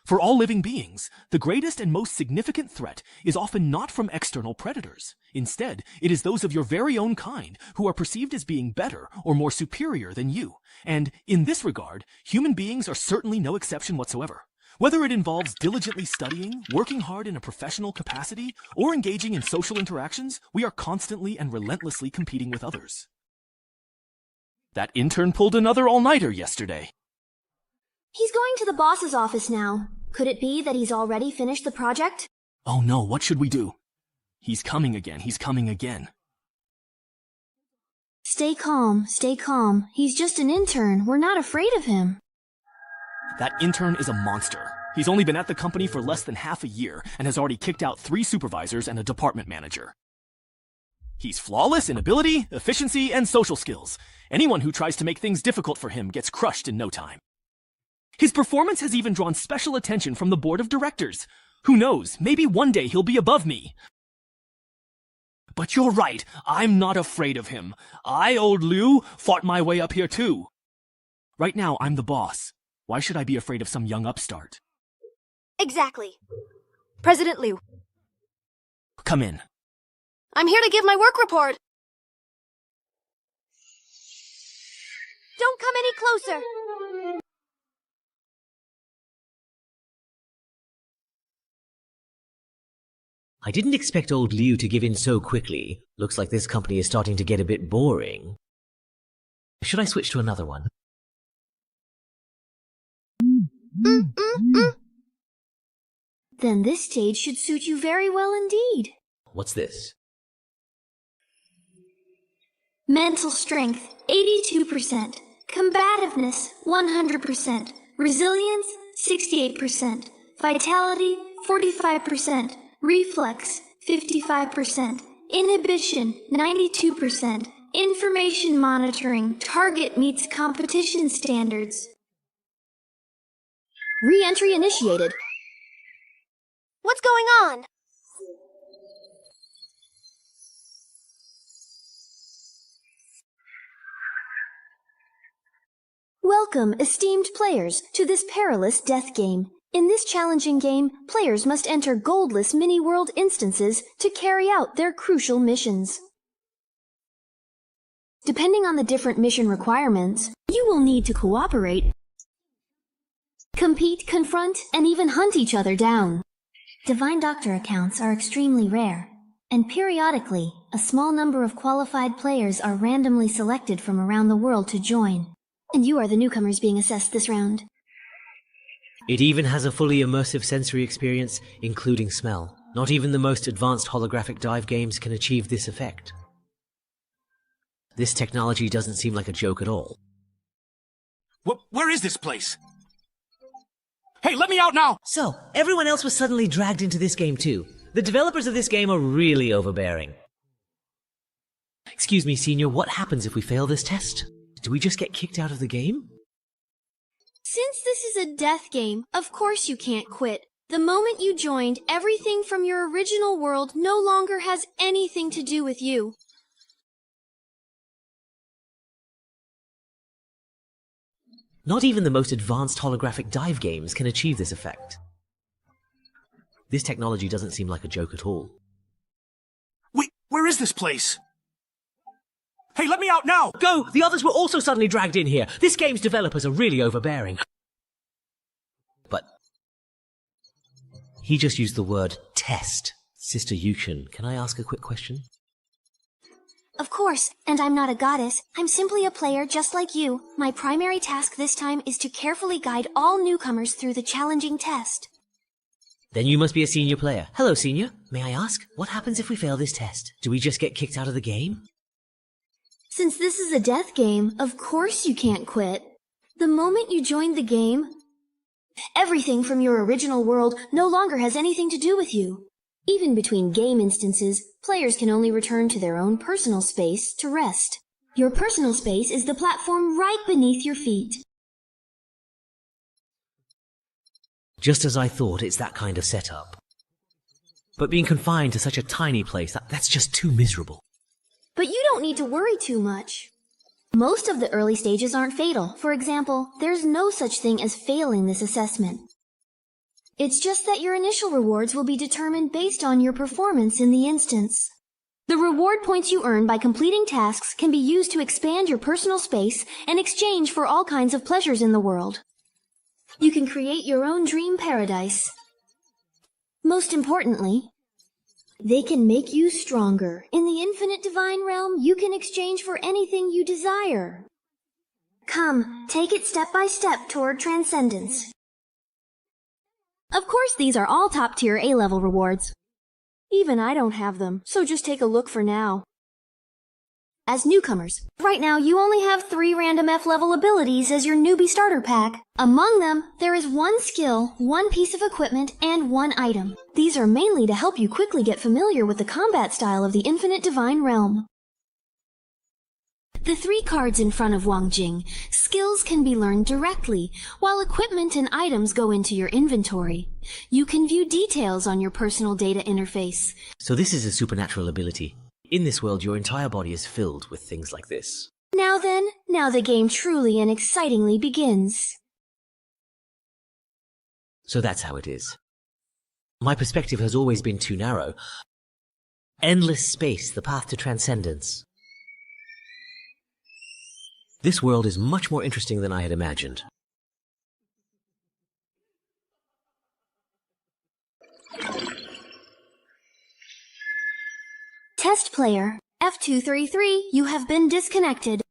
For all living beings, the greatest and most significant threat is often not from external predators. Instead, it is those of your very own kind who are perceived as being better or more superior than you. And, in this regard, human beings are certainly no exception whatsoever. Whether it involves diligently studying, working hard in a professional capacity, or engaging in social interactions, we are constantly and relentlessly competing with others. That intern pulled another all-nighter yesterday. He's going to the boss's office now. Could it be that he's already finished the project? Oh no, what should we do? He's coming again, he's coming again. Stay calm, stay calm. He's just an intern. We're not afraid of him. That intern is a monster. He's only been at the company for less than half a year and has already kicked out 3 supervisors and a department manager. He's flawless in ability, efficiency, and social skills. Anyone who tries to make things difficult for him gets crushed in no time. His performance has even drawn special attention from the board of directors. Who knows, maybe one day he'll be above me. But you're right, I'm not afraid of him. I, old Liu, fought my way up here too. Right now, I'm the boss. Why should I be afraid of some young upstart? Exactly. President Liu. Come in. I'm here to give my work report. Don't come any closer. I didn't expect old Liu to give in so quickly. Looks like this company is starting to get a bit boring. Should I switch to another one? Then this stage should suit you very well indeed. What's this? Mental strength, 82%. Combativeness, 100%. Resilience, 68%. Vitality, 45%. Reflex, 55%. Inhibition, 92%. Information monitoring, target meets competition standards. Re-entry initiated. What's going on? Welcome, esteemed players, to this perilous death game. In this challenging game, players must enter goldless mini-world instances to carry out their crucial missions. Depending on the different mission requirements, you will need to cooperate, compete, confront, and even hunt each other down. Divine Doctor accounts are extremely rare, and periodically, a small number of qualified players are randomly selected from around the world to join. And you are the newcomers being assessed this round. It even has a fully immersive sensory experience, including smell. Not even the most advanced holographic dive games can achieve this effect. This technology doesn't seem like a joke at all. Where is this place? Hey, let me out now! So, everyone else was suddenly dragged into this game too. The developers of this game are really overbearing. Excuse me, Senior, what happens if we fail this test? Do we just get kicked out of the game? Since this is a death game, of course you can't quit. The moment you joined, everything from your original world no longer has anything to do with you. Not even the most advanced holographic dive games can achieve this effect. This technology doesn't seem like a joke at all. Wait, where is this place? Hey, let me out now! Go! The others were also suddenly dragged in here. This game's developers are really overbearing. But he just used the word test. Sister Yukshin, can I ask a quick question? Of course, and I'm not a goddess. I'm simply a player just like you. My primary task this time is to carefully guide all newcomers through the challenging test. Then you must be a senior player. Hello, Senior. May I ask, what happens if we fail this test? Do we just get kicked out of the game? Since this is a death game, of course you can't quit. The moment you joined the game, everything from your original world no longer has anything to do with you. Even between game instances, players can only return to their own personal space to rest. Your personal space is the platform right beneath your feet. Just as I thought, it's that kind of setup. But being confined to such a tiny place, that's just too miserable. But you don't need to worry too much. Most of the early stages aren't fatal. For example, there's no such thing as failing this assessment. It's just that your initial rewards will be determined based on your performance in the instance. The reward points you earn by completing tasks can be used to expand your personal space and exchange for all kinds of pleasures in the world. You can create your own dream paradise. Most importantly, they can make you stronger. In the infinite divine realm, you can exchange for anything you desire. Come, take it step by step toward transcendence. Of course, these are all top-tier A-level rewards. Even I don't have them, so just take a look for now. As newcomers, right now you only have 3 random F-level abilities as your newbie starter pack. Among them, there is 1 skill, 1 piece of equipment, and 1 item. These are mainly to help you quickly get familiar with the combat style of the Infinite Divine Realm. The 3 cards in front of Wang Jing, skills can be learned directly, while equipment and items go into your inventory. You can view details on your personal data interface. So this is a supernatural ability. In this world, your entire body is filled with things like this. Now then, now the game truly and excitingly begins. So that's how it is. My perspective has always been too narrow. Endless space, the path to transcendence. This world is much more interesting than I had imagined. Test player, F233, you have been disconnected.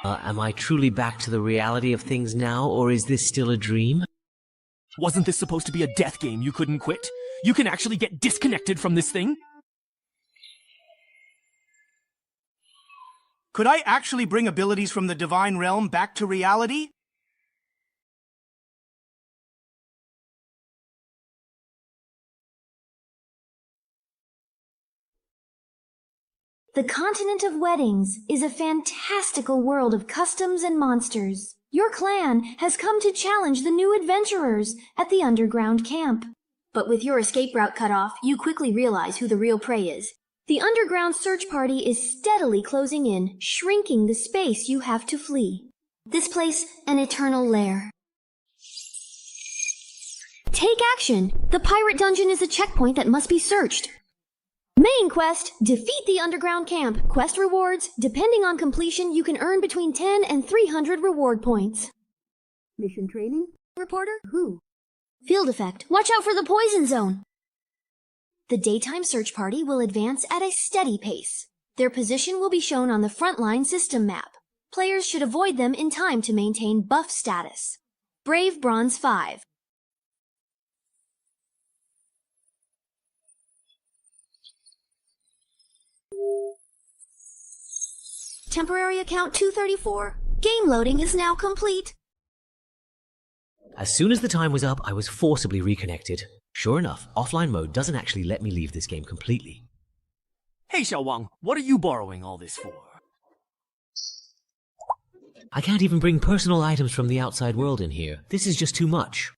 Am I truly back to the reality of things now, or is this still a dream? Wasn't this supposed to be a death game you couldn't quit? You can actually get disconnected from this thing? Could I actually bring abilities from the Divine Realm back to reality? The continent of weddings is a fantastical world of customs and monsters. Your clan has come to challenge the new adventurers at the underground camp. But with your escape route cut off, you quickly realize who the real prey is. The underground search party is steadily closing in, shrinking the space you have to flee. This place, an eternal lair. Take action! The pirate dungeon is a checkpoint that must be searched. Main quest, defeat the underground camp. Quest rewards, depending on completion, you can earn between 10 and 300 reward points. Mission training? Reporter? Who? Field effect, watch out for the poison zone. The daytime search party will advance at a steady pace. Their position will be shown on the frontline system map. Players should avoid them in time to maintain buff status. Brave Bronze 5. Temporary account 234. Game loading is now complete. As soon as the time was up, I was forcibly reconnected. Sure enough, offline mode doesn't actually let me leave this game completely. Hey, Xiao Wang, what are you borrowing all this for? I can't even bring personal items from the outside world in here. This is just too much.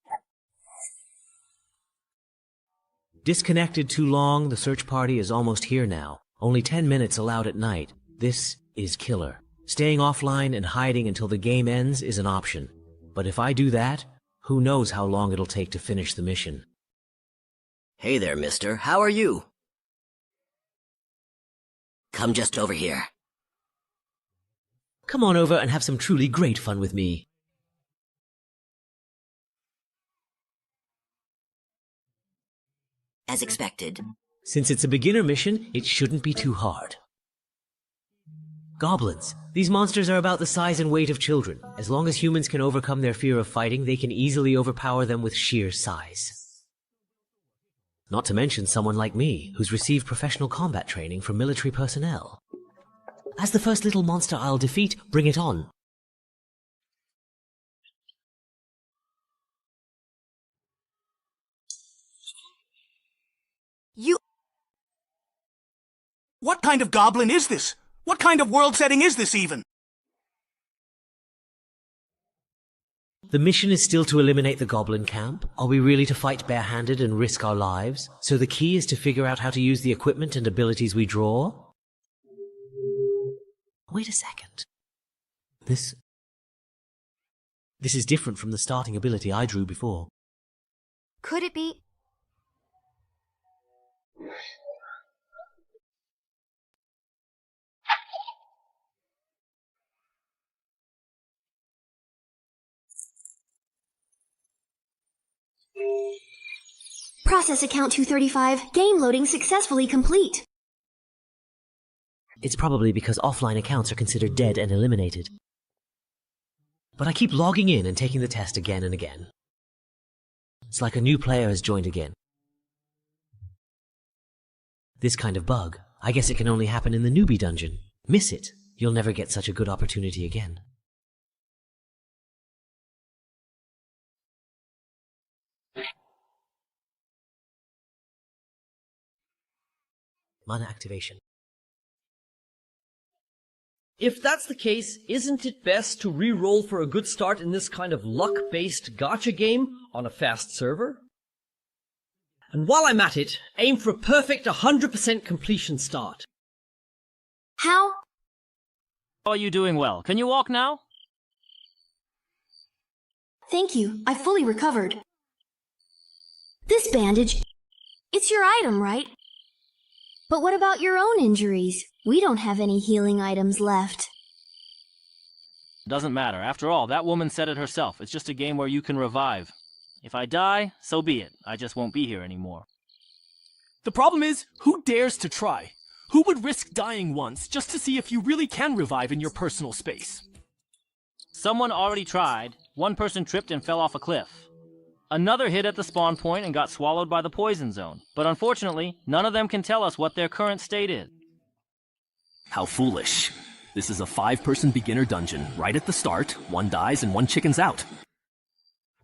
Disconnected too long, the search party is almost here now. Only 10 minutes allowed at night. This is killer. Staying offline and hiding until the game ends is an option. But if I do that, who knows how long it'll take to finish the mission. Hey there, mister. How are you? Come just over here. Come on over and have some truly great fun with me. As expected. Since it's a beginner mission, it shouldn't be too hard. Goblins. These monsters are about the size and weight of children. As long as humans can overcome their fear of fighting, they can easily overpower them with sheer size. Not to mention someone like me, who's received professional combat training from military personnel. As the first little monster I'll defeat, bring it on. What kind of goblin is this? What kind of world setting is this even? The mission is still to eliminate the goblin camp. Are we really to fight barehanded and risk our lives? So the key is to figure out how to use the equipment and abilities we draw? Wait a second. This This is different from the starting ability I drew before. Could it be? Process account 235. Game loading successfully complete. It's probably because offline accounts are considered dead and eliminated. But I keep logging in and taking the test again and again. It's like a new player has joined again. This kind of bug, I guess it can only happen in the newbie dungeon. Miss it, you'll never get such a good opportunity again. Mana activation. If that's the case, isn't it best to re-roll for a good start in this kind of luck-based gacha game on a fast server? And while I'm at it, aim for a perfect 100% completion start. How? Are you doing well? Can you walk now? Thank you. I fully recovered. This bandage, it's your item, right? But what about your own injuries? We don't have any healing items left. Doesn't matter. After all, that woman said it herself. It's just a game where you can revive. If I die, so be it. I just won't be here anymore. The problem is, who dares to try? Who would risk dying once just to see if you really can revive in your personal space? Someone already tried. One person tripped and fell off a cliff. Another hit at the spawn point and got swallowed by the poison zone. But unfortunately, none of them can tell us what their current state is. How foolish. This is a 5-person beginner dungeon. Right at the start, one dies and one chickens out.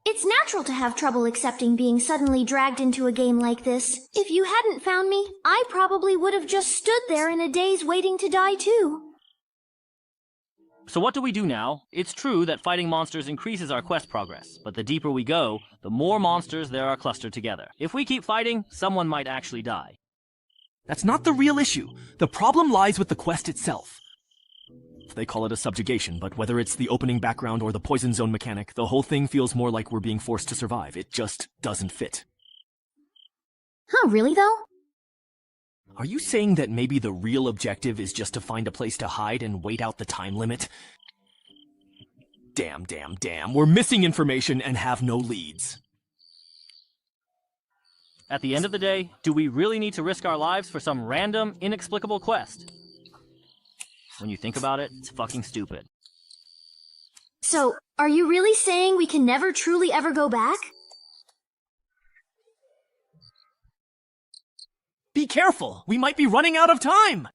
It's natural to have trouble accepting being suddenly dragged into a game like this. If you hadn't found me, I probably would have just stood there in a daze waiting to die too. So what do we do now? It's true that fighting monsters increases our quest progress, but the deeper we go, the more monsters there are clustered together. If we keep fighting, someone might actually die. That's not the real issue. The problem lies with the quest itself. They call it a subjugation, but whether it's the opening background or the poison zone mechanic, the whole thing feels more like we're being forced to survive. It just doesn't fit. Huh, really though? Are you saying that maybe the real objective is just to find a place to hide and wait out the time limit? Damn. We're missing information and have no leads. At the end of the day, do we really need to risk our lives for some random, inexplicable quest? When you think about it, it's fucking stupid. So, are you really saying we can never truly ever go back? Be careful! We might be running out of time!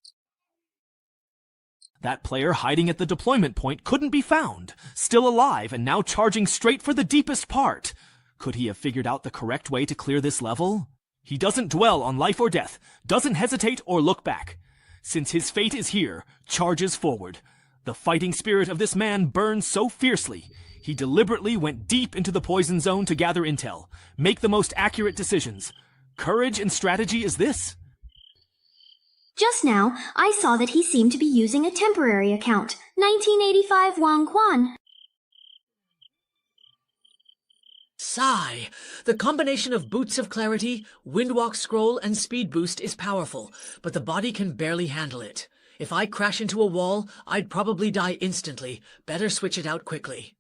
That player hiding at the deployment point couldn't be found, still alive and now charging straight for the deepest part. Could he have figured out the correct way to clear this level? He doesn't dwell on life or death, doesn't hesitate or look back. Since his fate is here, charges forward. The fighting spirit of this man burns so fiercely, he deliberately went deep into the poison zone to gather intel, make the most accurate decisions. Courage and strategy is this? Just now, I saw that he seemed to be using a temporary account. 1985 Wang Quan. Sigh. The combination of Boots of Clarity, Windwalk Scroll, and Speed Boost is powerful, but the body can barely handle it. If I crash into a wall, I'd probably die instantly. Better switch it out quickly.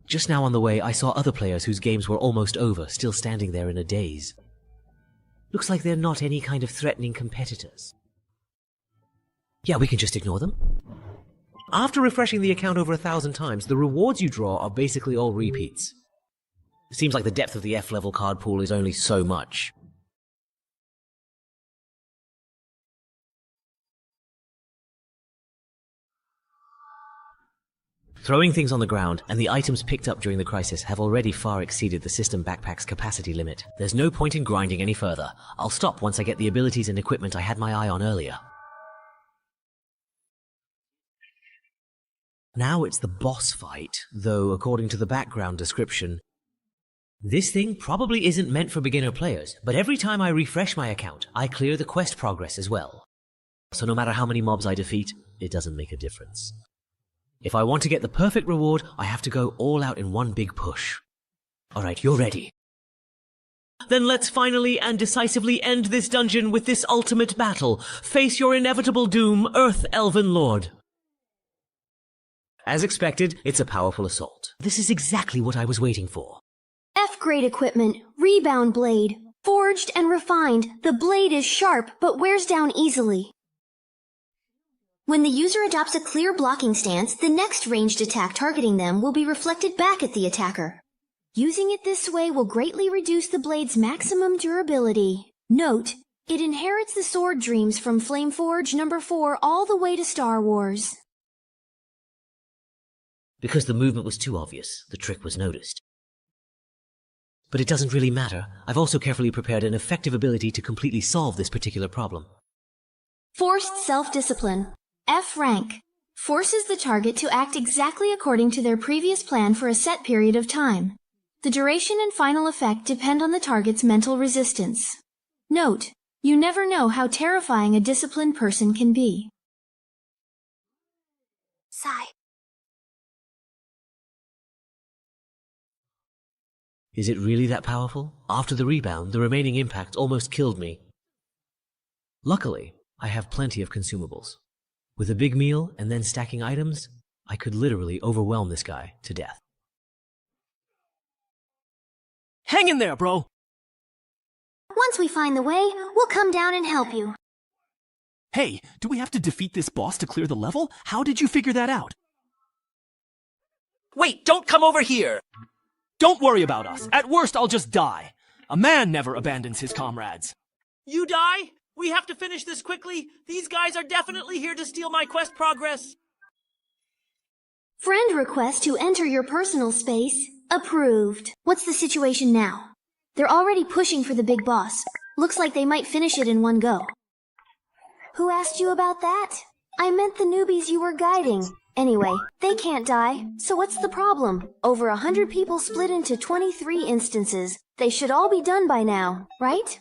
Just now on the way, I saw other players whose games were almost over, still standing there in a daze. Looks like they're not any kind of threatening competitors. Yeah, we can just ignore them. After refreshing the account over 1,000 times, the rewards you draw are basically all repeats. Seems like the depth of the F-level card pool is only so much. Throwing things on the ground, and the items picked up during the crisis have already far exceeded the system backpack's capacity limit. There's no point in grinding any further. I'll stop once I get the abilities and equipment I had my eye on earlier. Now it's the boss fight, though according to the background description, this thing probably isn't meant for beginner players, but every time I refresh my account, I clear the quest progress as well. So no matter how many mobs I defeat, it doesn't make a difference. If I want to get the perfect reward, I have to go all out in one big push. Alright, you're ready. Then let's finally and decisively end this dungeon with this ultimate battle. Face your inevitable doom, Earth Elven Lord. As expected, it's a powerful assault. This is exactly what I was waiting for. F-grade equipment, rebound blade. Forged and refined, the blade is sharp but wears down easily. When the user adopts a clear blocking stance, the next ranged attack targeting them will be reflected back at the attacker. Using it this way will greatly reduce the blade's maximum durability. Note, it inherits the sword dreams from Flameforge No. 4 all the way to Star Wars. Because the movement was too obvious, the trick was noticed. But it doesn't really matter. I've also carefully prepared an effective ability to completely solve this particular problem. Forced self-discipline. F rank. Forces the target to act exactly according to their previous plan for a set period of time. The duration and final effect depend on the target's mental resistance. Note, you never know how terrifying a disciplined person can be. Sigh. Is it really that powerful? After the rebound, the remaining impact almost killed me. Luckily, I have plenty of consumables. With a big meal and then stacking items, I could literally overwhelm this guy to death. Hang in there, bro! Once we find the way, we'll come down and help you. Hey, do we have to defeat this boss to clear the level? How did you figure that out? Wait, don't come over here! Don't worry about us. At worst, I'll just die. A man never abandons his comrades. You die? We have to finish this quickly. These guys are definitely here to steal my quest progress. Friend request to enter your personal space. Approved. What's the situation now? They're already pushing for the big boss. Looks like they might finish it in one go. Who asked you about that? I meant the newbies you were guiding. Anyway, they can't die, so what's the problem? Over 100 people split into 23 instances. They should all be done by now, right?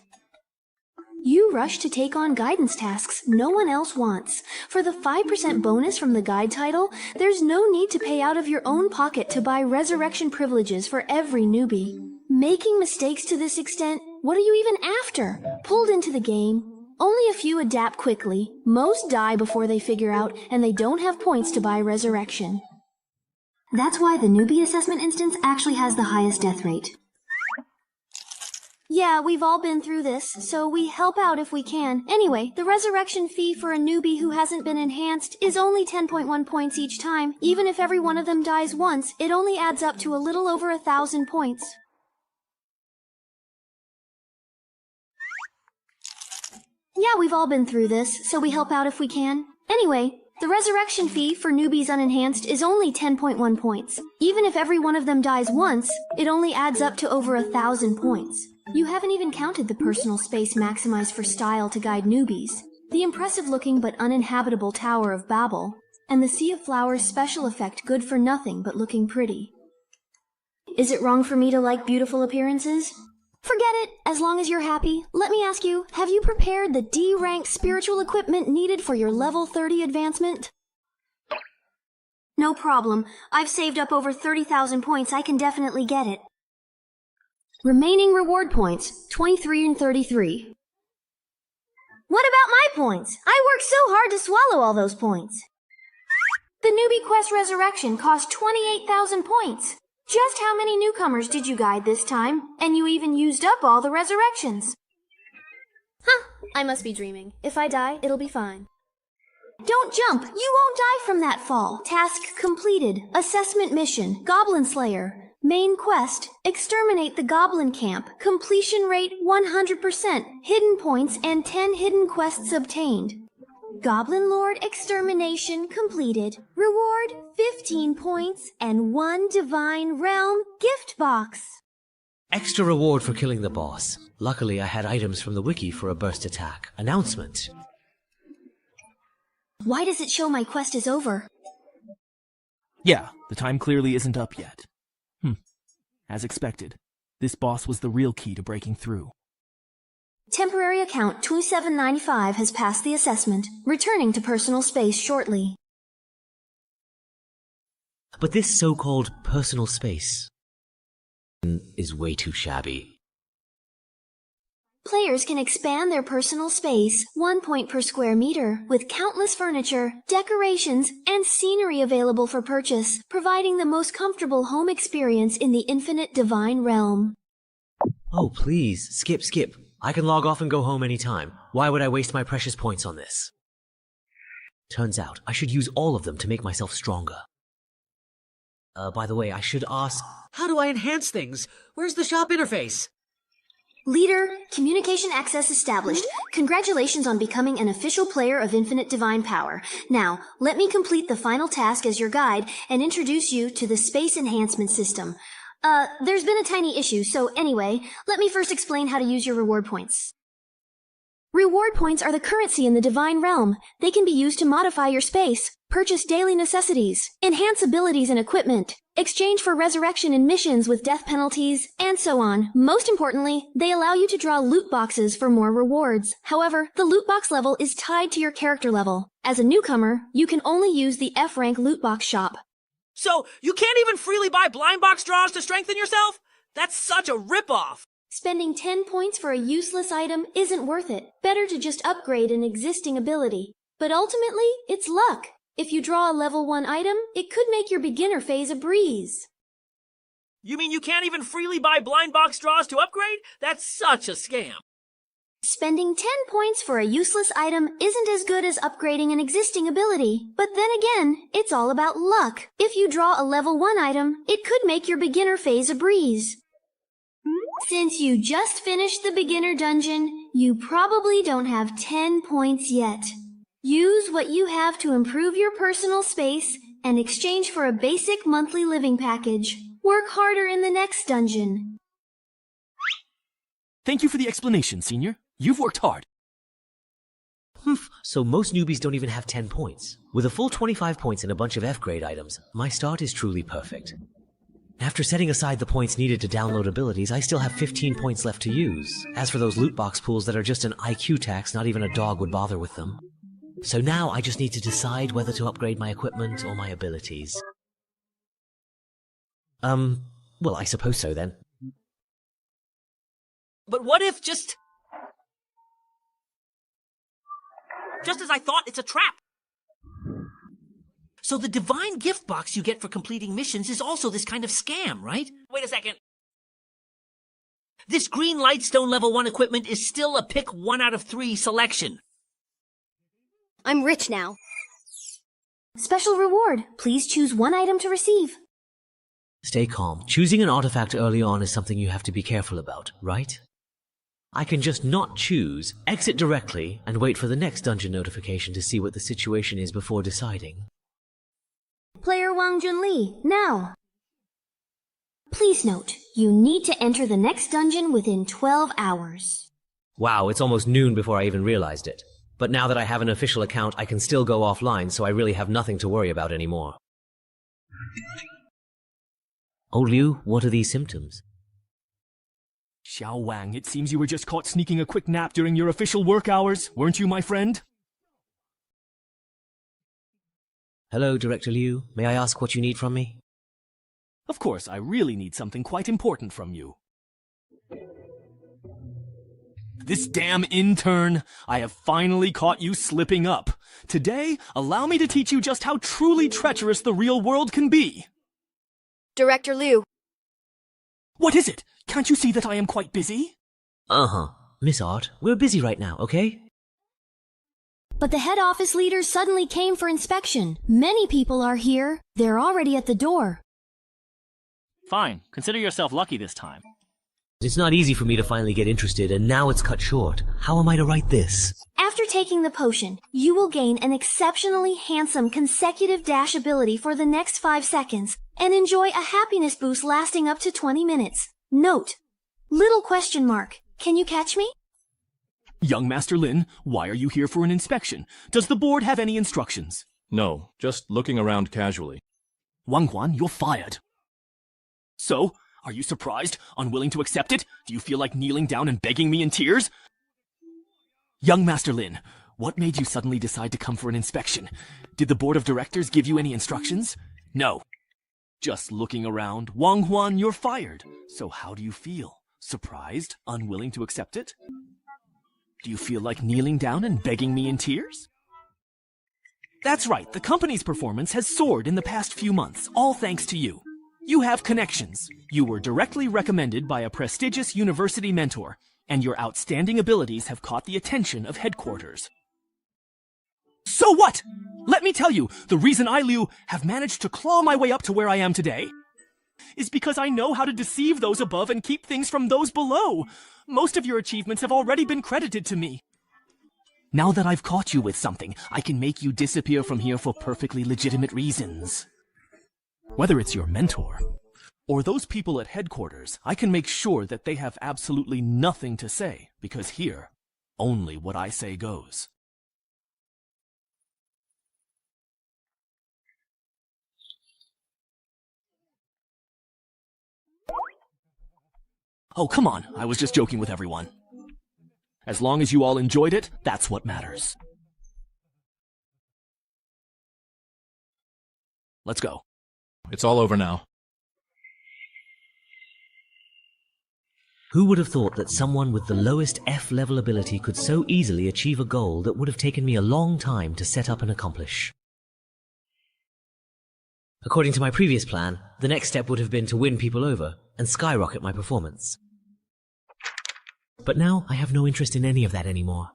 You rush to take on guidance tasks no one else wants. For the 5% bonus from the guide title, there's no need to pay out of your own pocket to buy resurrection privileges for every newbie. Making mistakes to this extent, what are you even after? Pulled into the game. Only a few adapt quickly, most die before they figure out, and they don't have points to buy resurrection. That's why the newbie assessment instance actually has the highest death rate. Yeah, we've all been through this, so we help out if we can. Anyway, the resurrection fee for a newbie who hasn't been enhanced is only 10.1 points each time. Even if every one of them dies once, it only adds up to a little over 1,000 points. Yeah, we've all been through this, so we help out if we can. Anyway, the resurrection fee for newbies unenhanced is only 10.1 points. Even if every one of them dies once, it only adds up to over 1,000 points. You haven't even counted the personal space maximized for style to guide newbies, the impressive-looking but uninhabitable Tower of Babel, and the Sea of Flowers special effect good for nothing but looking pretty. Is it wrong for me to like beautiful appearances? Forget it, as long as you're happy. Let me ask you, have you prepared the D-rank spiritual equipment needed for your level 30 advancement? No problem. I've saved up over 30,000 points. I can definitely get it. Remaining reward points, 23 and 33. What about my points? I worked so hard to swallow all those points. The newbie quest resurrection cost 28,000 points. Just how many newcomers did you guide this time? And you even used up all the resurrections. Huh, I must be dreaming. If I die, it'll be fine. Don't jump! You won't die from that fall. Task completed. Assessment mission. Goblin Slayer. Main quest. Exterminate the Goblin Camp. Completion rate 100%. Hidden points and 10 hidden quests obtained. Goblin Lord extermination completed. Reward 15 points and 1 Divine Realm gift box. Extra reward for killing the boss. Luckily, I had items from the wiki for a burst attack. Announcement. Why does it show my quest is over? Yeah, the time clearly isn't up yet. As expected, this boss was the real key to breaking through. Temporary account 2795 has passed the assessment, returning to personal space shortly. but this so-called personal space is way too shabby. Players can expand their personal space 1 point per square meter with countless furniture, decorations, and scenery available for purchase, providing the most comfortable home experience in the infinite divine realm. Oh, please, skip. I can log off and go home anytime. Why would I waste my precious points on this? Turns out, I should use all of them to make myself stronger. By the way, I should ask... How do I enhance things? Where's the shop interface? Leader, communication access established. Congratulations on becoming an official player of Infinite Divine Power. Now, let me complete the final task as your guide and introduce you to the Space Enhancement System. There's been a tiny issue, so anyway, let me first explain how to use your reward points. Reward points are the currency in the Divine Realm. They can be used to modify your space, purchase daily necessities, enhance abilities and equipment, exchange for resurrection in missions with death penalties, and so on. Most importantly, they allow you to draw loot boxes for more rewards. However, the loot box level is tied to your character level. As a newcomer, you can only use the F-rank loot box shop. So, you can't even freely buy blind box draws to strengthen yourself? That's such a ripoff! Spending 10 points for a useless item isn't worth it. Better to just upgrade an existing ability. But ultimately, it's luck. If you draw a level 1 item, it could make your beginner phase a breeze. You mean you can't even freely buy blind box draws to upgrade? That's such a scam. Spending 10 points for a useless item isn't as good as upgrading an existing ability. But then again, it's all about luck. If you draw a level 1 item, it could make your beginner phase a breeze. Since you just finished the beginner dungeon, you probably don't have 10 points yet. Use what you have to improve your personal space and exchange for a basic monthly living package. Work harder in the next dungeon. Thank you for the explanation, Senior. You've worked hard. So most newbies don't even have 10 points. With a full 25 points and a bunch of F-grade items, my start is truly perfect. After setting aside the points needed to download abilities, I still have 15 points left to use. As for those loot box pools that are just an IQ tax, not even a dog would bother with them. So now I just need to decide whether to upgrade my equipment or my abilities. Well, I suppose so then. But what if just as I thought, it's a trap. So the divine gift box you get for completing missions is also this kind of scam, right? Wait a second. This green lightstone level 1 equipment is still a pick 1 out of 3 selection. I'm rich now. Special reward. Please choose 1 item to receive. Stay calm. Choosing an artifact early on is something you have to be careful about, right? I can just not choose, exit directly, and wait for the next dungeon notification to see what the situation is before deciding. Player Wang Junli, now. Please note, you need to enter the next dungeon within 12 hours. Wow, it's almost noon before I even realized it. But now that I have an official account, I can still go offline, so I really have nothing to worry about anymore. Oh, Liu, what are these symptoms? Xiao Wang, it seems you were just caught sneaking a quick nap during your official work hours, weren't you, my friend? Hello, Director Liu. May I ask what you need from me? Of course, I really need something quite important from you. This damn intern! I have finally caught you slipping up. Today, allow me to teach you just how truly treacherous the real world can be. Director Liu. What is it? Can't you see that I am quite busy? Uh-huh. Miss Art, we're busy right now, okay? But the head office leaders suddenly came for inspection. Many people are here. They're already at the door. Fine. Consider yourself lucky this time. It's not easy for me to finally get interested, and now it's cut short. How am I to write this? After taking the potion, you will gain an exceptionally handsome consecutive dash ability for the next 5 seconds, and enjoy a happiness boost lasting up to 20 minutes. Note, little question mark. Can you catch me? Young Master Lin, why are you here for an inspection? Does the board have any instructions? No, just looking around casually. Wang Huan, you're fired. So, are you surprised? Unwilling to accept it? Do you feel like kneeling down and begging me in tears? Young Master Lin, what made you suddenly decide to come for an inspection? Did the board of directors give you any instructions? No. Just looking around, Wang Huan, you're fired. So how do you feel? Surprised? Unwilling to accept it? Do you feel like kneeling down and begging me in tears? That's right, the company's performance has soared in the past few months, all thanks to you. You have connections. You were directly recommended by a prestigious university mentor, and your outstanding abilities have caught the attention of headquarters. So what? Let me tell you, the reason I, Liu, have managed to claw my way up to where I am today is because I know how to deceive those above and keep things from those below. Most of your achievements have already been credited to me. Now that I've caught you with something, I can make you disappear from here for perfectly legitimate reasons. Whether it's your mentor or those people at headquarters, I can make sure that they have absolutely nothing to say, because here, only what I say goes. Oh, come on, I was just joking with everyone. As long as you all enjoyed it, that's what matters. Let's go. It's all over now. Who would have thought that someone with the lowest F-level ability could so easily achieve a goal that would have taken me a long time to set up and accomplish? According to my previous plan, the next step would have been to win people over and skyrocket my performance. But now I have no interest in any of that anymore.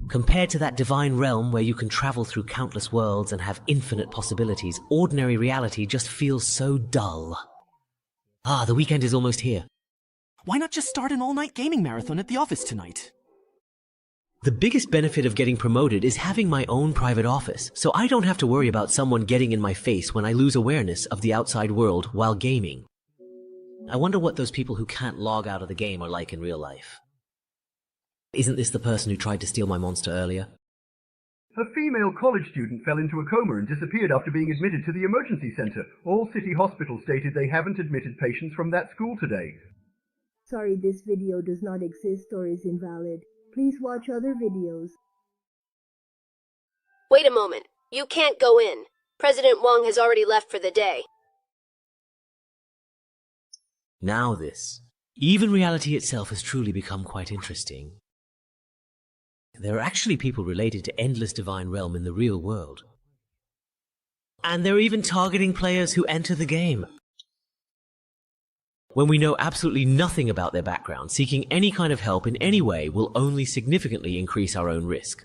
Compared to that divine realm where you can travel through countless worlds and have infinite possibilities, ordinary reality just feels so dull. Ah, the weekend is almost here. Why not just start an all-night gaming marathon at the office tonight? The biggest benefit of getting promoted is having my own private office, so I don't have to worry about someone getting in my face when I lose awareness of the outside world while gaming. I wonder what those people who can't log out of the game are like in real life. Isn't this the person who tried to steal my monster earlier? A female college student fell into a coma and disappeared after being admitted to the emergency center. All city hospitals stated they haven't admitted patients from that school today. Sorry, this video does not exist or is invalid. Please watch other videos. Wait a moment. You can't go in. President Wang has already left for the day. Now this. Even reality itself has truly become quite interesting. There are actually people related to Endless Divine Realm in the real world. And they're even targeting players who enter the game. When we know absolutely nothing about their background, seeking any kind of help in any way will only significantly increase our own risk.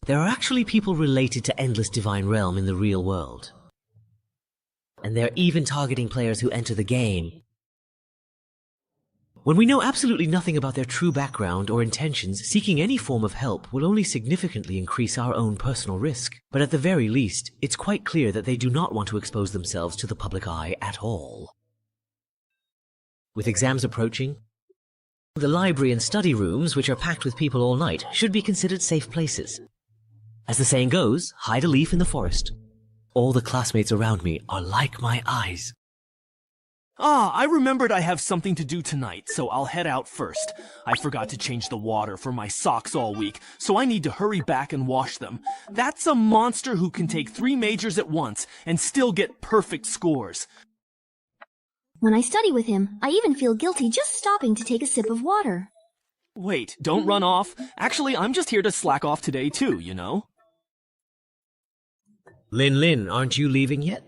There are actually people related to Endless Divine Realm in the real world. And they're even targeting players who enter the game. When we know absolutely nothing about their true background or intentions, seeking any form of help will only significantly increase our own personal risk. But at the very least, it's quite clear that they do not want to expose themselves to the public eye at all. With exams approaching, the library and study rooms, which are packed with people all night, should be considered safe places. As the saying goes, hide a leaf in the forest. All the classmates around me are like my eyes. Ah, I remembered I have something to do tonight, so I'll head out first. I forgot to change the water for my socks all week, so I need to hurry back and wash them. That's a monster who can take 3 majors at once and still get perfect scores. When I study with him, I even feel guilty just stopping to take a sip of water. Wait, don't run off. Actually, I'm just here to slack off today too, you know? Lin, aren't you leaving yet?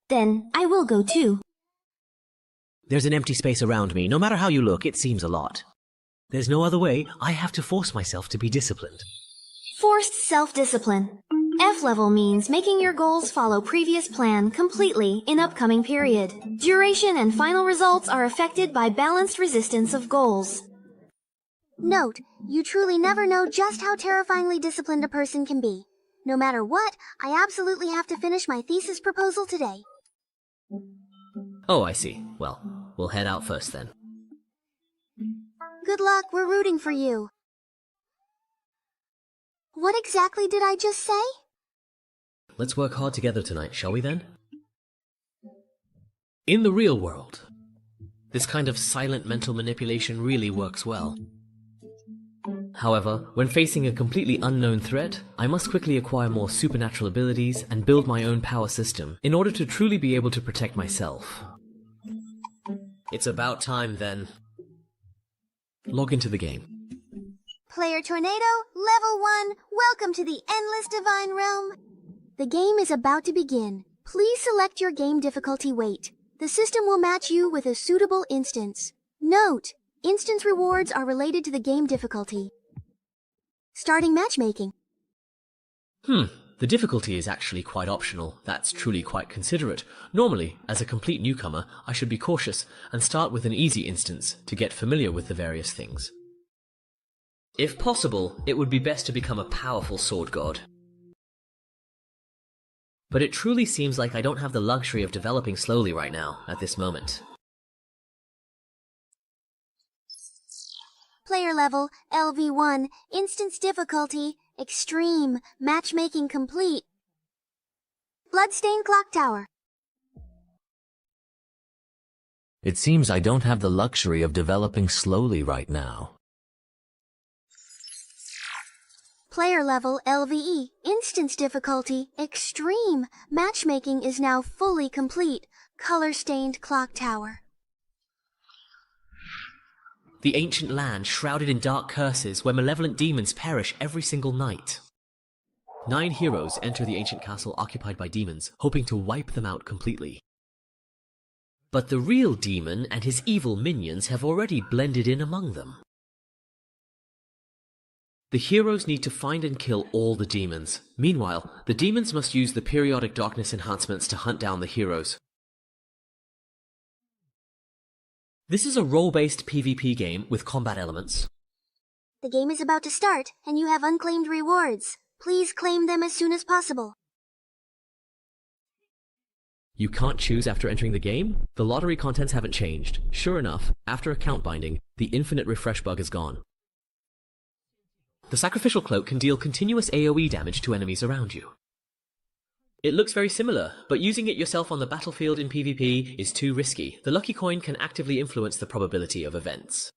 Then I will go too. There's an empty space around me. No matter how you look, it seems a lot. There's no other way. I have to force myself to be disciplined. Forced self-discipline. F-level means making your goals follow previous plan completely in upcoming period. Duration and final results are affected by balanced resistance of goals. Note, you truly never know just how terrifyingly disciplined a person can be. No matter what, I absolutely have to finish my thesis proposal today. Oh, I see. Well, we'll head out first then. Good luck, we're rooting for you. What exactly did I just say? Let's work hard together tonight, shall we then? In the real world, this kind of silent mental manipulation really works well. However, when facing a completely unknown threat, I must quickly acquire more supernatural abilities and build my own power system in order to truly be able to protect myself. It's about time then. Log into the game. Player Tornado, Level 1, welcome to the Endless Divine Realm. The game is about to begin. Please select your game difficulty weight. The system will match you with a suitable instance. Note, instance rewards are related to the game difficulty. Starting matchmaking. The difficulty is actually quite optional. That's truly quite considerate. Normally, as a complete newcomer, I should be cautious and start with an easy instance to get familiar with the various things. If possible, it would be best to become a powerful sword god. But it truly seems like I don't have the luxury of developing slowly right now, at this moment. Player level, LV1, instance difficulty, extreme, matchmaking complete. Bloodstained Clock Tower. It seems I don't have the luxury of developing slowly right now. Player level, LVE, instance difficulty, extreme, matchmaking is now fully complete. Color-stained Clock Tower. The ancient land shrouded in dark curses where malevolent demons perish every single night. 9 heroes enter the ancient castle occupied by demons, hoping to wipe them out completely. But the real demon and his evil minions have already blended in among them. The heroes need to find and kill all the demons. Meanwhile, the demons must use the periodic darkness enhancements to hunt down the heroes. This is a role-based PvP game with combat elements. The game is about to start, and you have unclaimed rewards. Please claim them as soon as possible. You can't choose after entering the game? The lottery contents haven't changed. Sure enough, after account binding, the infinite refresh bug is gone. The sacrificial cloak can deal continuous AoE damage to enemies around you. It looks very similar, but using it yourself on the battlefield in PvP is too risky. The lucky coin can actively influence the probability of events.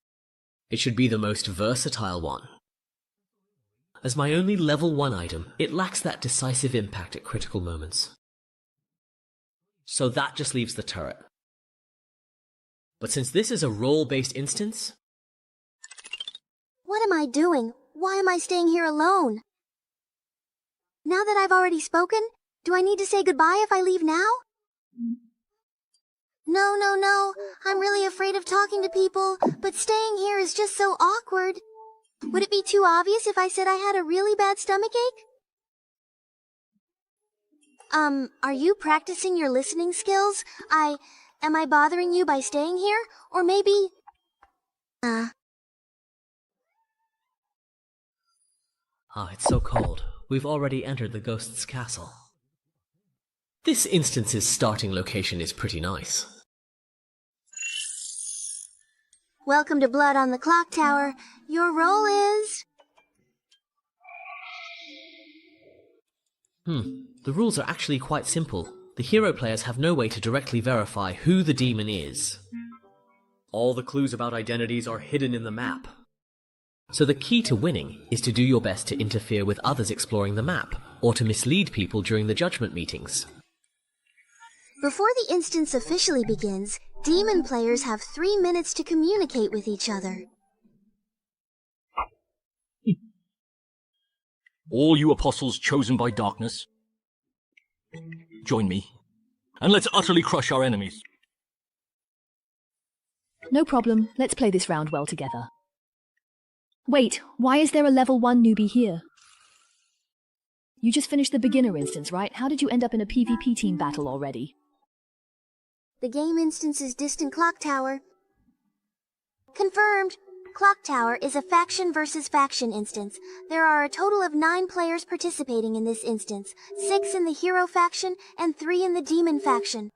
It should be the most versatile one. As my only level 1 item, it lacks that decisive impact at critical moments. So that just leaves the turret. But since this is a role-based instance... What am I doing? Why am I staying here alone? Now that I've already spoken, do I need to say goodbye if I leave now? No. I'm really afraid of talking to people, but staying here is just so awkward. Would it be too obvious if I said I had a really bad stomachache? Are you practicing your listening skills? Am I bothering you by staying here? Or maybe... it's so cold. We've already entered the ghost's castle. This instance's starting location is pretty nice. Welcome to Blood on the Clock Tower. Your role is... The rules are actually quite simple. The hero players have no way to directly verify who the demon is. All the clues about identities are hidden in the map. So the key to winning is to do your best to interfere with others exploring the map, or to mislead people during the judgment meetings. Before the instance officially begins, demon players have 3 minutes to communicate with each other. All you apostles chosen by darkness, join me, and let's utterly crush our enemies. No problem. Let's play this round well together. Wait, why is there a level 1 newbie here? You just finished the beginner instance, right? How did you end up in a PvP team battle already? The game instance is Distant Clock Tower. Confirmed! Clock Tower is a faction versus faction instance. There are a total of 9 players participating in this instance, 6 in the hero faction and 3 in the demon faction.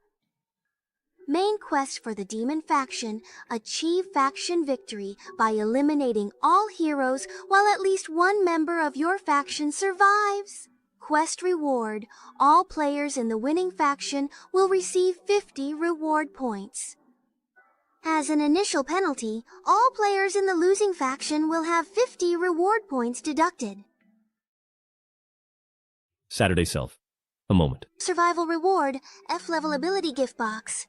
Main quest for the demon faction: achieve faction victory by eliminating all heroes while at least 1 member of your faction survives. Quest reward: all players in the winning faction will receive 50 reward points. As an initial penalty, all players in the losing faction will have 50 reward points deducted. Saturday Self. A moment. Survival reward, F-level ability gift box.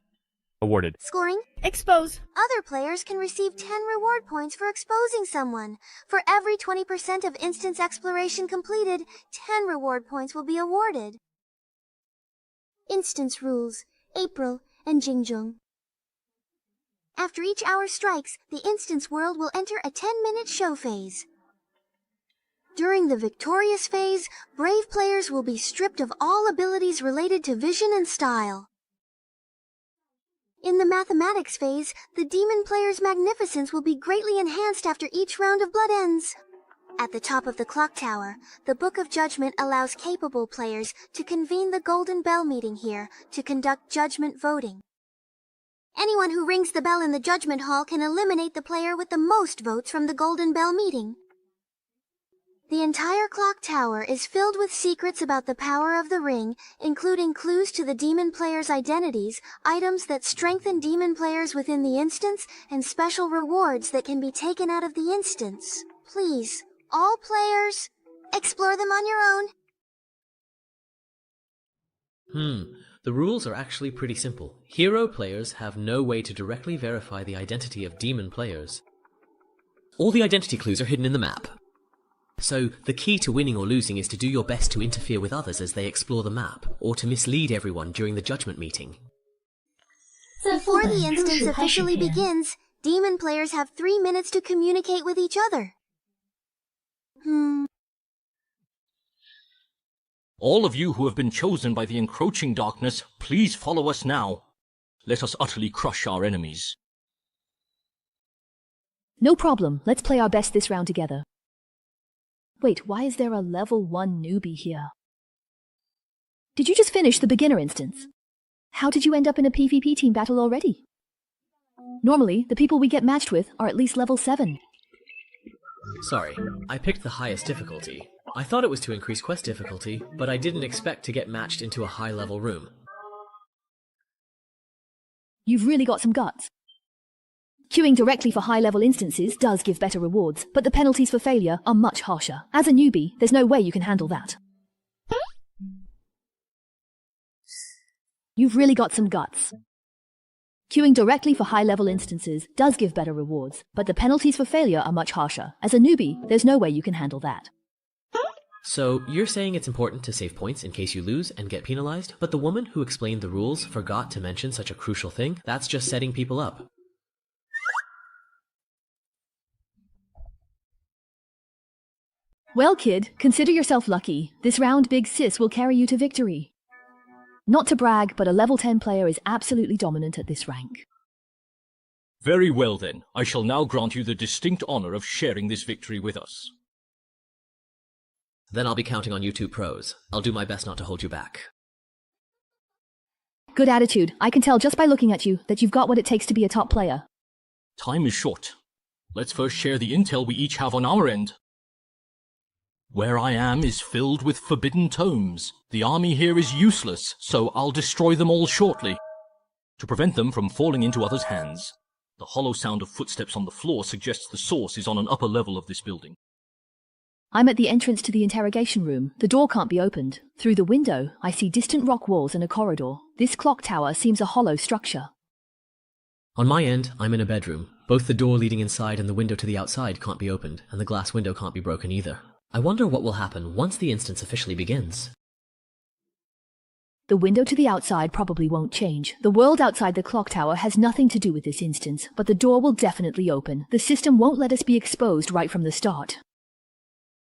Awarded. Scoring? Expose. Other players can receive 10 reward points for exposing someone. For every 20% of instance exploration completed, 10 reward points will be awarded. Instance rules, April and Jingjung. After each hour strikes, the instance world will enter a 10-minute show phase. During the victorious phase, brave players will be stripped of all abilities related to vision and style. In the mathematics phase, the demon player's magnificence will be greatly enhanced after each round of blood ends. At the top of the clock tower, the Book of Judgment allows capable players to convene the Golden Bell meeting here to conduct judgment voting. Anyone who rings the bell in the Judgment Hall can eliminate the player with the most votes from the Golden Bell meeting. The entire clock tower is filled with secrets about the power of the ring, including clues to the demon players' identities, items that strengthen demon players within the instance, and special rewards that can be taken out of the instance. Please, all players, explore them on your own. The rules are actually pretty simple. Hero players have no way to directly verify the identity of demon players. All the identity clues are hidden in the map. So, the key to winning or losing is to do your best to interfere with others as they explore the map, or to mislead everyone during the judgment meeting. Before the instance officially begins, demon players have 3 minutes to communicate with each other. All of you who have been chosen by the encroaching darkness, please follow us now. Let us utterly crush our enemies. No problem. Let's play our best this round together. Wait, why is there a level 1 newbie here? Did you just finish the beginner instance? How did you end up in a PvP team battle already? Normally, the people we get matched with are at least level 7. Sorry, I picked the highest difficulty. I thought it was to increase quest difficulty, but I didn't expect to get matched into a high-level room. You've really got some guts. Queuing directly for high-level instances does give better rewards, but the penalties for failure are much harsher. As a newbie, there's no way you can handle that. You've really got some guts. Queuing directly for high-level instances does give better rewards, but the penalties for failure are much harsher. As a newbie, there's no way you can handle that. So, you're saying it's important to save points in case you lose and get penalized, but the woman who explained the rules forgot to mention such a crucial thing? That's just setting people up. Well, kid, consider yourself lucky. This round Big Sis will carry you to victory. Not to brag, but a level 10 player is absolutely dominant at this rank. Very well then, I shall now grant you the distinct honor of sharing this victory with us. Then I'll be counting on you two pros. I'll do my best not to hold you back. Good attitude. I can tell just by looking at you that you've got what it takes to be a top player. Time is short. Let's first share the intel we each have on our end. Where I am is filled with forbidden tomes. The army here is useless, so I'll destroy them all shortly, to prevent them from falling into others' hands. The hollow sound of footsteps on the floor suggests the source is on an upper level of this building. I'm at the entrance to the interrogation room. The door can't be opened. Through the window, I see distant rock walls and a corridor. This clock tower seems a hollow structure. On my end, I'm in a bedroom. Both the door leading inside and the window to the outside can't be opened, and the glass window can't be broken either. I wonder what will happen once the instance officially begins. The window to the outside probably won't change. The world outside the clock tower has nothing to do with this instance, but the door will definitely open. The system won't let us be exposed right from the start.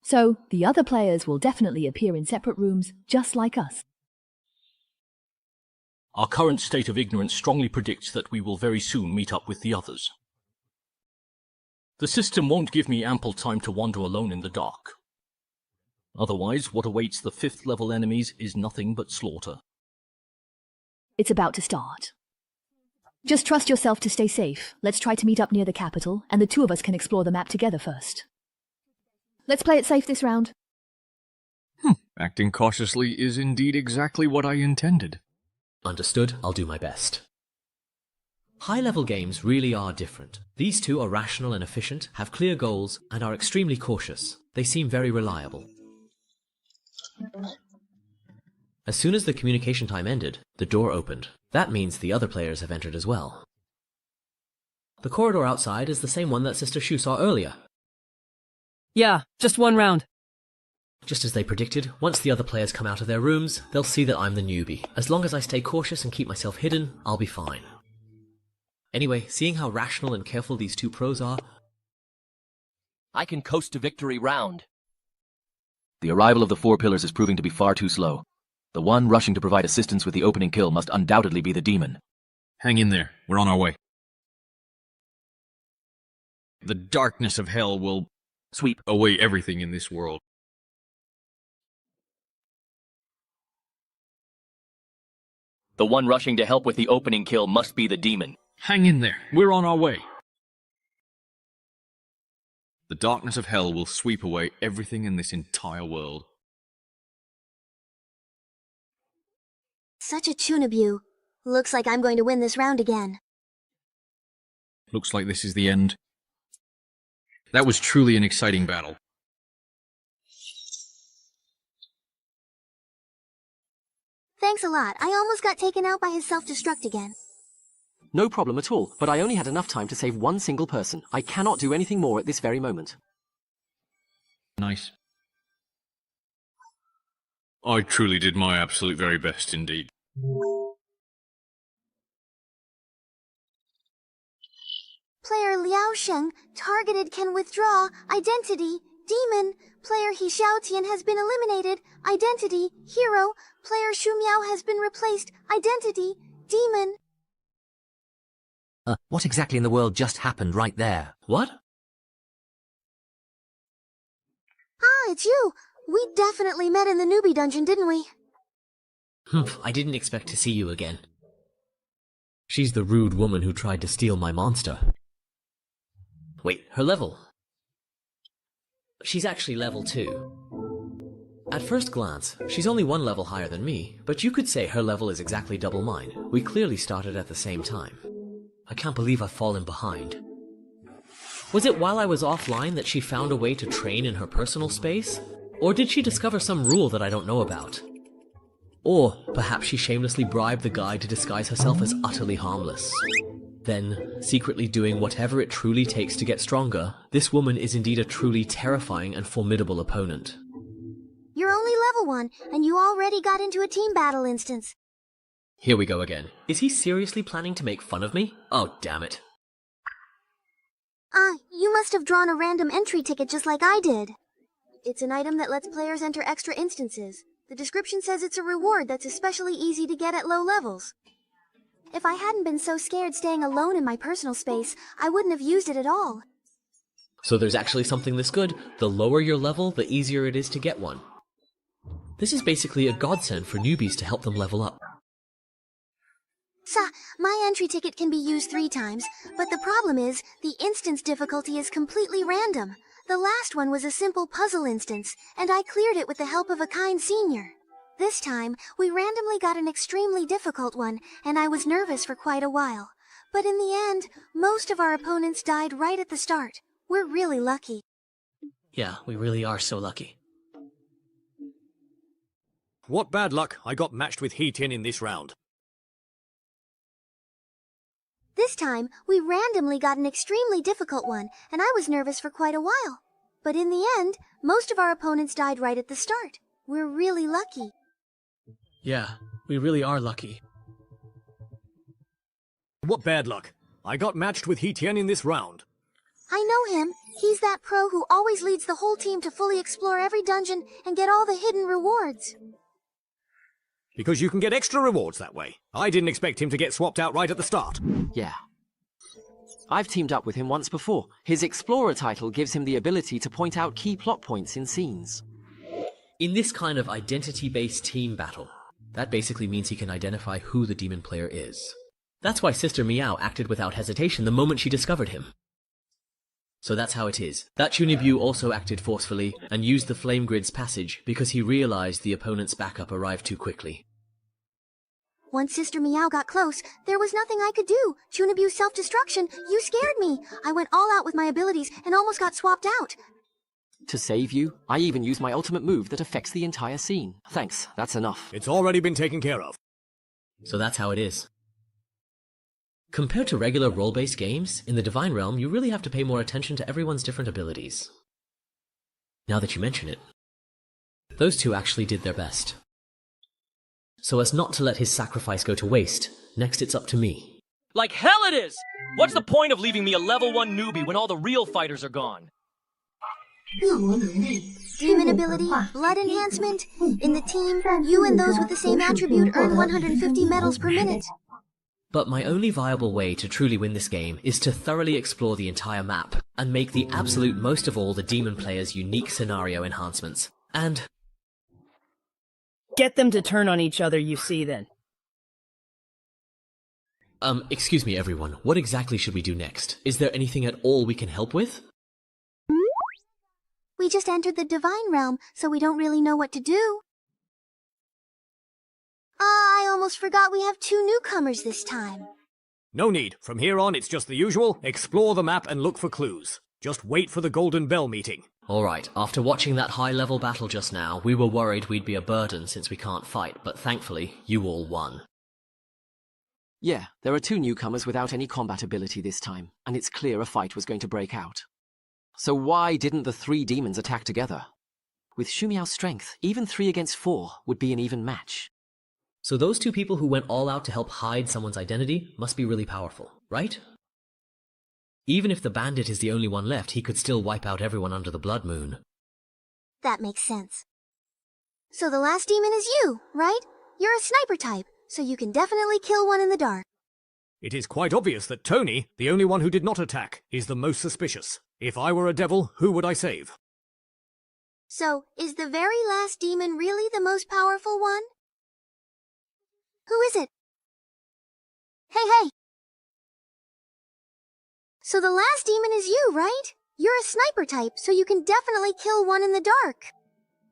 So, the other players will definitely appear in separate rooms, just like us. Our current state of ignorance strongly predicts that we will very soon meet up with the others. The system won't give me ample time to wander alone in the dark. Otherwise, what awaits the 5th level enemies is nothing but slaughter. It's about to start. Just trust yourself to stay safe. Let's try to meet up near the capital, and the two of us can explore the map together first. Let's play it safe this round. Acting cautiously is indeed exactly what I intended. Understood. I'll do my best. High-level games really are different. These two are rational and efficient, have clear goals, and are extremely cautious. They seem very reliable. As soon as the communication time ended, the door opened. That means the other players have entered as well. The corridor outside is the same one that Sister Shu saw earlier. Yeah, just one round. Just as they predicted, once the other players come out of their rooms, they'll see that I'm the newbie. As long as I stay cautious and keep myself hidden, I'll be fine. Anyway, seeing how rational and careful these two pros are, I can coast to victory round. The arrival of the four pillars is proving to be far too slow. The one rushing to provide assistance with the opening kill must undoubtedly be the demon. Hang in there. We're on our way. The darkness of hell will sweep away everything in this world. The one rushing to help with the opening kill must be the demon. Hang in there. We're on our way. The darkness of hell will sweep away everything in this entire world. Such a tune-abu. Looks like I'm going to win this round again. Looks like this is the end. That was truly an exciting battle. Thanks a lot. I almost got taken out by his self-destruct again. No problem at all, but I only had enough time to save one single person. I cannot do anything more at this very moment. Nice. I truly did my absolute very best indeed. Player Liao Sheng, targeted, can withdraw. Identity, demon. Player He Xiaotian has been eliminated. Identity, hero. Player Xu Miao has been replaced. Identity, demon. What exactly in the world just happened right there? What? Ah, it's you. We definitely met in the newbie dungeon, didn't we? I didn't expect to see you again. She's the rude woman who tried to steal my monster. Wait, her level? She's actually level 2. At first glance, she's only one level higher than me, but you could say her level is exactly double mine. We clearly started at the same time. I can't believe I've fallen behind. Was it while I was offline that she found a way to train in her personal space? Or did she discover some rule that I don't know about? Or perhaps she shamelessly bribed the guy to disguise herself as utterly harmless. Then, secretly doing whatever it truly takes to get stronger, this woman is indeed a truly terrifying and formidable opponent. You're only level 1, and you already got into a team battle instance. Here we go again. Is he seriously planning to make fun of me? Oh, damn it. You must have drawn a random entry ticket just like I did. It's an item that lets players enter extra instances. The description says it's a reward that's especially easy to get at low levels. If I hadn't been so scared staying alone in my personal space, I wouldn't have used it at all. So there's actually something this good. The lower your level, the easier it is to get one. This is basically a godsend for newbies to help them level up. My entry ticket can be used 3 times, but the problem is, the instance difficulty is completely random. The last one was a simple puzzle instance, and I cleared it with the help of a kind senior. This time, we randomly got an extremely difficult one, and I was nervous for quite a while. But in the end, most of our opponents died right at the start. We're really lucky. Yeah, we really are so lucky. What bad luck, I got matched with He Tian in this round. This time, we randomly got an extremely difficult one, and I was nervous for quite a while. But in the end, most of our opponents died right at the start. We're really lucky. Yeah, we really are lucky. What bad luck, I got matched with He Tian in this round. I know him. He's that pro who always leads the whole team to fully explore every dungeon and get all the hidden rewards. Because you can get extra rewards that way. I didn't expect him to get swapped out right at the start. Yeah. I've teamed up with him once before. His Explorer title gives him the ability to point out key plot points in scenes. In this kind of identity-based team battle, that basically means he can identify who the demon player is. That's why Sister Meow acted without hesitation the moment she discovered him. So that's how it is. That Chunibu also acted forcefully and used the Flame Grid's passage because he realized the opponent's backup arrived too quickly. Once Sister Meow got close, there was nothing I could do. Chun abused self-destruction. You scared me. I went all out with my abilities and almost got swapped out. To save you, I even used my ultimate move that affects the entire scene. Thanks, that's enough. It's already been taken care of. So that's how it is. Compared to regular role-based games, in the Divine Realm you really have to pay more attention to everyone's different abilities. Now that you mention it, those two actually did their best. So as not to let his sacrifice go to waste, next it's up to me. Like hell it is! What's the point of leaving me a level 1 newbie when all the real fighters are gone? Demon ability, blood enhancement. In the team, you and those with the same attribute earn 150 medals per minute. But my only viable way to truly win this game is to thoroughly explore the entire map, and make the absolute most of all the demon player's unique scenario enhancements. And get them to turn on each other, you see, then. Excuse me everyone, what exactly should we do next? Is there anything at all we can help with? We just entered the Divine Realm, so we don't really know what to do. I almost forgot we have 2 newcomers this time. No need. From here on, it's just the usual. Explore the map and look for clues. Just wait for the Golden Bell meeting. Alright, after watching that high-level battle just now, we were worried we'd be a burden since we can't fight, but thankfully, you all won. Yeah, there are 2 newcomers without any combat ability this time, and it's clear a fight was going to break out. So why didn't the 3 demons attack together? With Shumiao's strength, even 3 against 4 would be an even match. So those 2 people who went all out to help hide someone's identity must be really powerful, right? Even if the bandit is the only one left, he could still wipe out everyone under the Blood Moon. That makes sense. So the last demon is you, right? You're a sniper type, so you can definitely kill one in the dark. It is quite obvious that Tony, the only one who did not attack, is the most suspicious. If I were a devil, who would I save? So, is the very last demon really the most powerful one? Who is it? Hey! So the last demon is you, right? You're a sniper type, so you can definitely kill one in the dark.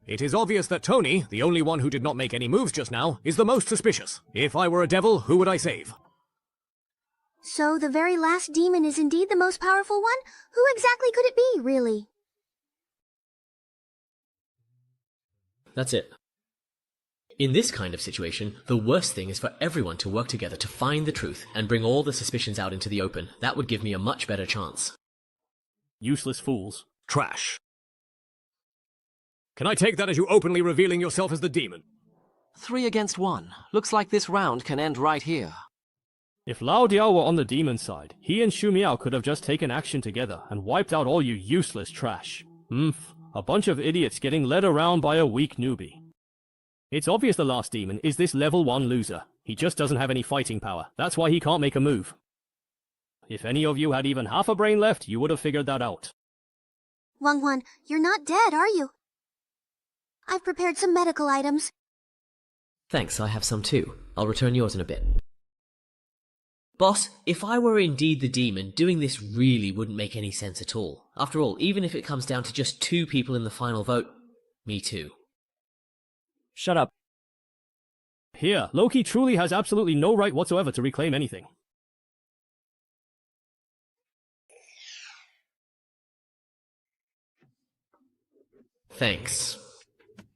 It is obvious that Tony, the only one who did not make any moves just now, is the most suspicious. If I were a devil, who would I save? So the very last demon is indeed the most powerful one? Who exactly could it be, really? That's it. In this kind of situation, the worst thing is for everyone to work together to find the truth and bring all the suspicions out into the open. That would give me a much better chance. Useless fools. Trash. Can I take that as you openly revealing yourself as the demon? 3 against 1. Looks like this round can end right here. If Lao Diao were on the demon side, he and Shu Miao could have just taken action together and wiped out all you useless trash. A bunch of idiots getting led around by a weak newbie. It's obvious the last demon is this level 1 loser. He just doesn't have any fighting power. That's why he can't make a move. If any of you had even half a brain left, you would have figured that out. Wang, you're not dead, are you? I've prepared some medical items. Thanks, I have some too. I'll return yours in a bit. Boss, if I were indeed the demon, doing this really wouldn't make any sense at all. After all, even if it comes down to just 2 people in the final vote, me too. Shut up. Here, Loki truly has absolutely no right whatsoever to reclaim anything. Thanks.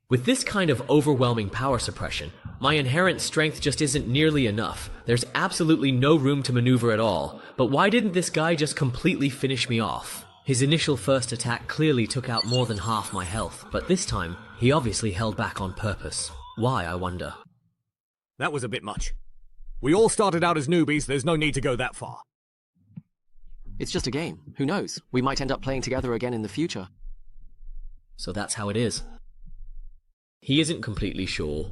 With this kind of overwhelming power suppression, my inherent strength just isn't nearly enough. There's absolutely no room to maneuver at all. But why didn't this guy just completely finish me off? His initial first attack clearly took out more than half my health, but this time, he obviously held back on purpose. Why, I wonder? That was a bit much. We all started out as newbies, there's no need to go that far. It's just a game. Who knows? We might end up playing together again in the future. So that's how it is. He isn't completely sure.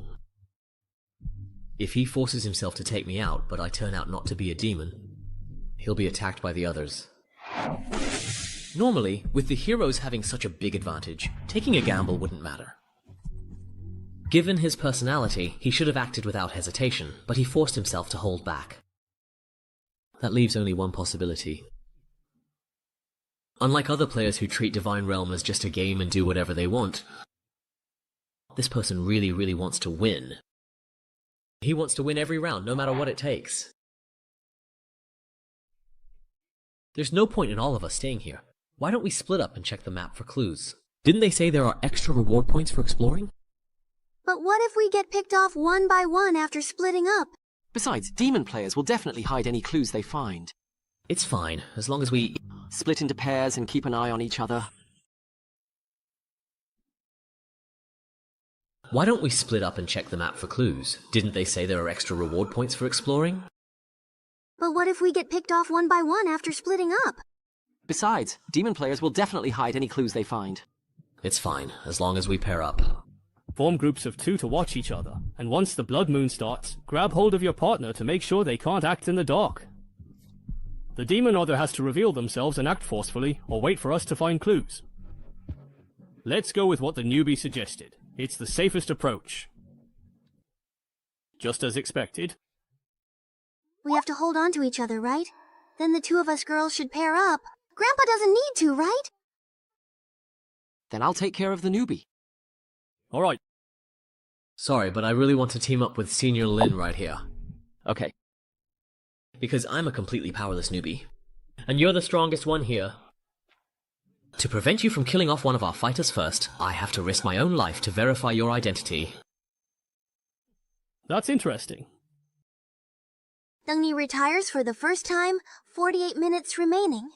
If he forces himself to take me out, but I turn out not to be a demon, he'll be attacked by the others. Normally, with the heroes having such a big advantage, taking a gamble wouldn't matter. Given his personality, he should have acted without hesitation, but he forced himself to hold back. That leaves only one possibility. Unlike other players who treat Divine Realm as just a game and do whatever they want, this person really wants to win. He wants to win every round, no matter what it takes. There's no point in all of us staying here. Why don't we split up and check the map for clues? Didn't they say there are extra reward points for exploring? But what if we get picked off one by one after splitting up? Besides, demon players will definitely hide any clues they find. It's fine, as long as we split into pairs and keep an eye on each other. Why don't we split up and check the map for clues? Didn't they say there are extra reward points for exploring? But what if we get picked off one by one after splitting up? Besides, demon players will definitely hide any clues they find. It's fine, as long as we pair up. Form groups of 2 to watch each other, and once the blood moon starts, grab hold of your partner to make sure they can't act in the dark. The demon either has to reveal themselves and act forcefully, or wait for us to find clues. Let's go with what the newbie suggested. It's the safest approach. Just as expected. We have to hold on to each other, right? Then the 2 of us girls should pair up. Grandpa doesn't need to, right? Then I'll take care of the newbie. Alright. Sorry, but I really want to team up with Senior Lin right here. Okay. Because I'm a completely powerless newbie. And you're the strongest one here. To prevent you from killing off one of our fighters first, I have to risk my own life to verify your identity. That's interesting. Dengni retires for the first time, 48 minutes remaining.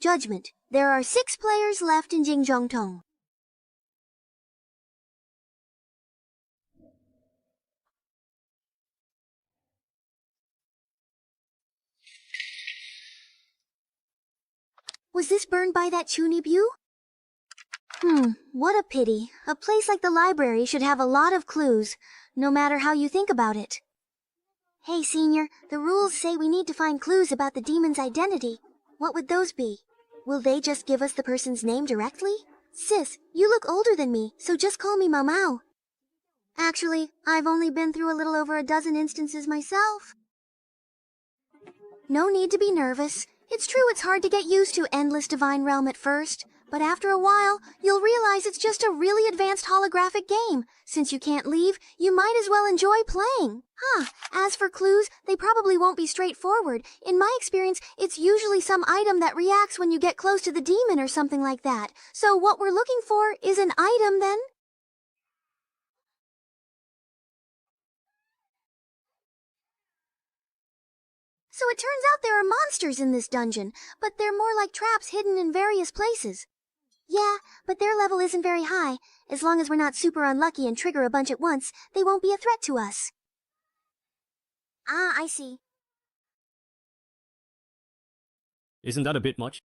Judgment. There are 6 players left in Jingzhongtong. Was this burned by that Chunibyu? What a pity. A place like the library should have a lot of clues, no matter how you think about it. Hey, Senior, the rules say we need to find clues about the demon's identity. What would those be? Will they just give us the person's name directly? Sis, you look older than me, so just call me Mau. Actually, I've only been through a little over a dozen instances myself. No need to be nervous. It's true it's hard to get used to Endless Divine Realm at first, but after a while, you'll realize it's just a really advanced holographic game. Since you can't leave, you might as well enjoy playing. As for clues, they probably won't be straightforward. In my experience, it's usually some item that reacts when you get close to the demon or something like that. So what we're looking for is an item then? So it turns out there are monsters in this dungeon, but they're more like traps hidden in various places. Yeah, but their level isn't very high. As long as we're not super unlucky and trigger a bunch at once, they won't be a threat to us. I see. Isn't that a bit much?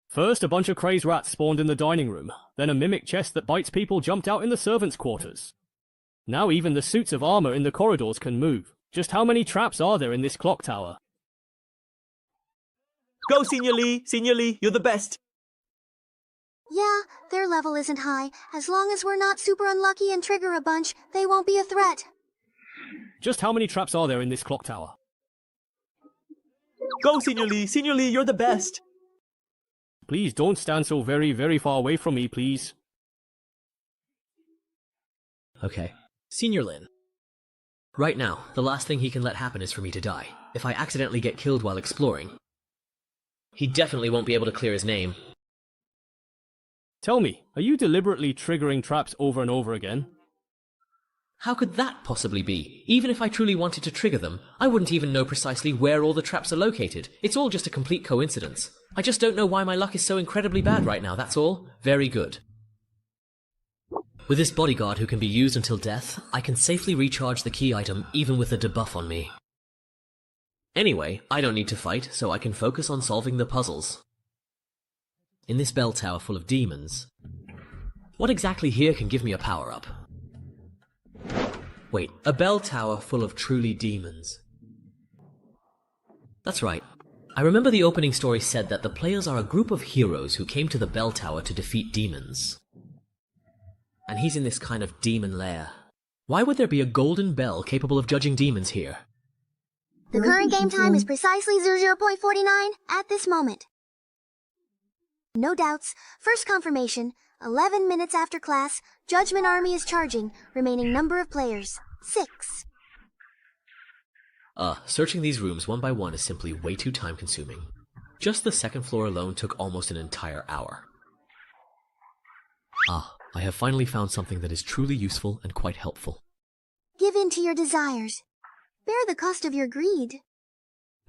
First, a bunch of crazed rats spawned in the dining room, then a mimic chest that bites people jumped out in the servants' quarters. Now even the suits of armor in the corridors can move. Just how many traps are there in this clock tower? Go, Senior Lee! Senior Lee, you're the best! Yeah, their level isn't high. As long as we're not super unlucky and trigger a bunch, they won't be a threat. Just how many traps are there in this clock tower? Go, Senior Lee! Senior Lee, you're the best! Please don't stand so very, very far away from me, please. Okay. Senior Lin. Right now, the last thing he can let happen is for me to die. If I accidentally get killed while exploring, he definitely won't be able to clear his name. Tell me, are you deliberately triggering traps over and over again? How could that possibly be? Even if I truly wanted to trigger them, I wouldn't even know precisely where all the traps are located. It's all just a complete coincidence. I just don't know why my luck is so incredibly bad right now, that's all. Very good. With this bodyguard who can be used until death, I can safely recharge the key item even with a debuff on me. Anyway, I don't need to fight, so I can focus on solving the puzzles. In this bell tower full of demons, what exactly here can give me a power-up? Wait, a bell tower full of truly demons. That's right. I remember the opening story said that the players are a group of heroes who came to the bell tower to defeat demons. And he's in this kind of demon lair. Why would there be a golden bell capable of judging demons here? The current game time is precisely 00.49 at this moment. No doubts. First confirmation, 11 minutes after class, Judgment Army is charging. Remaining number of players, 6. Searching these rooms one by one is simply way too time-consuming. Just the second floor alone took almost an entire hour. I have finally found something that is truly useful and quite helpful. Give in to your desires. Bear the cost of your greed.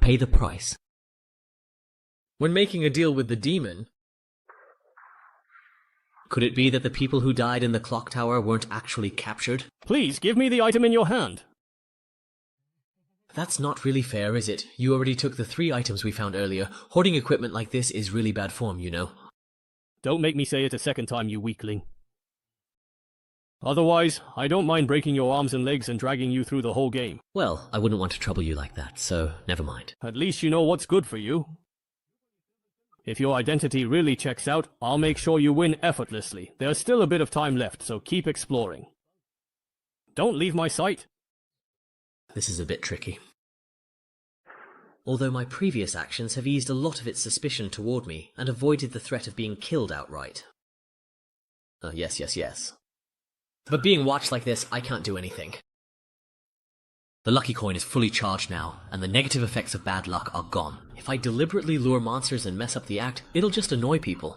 Pay the price. When making a deal with the demon, could it be that the people who died in the clock tower weren't actually captured? Please, give me the item in your hand. That's not really fair, is it? You already took the 3 items we found earlier. Hoarding equipment like this is really bad form, you know. Don't make me say it a second time, you weakling. Otherwise, I don't mind breaking your arms and legs and dragging you through the whole game. Well, I wouldn't want to trouble you like that, so never mind. At least you know what's good for you. If your identity really checks out, I'll make sure you win effortlessly. There's still a bit of time left, so keep exploring. Don't leave my sight. This is a bit tricky. Although my previous actions have eased a lot of its suspicion toward me and avoided the threat of being killed outright. Yes. But being watched like this, I can't do anything. The lucky coin is fully charged now, and the negative effects of bad luck are gone. If I deliberately lure monsters and mess up the act, it'll just annoy people.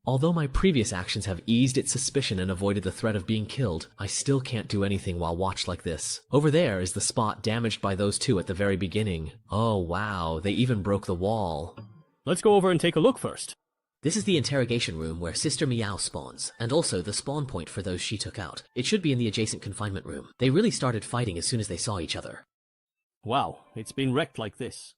Although my previous actions have eased its suspicion and avoided the threat of being killed, I still can't do anything while watched like this. Over there is the spot damaged by those 2 at the very beginning. Oh wow, they even broke the wall. Let's go over and take a look first. This is the interrogation room where Sister Meow spawns, and also the spawn point for those she took out. It should be in the adjacent confinement room. They really started fighting as soon as they saw each other. Wow, it's been wrecked like this.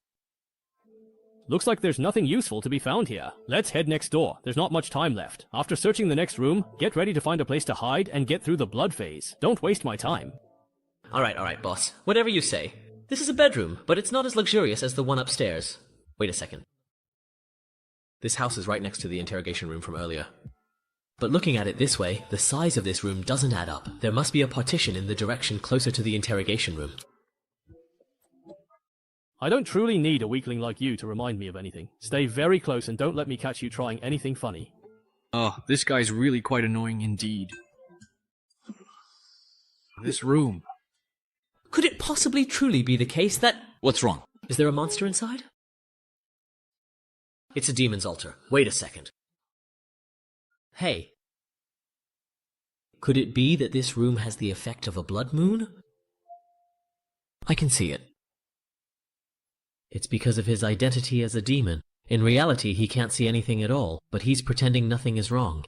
Looks like there's nothing useful to be found here. Let's head next door. There's not much time left. After searching the next room, get ready to find a place to hide and get through the blood phase. Don't waste my time. Alright, boss. Whatever you say. This is a bedroom, but it's not as luxurious as the one upstairs. Wait a second. This house is right next to the interrogation room from earlier. But looking at it this way, the size of this room doesn't add up. There must be a partition in the direction closer to the interrogation room. I don't truly need a weakling like you to remind me of anything. Stay very close and don't let me catch you trying anything funny. Oh, this guy's really quite annoying indeed. This room. Could it possibly truly be the case that... What's wrong? Is there a monster inside? It's a demon's altar. Wait a second. Hey. Could it be that this room has the effect of a blood moon? I can see it. It's because of his identity as a demon. In reality, he can't see anything at all, but he's pretending nothing is wrong.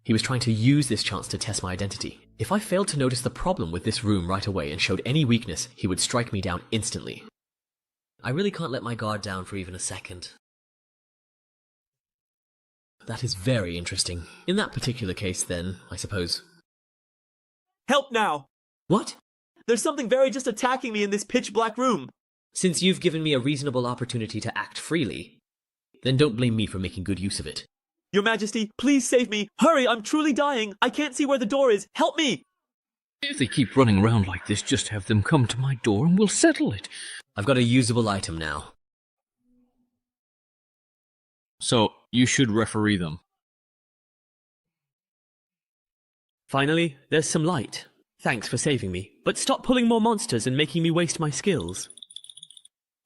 He was trying to use this chance to test my identity. If I failed to notice the problem with this room right away and showed any weakness, he would strike me down instantly. I really can't let my guard down for even a second. That is very interesting. In that particular case, then, I suppose. Help now! What? There's something very just attacking me in this pitch-black room. Since you've given me a reasonable opportunity to act freely, then don't blame me for making good use of it. Your Majesty, please save me! Hurry, I'm truly dying! I can't see where the door is! Help me! If they keep running around like this, just have them come to my door and we'll settle it. I've got a usable item now. So, you should referee them. Finally, there's some light. Thanks for saving me, but stop pulling more monsters and making me waste my skills.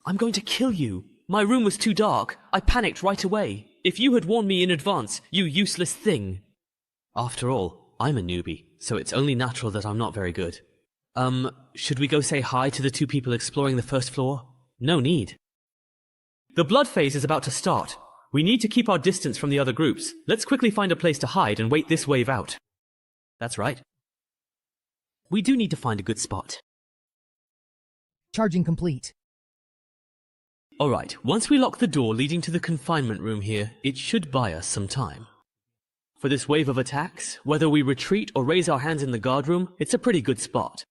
I'm going to kill you. My room was too dark. I panicked right away. If you had warned me in advance, you useless thing. After all, I'm a newbie, so it's only natural that I'm not very good. Should we go say hi to the 2 people exploring the first floor? No need. The blood phase is about to start. We need to keep our distance from the other groups. Let's quickly find a place to hide and wait this wave out. That's right. We do need to find a good spot. Charging complete. Alright, once we lock the door leading to the confinement room here, it should buy us some time. For this wave of attacks, whether we retreat or raise our hands in the guard room, it's a pretty good spot.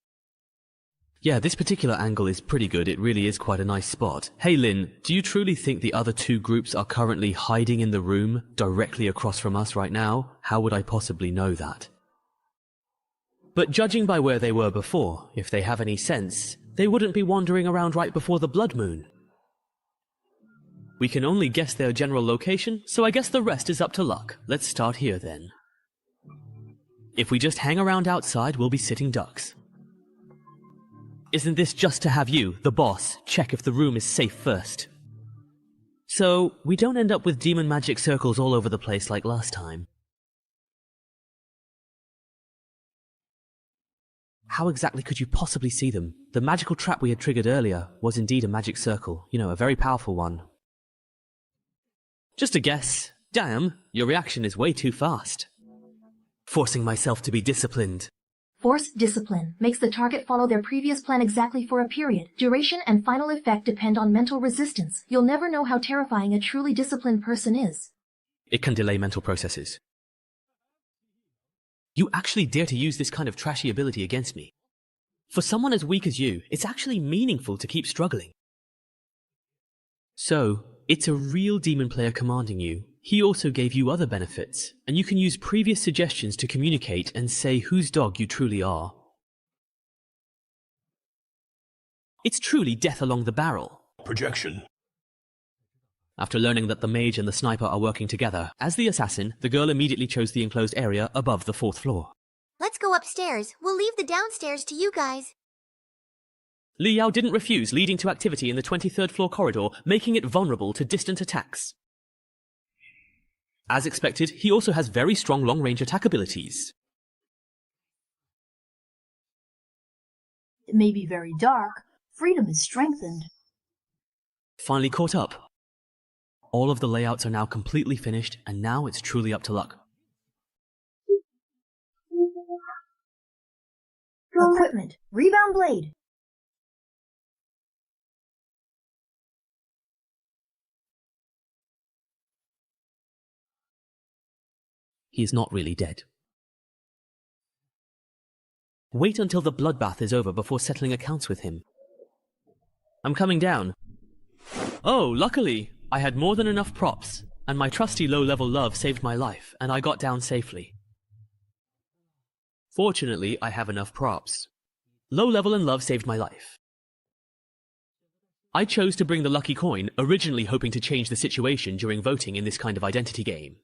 Yeah, this particular angle is pretty good. It really is quite a nice spot. Hey Lynn, do you truly think the other 2 groups are currently hiding in the room directly across from us right now? How would I possibly know that? But judging by where they were before, if they have any sense, they wouldn't be wandering around right before the blood moon. We can only guess their general location, so I guess the rest is up to luck. Let's start here then. If we just hang around outside, we'll be sitting ducks. Isn't this just to have you, the boss, check if the room is safe first? So, we don't end up with demon magic circles all over the place like last time. How exactly could you possibly see them? The magical trap we had triggered earlier was indeed a magic circle, you know, a very powerful one. Just a guess. Damn, your reaction is way too fast. Forcing myself to be disciplined. Forced discipline makes the target follow their previous plan exactly for a period. Duration and final effect depend on mental resistance. You'll never know how terrifying a truly disciplined person is. It can delay mental processes. You actually dare to use this kind of trashy ability against me. For someone as weak as you, it's actually meaningful to keep struggling. So, it's a real demon player commanding you. He also gave you other benefits, and you can use previous suggestions to communicate and say whose dog you truly are. It's truly death along the barrel. Projection. After learning that the mage and the sniper are working together, as the assassin, the girl immediately chose the enclosed area above the 4th floor. Let's go upstairs. We'll leave the downstairs to you guys. Li Yao didn't refuse, leading to activity in the 23rd floor corridor, making it vulnerable to distant attacks. As expected, he also has very strong long-range attack abilities. It may be very dark. Freedom is strengthened. Finally caught up. All of the layouts are now completely finished, and now it's truly up to luck. Equipment. Rebound blade. He is not really dead. Wait until the bloodbath is over before settling accounts with him. I'm coming down. Oh, luckily, I had more than enough props, and my trusty low-level love saved my life, and I got down safely. Fortunately, I have enough props. Low-level and love saved my life. I chose to bring the lucky coin, originally hoping to change the situation during voting in this kind of identity game.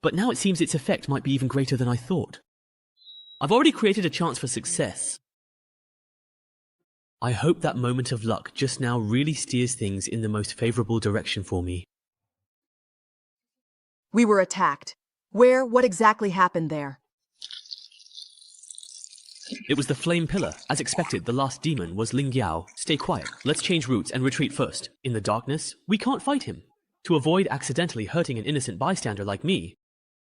But now it seems its effect might be even greater than I thought. I've already created a chance for success. I hope that moment of luck just now really steers things in the most favorable direction for me. We were attacked. Where? What exactly happened there? It was the flame pillar. As expected, the last demon was Ling Yao. Stay quiet. Let's change routes and retreat first. In the darkness, we can't fight him. To avoid accidentally hurting an innocent bystander like me,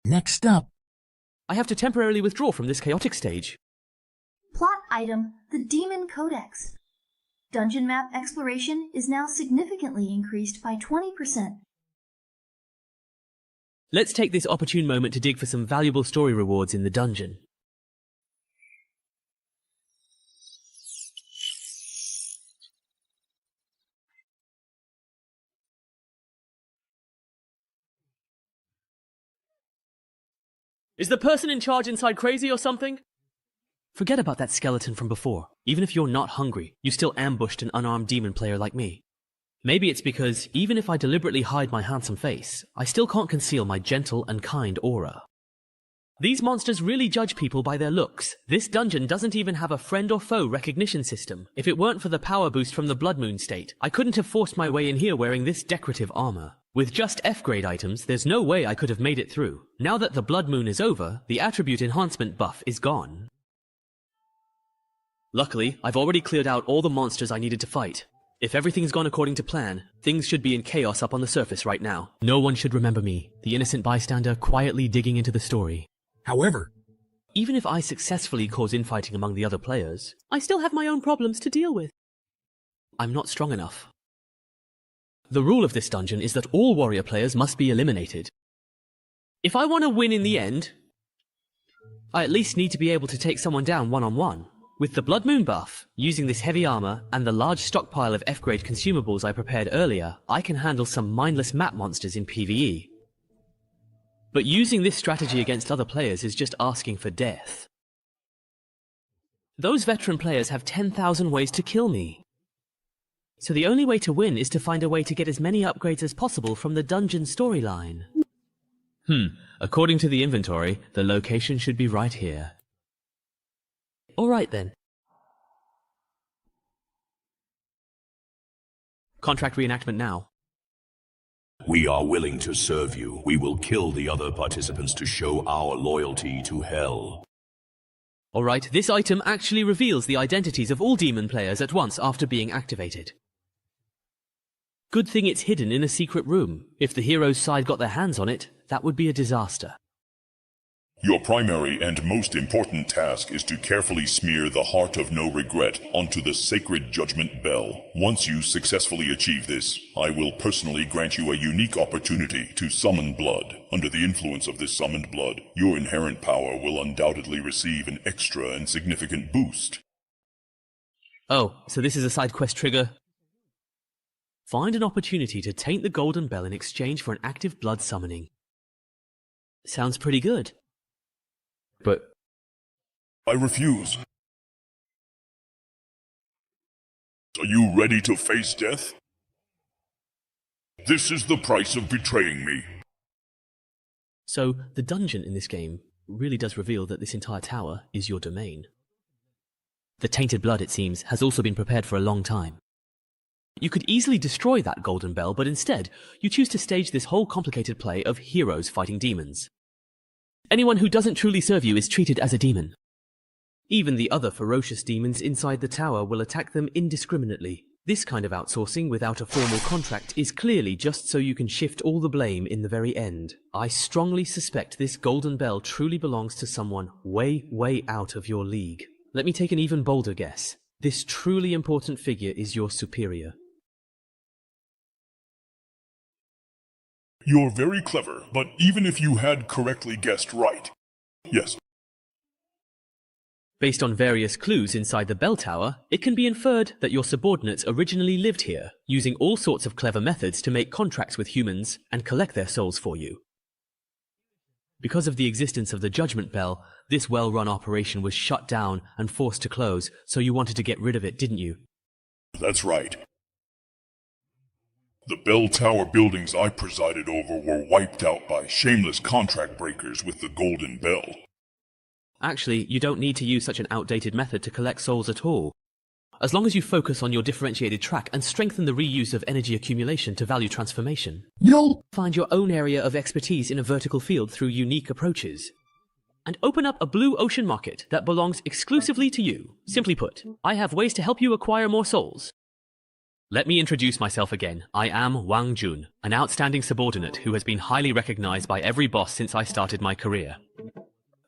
Next up, I have to temporarily withdraw from this chaotic stage. Plot item, the Demon Codex. Dungeon map exploration is now significantly increased by 20%. Let's take this opportune moment to dig for some valuable story rewards in the dungeon. Is the person in charge inside crazy or something? Forget about that skeleton from before. Even if you're not hungry, you still ambushed an unarmed demon player like me. Maybe it's because, even if I deliberately hide my handsome face, I still can't conceal my gentle and kind aura. These monsters really judge people by their looks. This dungeon doesn't even have a friend or foe recognition system. If it weren't for the power boost from the Blood Moon state, I couldn't have forced my way in here wearing this decorative armor. With just F-grade items, there's no way I could have made it through. Now that the Blood Moon is over, the attribute enhancement buff is gone. Luckily, I've already cleared out all the monsters I needed to fight. If everything's gone according to plan, things should be in chaos up on the surface right now. No one should remember me, the innocent bystander quietly digging into the story. However, even if I successfully cause infighting among the other players, I still have my own problems to deal with. I'm not strong enough. The rule of this dungeon is that all warrior players must be eliminated. If I want to win in the end, I at least need to be able to take someone down one-on-one. With the Blood Moon buff, using this heavy armor, and the large stockpile of F-grade consumables I prepared earlier, I can handle some mindless map monsters in PvE. But using this strategy against other players is just asking for death. Those veteran players have 10,000 ways to kill me. So the only way to win is to find a way to get as many upgrades as possible from the dungeon storyline. According to the inventory, the location should be right here. Alright then. Contract reenactment now. We are willing to serve you. We will kill the other participants to show our loyalty to hell. Alright, this item actually reveals the identities of all demon players at once after being activated. Good thing it's hidden in a secret room. If the hero's side got their hands on it, that would be a disaster. Your primary and most important task is to carefully smear the Heart of No Regret onto the sacred judgment bell. Once you successfully achieve this, I will personally grant you a unique opportunity to summon blood. Under the influence of this summoned blood, your inherent power will undoubtedly receive an extra and significant boost. Oh, so this is a side quest trigger? Find an opportunity to taint the golden bell in exchange for an active blood summoning. Sounds pretty good. But I refuse. Are you ready to face death? This is the price of betraying me. So, the dungeon in this game really does reveal that this entire tower is your domain. The tainted blood, it seems, has also been prepared for a long time. You could easily destroy that golden bell, but instead, you choose to stage this whole complicated play of heroes fighting demons. Anyone who doesn't truly serve you is treated as a demon. Even the other ferocious demons inside the tower will attack them indiscriminately. This kind of outsourcing without a formal contract is clearly just so you can shift all the blame in the very end. I strongly suspect this golden bell truly belongs to someone way, way out of your league. Let me take an even bolder guess. This truly important figure is your superior. You're very clever, but even if you had correctly guessed right, yes. Based on various clues inside the bell tower, it can be inferred that your subordinates originally lived here, using all sorts of clever methods to make contracts with humans and collect their souls for you. Because of the existence of the Judgment Bell, this well-run operation was shut down and forced to close, so you wanted to get rid of it, didn't you? That's right. The bell tower buildings I presided over were wiped out by shameless contract breakers with the Golden Bell. Actually, you don't need to use such an outdated method to collect souls at all. As long as you focus on your differentiated track and strengthen the reuse of energy accumulation to value transformation, you'll find your own area of expertise in a vertical field through unique approaches. And open up a blue ocean market that belongs exclusively to you. Simply put, I have ways to help you acquire more souls. Let me introduce myself again. I am Wang Jun, an outstanding subordinate who has been highly recognized by every boss since I started my career.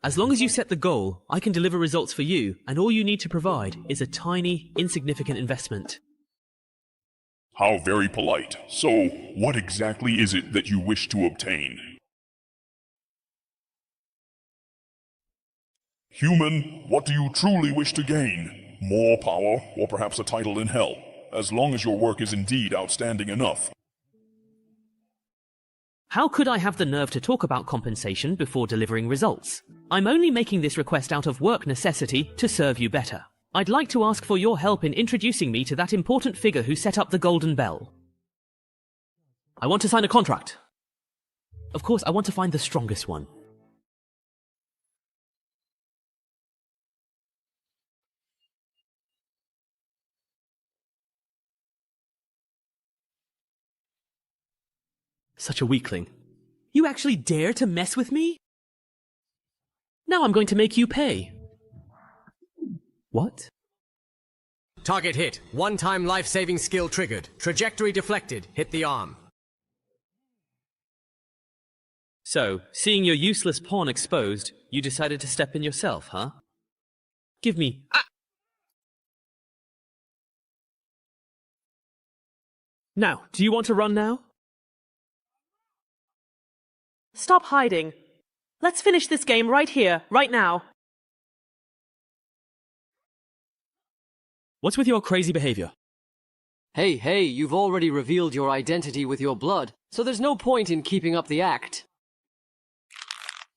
As long as you set the goal, I can deliver results for you, and all you need to provide is a tiny, insignificant investment. How very polite. So, what exactly is it that you wish to obtain? Human, what do you truly wish to gain? More power, or perhaps a title in hell, as long as your work is indeed outstanding enough. How could I have the nerve to talk about compensation before delivering results? I'm only making this request out of work necessity to serve you better. I'd like to ask for your help in introducing me to that important figure who set up the Golden Bell. I want to sign a contract. Of course, I want to find the strongest one. Such a weakling. You actually dare to mess with me? Now I'm going to make you pay. What? Target hit. One-time life-saving skill triggered. Trajectory deflected. Hit the arm. So, seeing your useless pawn exposed, you decided to step in yourself, huh? Give me... Ah! Now, do you want to run now? Stop hiding. Let's finish this game right here, right now. What's with your crazy behavior? Hey, you've already revealed your identity with your blood, so there's no point in keeping up the act.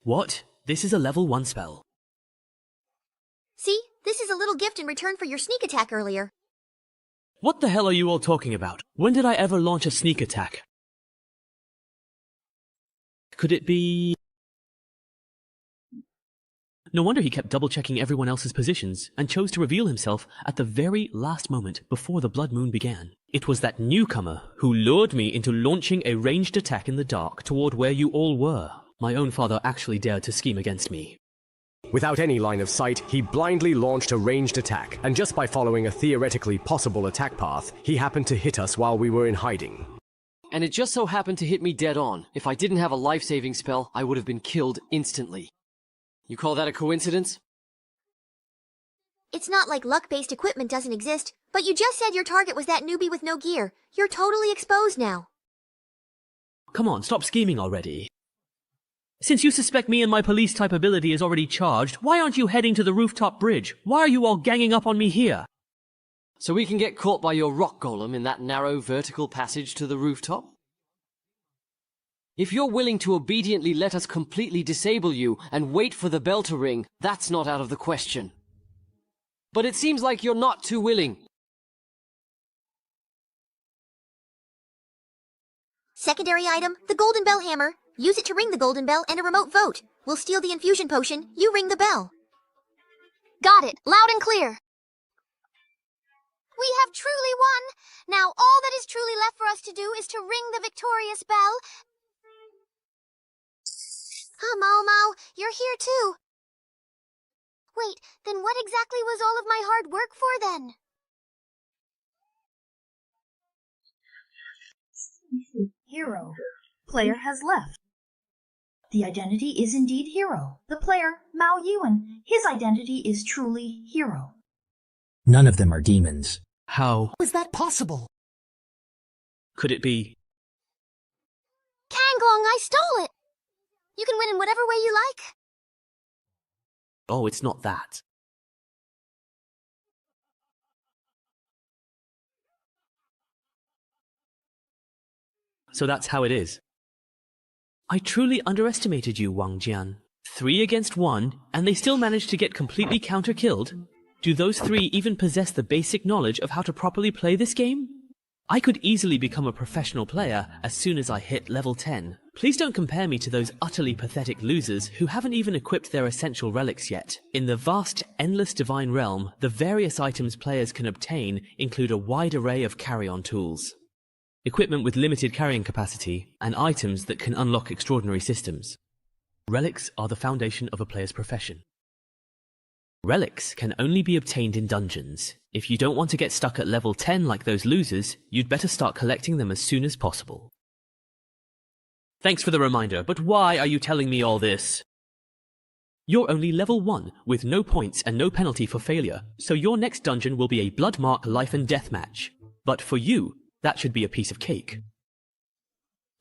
What? This is a level 1 spell. See? This is a little gift in return for your sneak attack earlier. What the hell are you all talking about? When did I ever launch a sneak attack? Could it be... No wonder he kept double-checking everyone else's positions and chose to reveal himself at the very last moment before the blood moon began. It was that newcomer who lured me into launching a ranged attack in the dark toward where you all were. My own father actually dared to scheme against me. Without any line of sight, he blindly launched a ranged attack, and just by following a theoretically possible attack path, he happened to hit us while we were in hiding. And it just so happened to hit me dead on. If I didn't have a life-saving spell, I would have been killed instantly. You call that a coincidence? It's not like luck-based equipment doesn't exist, but you just said your target was that newbie with no gear. You're totally exposed now. Come on, stop scheming already. Since you suspect me and my police-type ability is already charged, why aren't you heading to the rooftop bridge? Why are you all ganging up on me here? So we can get caught by your rock golem in that narrow vertical passage to the rooftop? If you're willing to obediently let us completely disable you and wait for the bell to ring, that's not out of the question. But it seems like you're not too willing. Secondary item, the Golden Bell Hammer. Use it to ring the Golden Bell and a remote vote. We'll steal the infusion potion, you ring the bell. Got it, loud and clear. We have truly won. Now all that is truly left for us to do is to ring the victorious bell. Momo, you're here too. Wait, then what exactly was all of my hard work for then? Hero. Player has left. The identity is indeed Hero. The player, Mao Yuan, his identity is truly Hero. None of them are demons. How is that possible? could it be? Kanglong, I stole it! You can win in whatever way you like. Oh, it's not that. So that's how it is. I truly underestimated you, Wang Jian. 3 against 1, and they still managed to get completely counter-killed? Do those 3 even possess the basic knowledge of how to properly play this game? I could easily become a professional player as soon as I hit level 10. Please don't compare me to those utterly pathetic losers who haven't even equipped their essential relics yet. In the vast, endless divine realm, the various items players can obtain include a wide array of carry-on tools, equipment with limited carrying capacity, and items that can unlock extraordinary systems. Relics are the foundation of a player's profession. Relics can only be obtained in dungeons. If you don't want to get stuck at level 10 like those losers, you'd better start collecting them as soon as possible. Thanks for the reminder, but why are you telling me all this? You're only level 1, with no points and no penalty for failure, so your next dungeon will be a Bloodmark life and death match. But for you, that should be a piece of cake.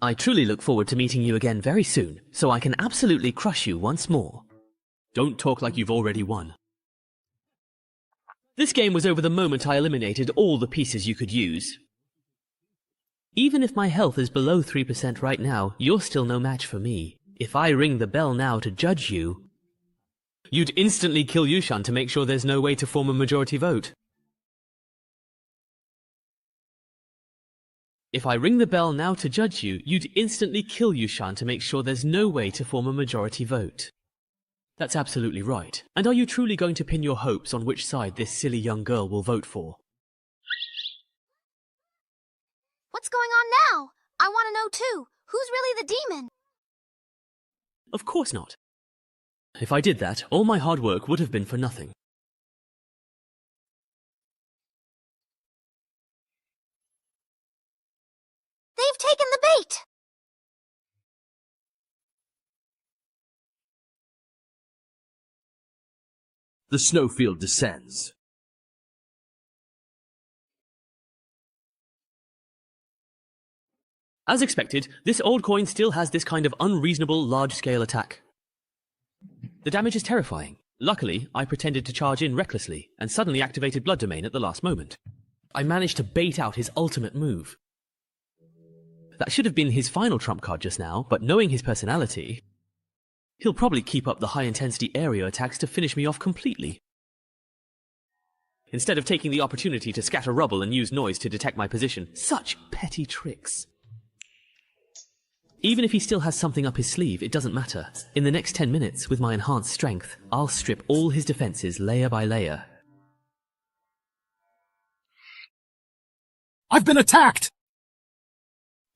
I truly look forward to meeting you again very soon, so I can absolutely crush you once more. Don't talk like you've already won. This game was over the moment I eliminated all the pieces you could use. Even if my health is below 3% right now, you're still no match for me. If I ring the bell now to judge you, you'd instantly kill Yushan to make sure there's no way to form a majority vote. If I ring the bell now to judge you, you'd instantly kill Yushan to make sure there's no way to form a majority vote. That's absolutely right. And are you truly going to pin your hopes on which side this silly young girl will vote for? What's going on now? I want to know too. Who's really the demon? Of course not. If I did that, all my hard work would have been for nothing. They've taken the bait! The snowfield descends. As expected, this old coin still has this kind of unreasonable large-scale attack. The damage is terrifying. Luckily, I pretended to charge in recklessly, and suddenly activated Blood Domain at the last moment. I managed to bait out his ultimate move. That should have been his final trump card just now, but knowing his personality, he'll probably keep up the high-intensity area attacks to finish me off completely. instead of taking the opportunity to scatter rubble and use noise to detect my position. Such petty tricks. Even if he still has something up his sleeve, it doesn't matter. In the next 10 minutes, with my enhanced strength, I'll strip all his defenses layer by layer. I've been attacked!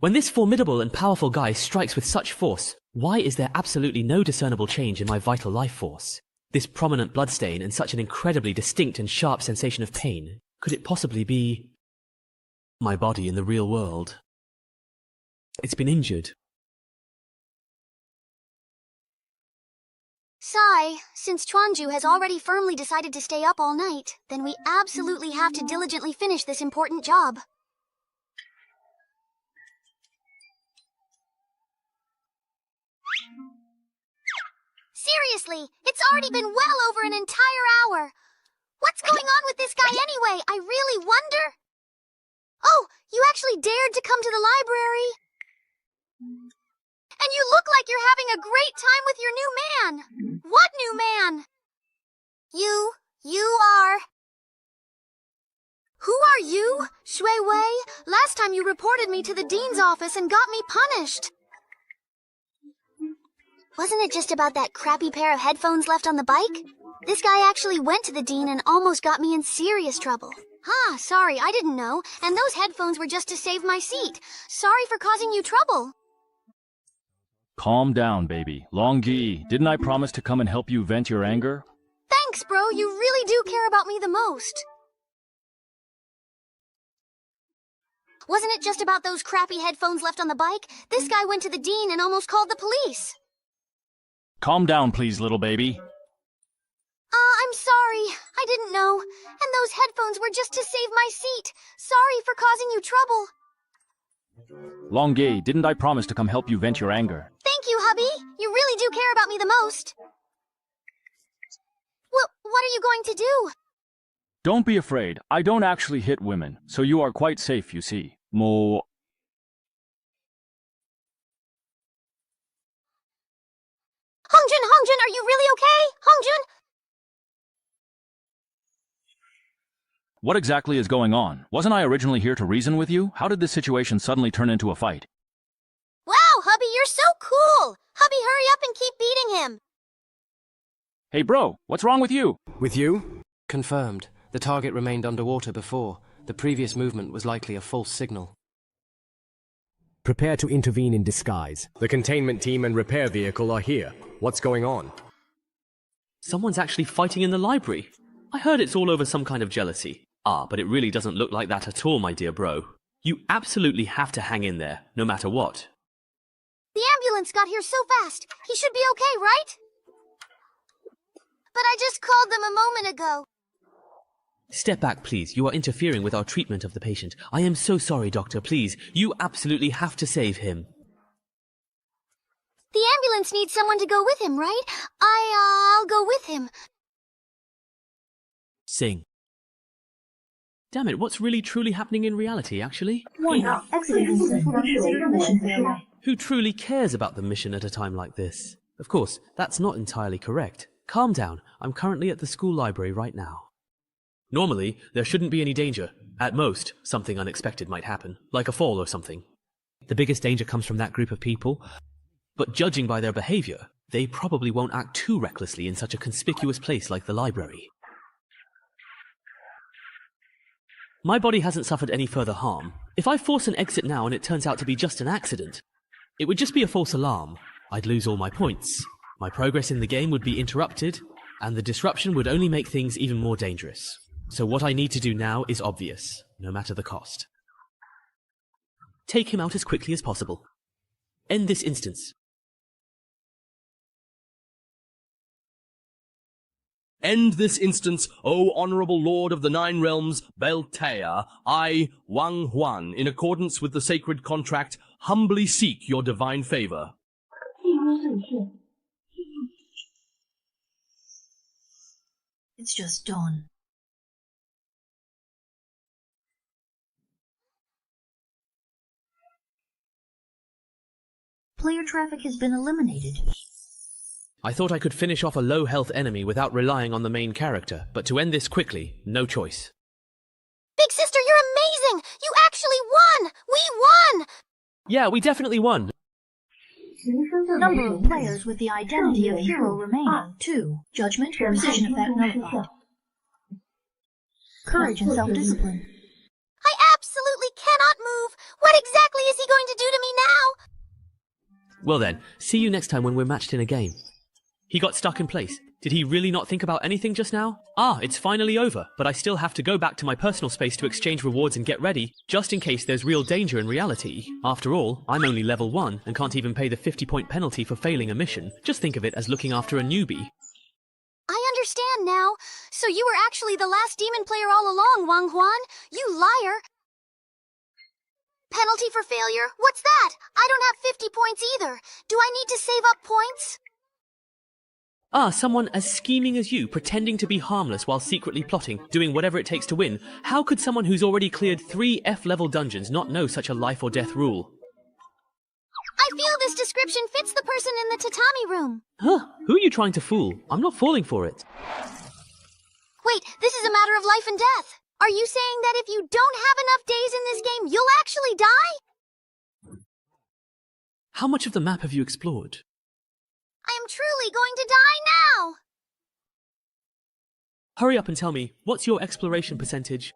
When this formidable and powerful guy strikes with such force, why is there absolutely no discernible change in my vital life force? This prominent bloodstain and such an incredibly distinct and sharp sensation of pain, could it possibly be my body in the real world? It's been injured. Sigh, since Chuanju has already firmly decided to stay up all night, then we absolutely have to diligently finish this important job. Seriously, it's already been well over an entire hour. What's going on with this guy anyway? I really wonder. Oh, you actually dared to come to the library. And you look like you're having a great time with your new man. What new man? You are... Who are you? Shui Wei? Last time you reported me to the dean's office and got me punished. Wasn't it just about that crappy pair of headphones left on the bike? This guy actually went to the dean and almost got me in serious trouble. Sorry, I didn't know. And those headphones were just to save my seat. Sorry for causing you trouble. Calm down, baby. Longji, didn't I promise to come and help you vent your anger? Thanks, bro. You really do care about me the most. Wasn't it just about those crappy headphones left on the bike? This guy went to the dean and almost called the police. Calm down, please, little baby. I'm sorry. I didn't know. And those headphones were just to save my seat. Sorry for causing you trouble. Longji, didn't I promise to come help you vent your anger? Thank you, hubby. You really do care about me the most. Well, what are you going to do? Don't be afraid. I don't actually hit women, so you are quite safe, you see. Mo... Hongjun, are you really okay? Hongjun? What exactly is going on? Wasn't I originally here to reason with you? How did this situation suddenly turn into a fight? Wow, hubby, you're so cool! Hubby, hurry up and keep beating him! Hey bro, what's wrong with you? With you? Confirmed. The target remained underwater before. The previous movement was likely a false signal. Prepare to intervene in disguise. The containment team and repair vehicle are here. What's going on? Someone's actually fighting in the library. I heard it's all over some kind of jealousy. But it really doesn't look like that at all, my dear bro. You absolutely have to hang in there, no matter what. The ambulance got here so fast. He should be okay, right? But I just called them a moment ago. Step back, please. You are interfering with our treatment of the patient. I am so sorry, doctor. Please, you absolutely have to save him. The ambulance needs someone to go with him, right? I'll go with him. Sing. Damn it, what's really truly happening in reality, actually? Who truly cares about the mission at a time like this? Of course, that's not entirely correct. Calm down. I'm currently at the school library right now. Normally, there shouldn't be any danger. At most, something unexpected might happen, like a fall or something. The biggest danger comes from that group of people, but judging by their behavior, they probably won't act too recklessly in such a conspicuous place like the library. My body hasn't suffered any further harm. If I force an exit now and it turns out to be just an accident, it would just be a false alarm. I'd lose all my points. My progress in the game would be interrupted, and the disruption would only make things even more dangerous. So what I need to do now is obvious, no matter the cost. Take him out as quickly as possible. End this instance. End this instance, O Honourable Lord of the Nine Realms, Beltea, I, Wang Huan, in accordance with the sacred contract, humbly seek your divine favour. It's just dawn. Player traffic has been eliminated. I thought I could finish off a low-health enemy without relying on the main character, but to end this quickly, no choice. Big sister, you're amazing! You actually won! We won! Yeah, we definitely won. Number of players with the identity of hero remaining, 2. Judgment, precision effect nullified. Courage and self-discipline. I absolutely cannot move! What exactly is he going to do to me now? Well then, see you next time when we're matched in a game. He got stuck in place. Did he really not think about anything just now? Ah, it's finally over, but I still have to go back to my personal space to exchange rewards and get ready, just in case there's real danger in reality. After all, I'm only level 1 and can't even pay the 50-point penalty for failing a mission. Just think of it as looking after a newbie. I understand now. So you were actually the last demon player all along, Wang Huan. You liar. Penalty for failure? What's that? I don't have 50 points either. Do I need to save up points? Ah, someone as scheming as you, pretending to be harmless while secretly plotting, doing whatever it takes to win. How could someone who's already cleared 3 F-level dungeons not know such a life or death rule? I feel this description fits the person in the tatami room. Huh? Who are you trying to fool? I'm not falling for it. Wait, this is a matter of life and death. Are you saying that if you don't have enough days in this game, you'll actually die? How much of the map have you explored? I am truly going to die now! Hurry up and tell me, what's your exploration percentage?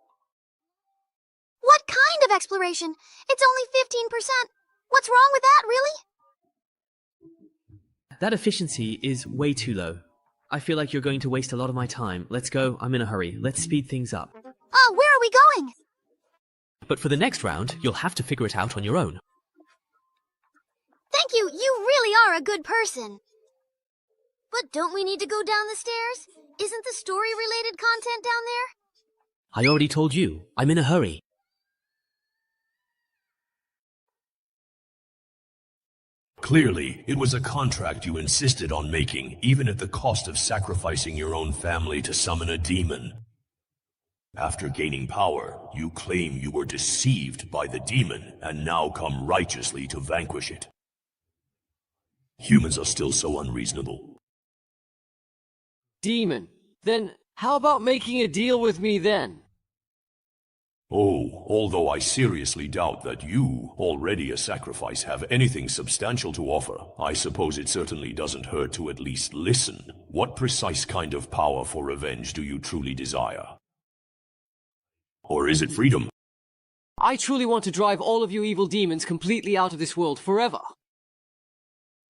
What kind of exploration? It's only 15%. What's wrong with that, really? That efficiency is way too low. I feel like you're going to waste a lot of my time. Let's go, I'm in a hurry. Let's speed things up. Oh, where are we going? But for the next round, you'll have to figure it out on your own. Thank you, you really are a good person. But don't we need to go down the stairs? Isn't the story-related content down there? I already told you, I'm in a hurry. Clearly, it was a contract you insisted on making, even at the cost of sacrificing your own family to summon a demon. After gaining power, you claim you were deceived by the demon, and now come righteously to vanquish it. Humans are still so unreasonable. Demon. Then how about making a deal with me then? Oh, although I seriously doubt that you, already a sacrifice, have anything substantial to offer, I suppose it certainly doesn't hurt to at least listen. What precise kind of power for revenge do you truly desire? Or is it freedom? I truly want to drive all of you evil demons completely out of this world forever.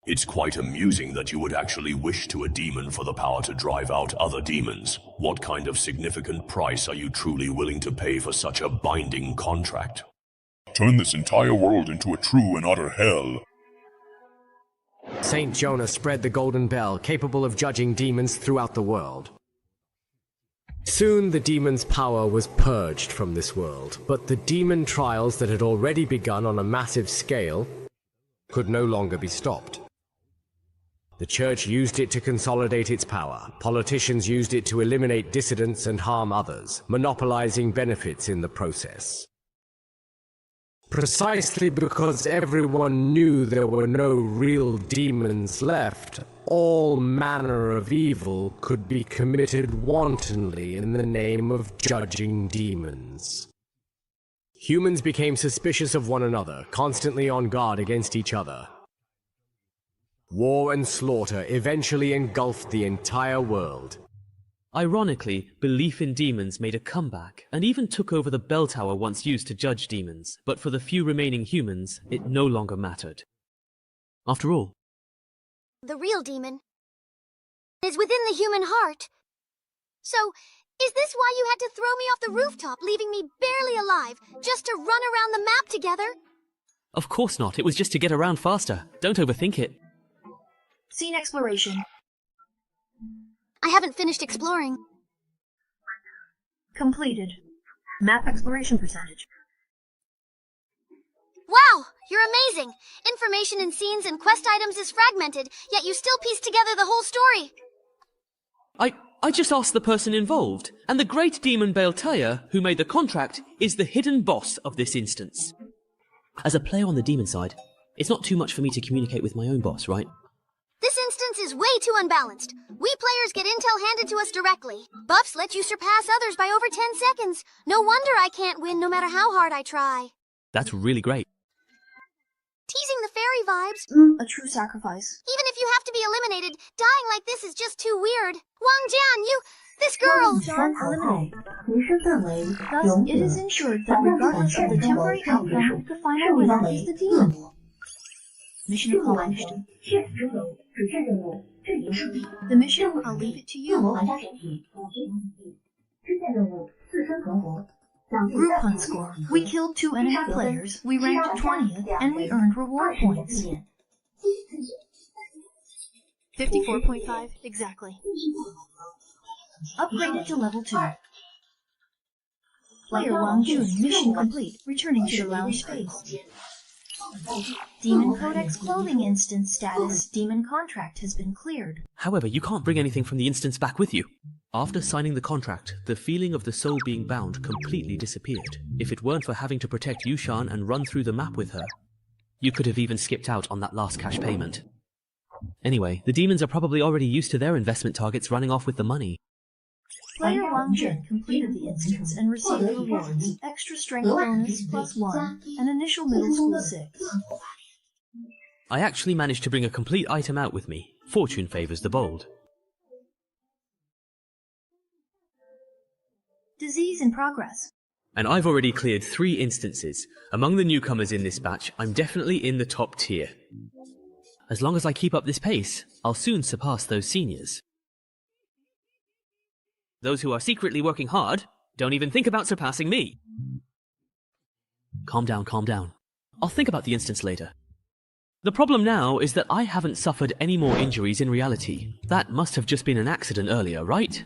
It's quite amusing that you would actually wish to a demon for the power to drive out other demons. What kind of significant price are you truly willing to pay for such a binding contract? Turn this entire world into a true and utter hell. Saint Jonah spread the golden bell, capable of judging demons throughout the world. Soon the demon's power was purged from this world, but the demon trials that had already begun on a massive scale could no longer be stopped. The church used it to consolidate its power. Politicians used it to eliminate dissidents and harm others, monopolizing benefits in the process. Precisely because everyone knew there were no real demons left, all manner of evil could be committed wantonly in the name of judging demons. Humans became suspicious of one another, constantly on guard against each other. War and slaughter eventually engulfed the entire world. Ironically, belief in demons made a comeback, and even took over the bell tower once used to judge demons, but for the few remaining humans, it no longer mattered. After all, the real demon is within the human heart. So, is this why you had to throw me off the rooftop, leaving me barely alive, just to run around the map together? of course not. It was just to get around faster. Don't overthink it. Scene exploration. I haven't finished exploring. Completed. Map exploration percentage. Wow! You're amazing! Information in scenes and quest items is fragmented, yet you still piece together the whole story. I just asked the person involved, and the great demon Baltea, who made the contract, is the hidden boss of this instance. As a player on the demon side, it's not too much for me to communicate with my own boss, right? This instance is way too unbalanced. We players get intel handed to us directly. Buffs let you surpass others by over 10 seconds. No wonder I can't win no matter how hard I try. That's really great. Teasing the fairy vibes. A true sacrifice. Even if you have to be eliminated, dying like this is just too weird. Wang Jian, this girl... Eliminate. Thus, it is ensured that regardless of the temporary outcome, the final winner is the demon. Mission accomplished. The mission, I'll leave it to you. Group hunt score. We killed 2 enemy players, we ranked 20th, and we earned reward points. 54.5, exactly. Upgraded to level 2. Player Wang Jun, mission complete, returning to the lounge space. Demon Codex clothing instance status. Demon contract has been cleared. However, you can't bring anything from the instance back with you. After signing the contract, the feeling of the soul being bound completely disappeared. If it weren't for having to protect Yushan and run through the map with her, you could have even skipped out on that last cash payment. Anyway, the demons are probably already used to their investment targets running off with the money. Player Wang Jun completed the instance and received rewards. Extra strength bonus +1, and initial middle school 6. I actually managed to bring a complete item out with me. Fortune favors the bold. Disease in progress. And I've already cleared 3 instances. Among the newcomers in this batch, I'm definitely in the top tier. As long as I keep up this pace, I'll soon surpass those seniors. Those who are secretly working hard don't even think about surpassing me. Calm down, calm down. I'll think about the instance later. The problem now is that I haven't suffered any more injuries in reality. That must have just been an accident earlier, right?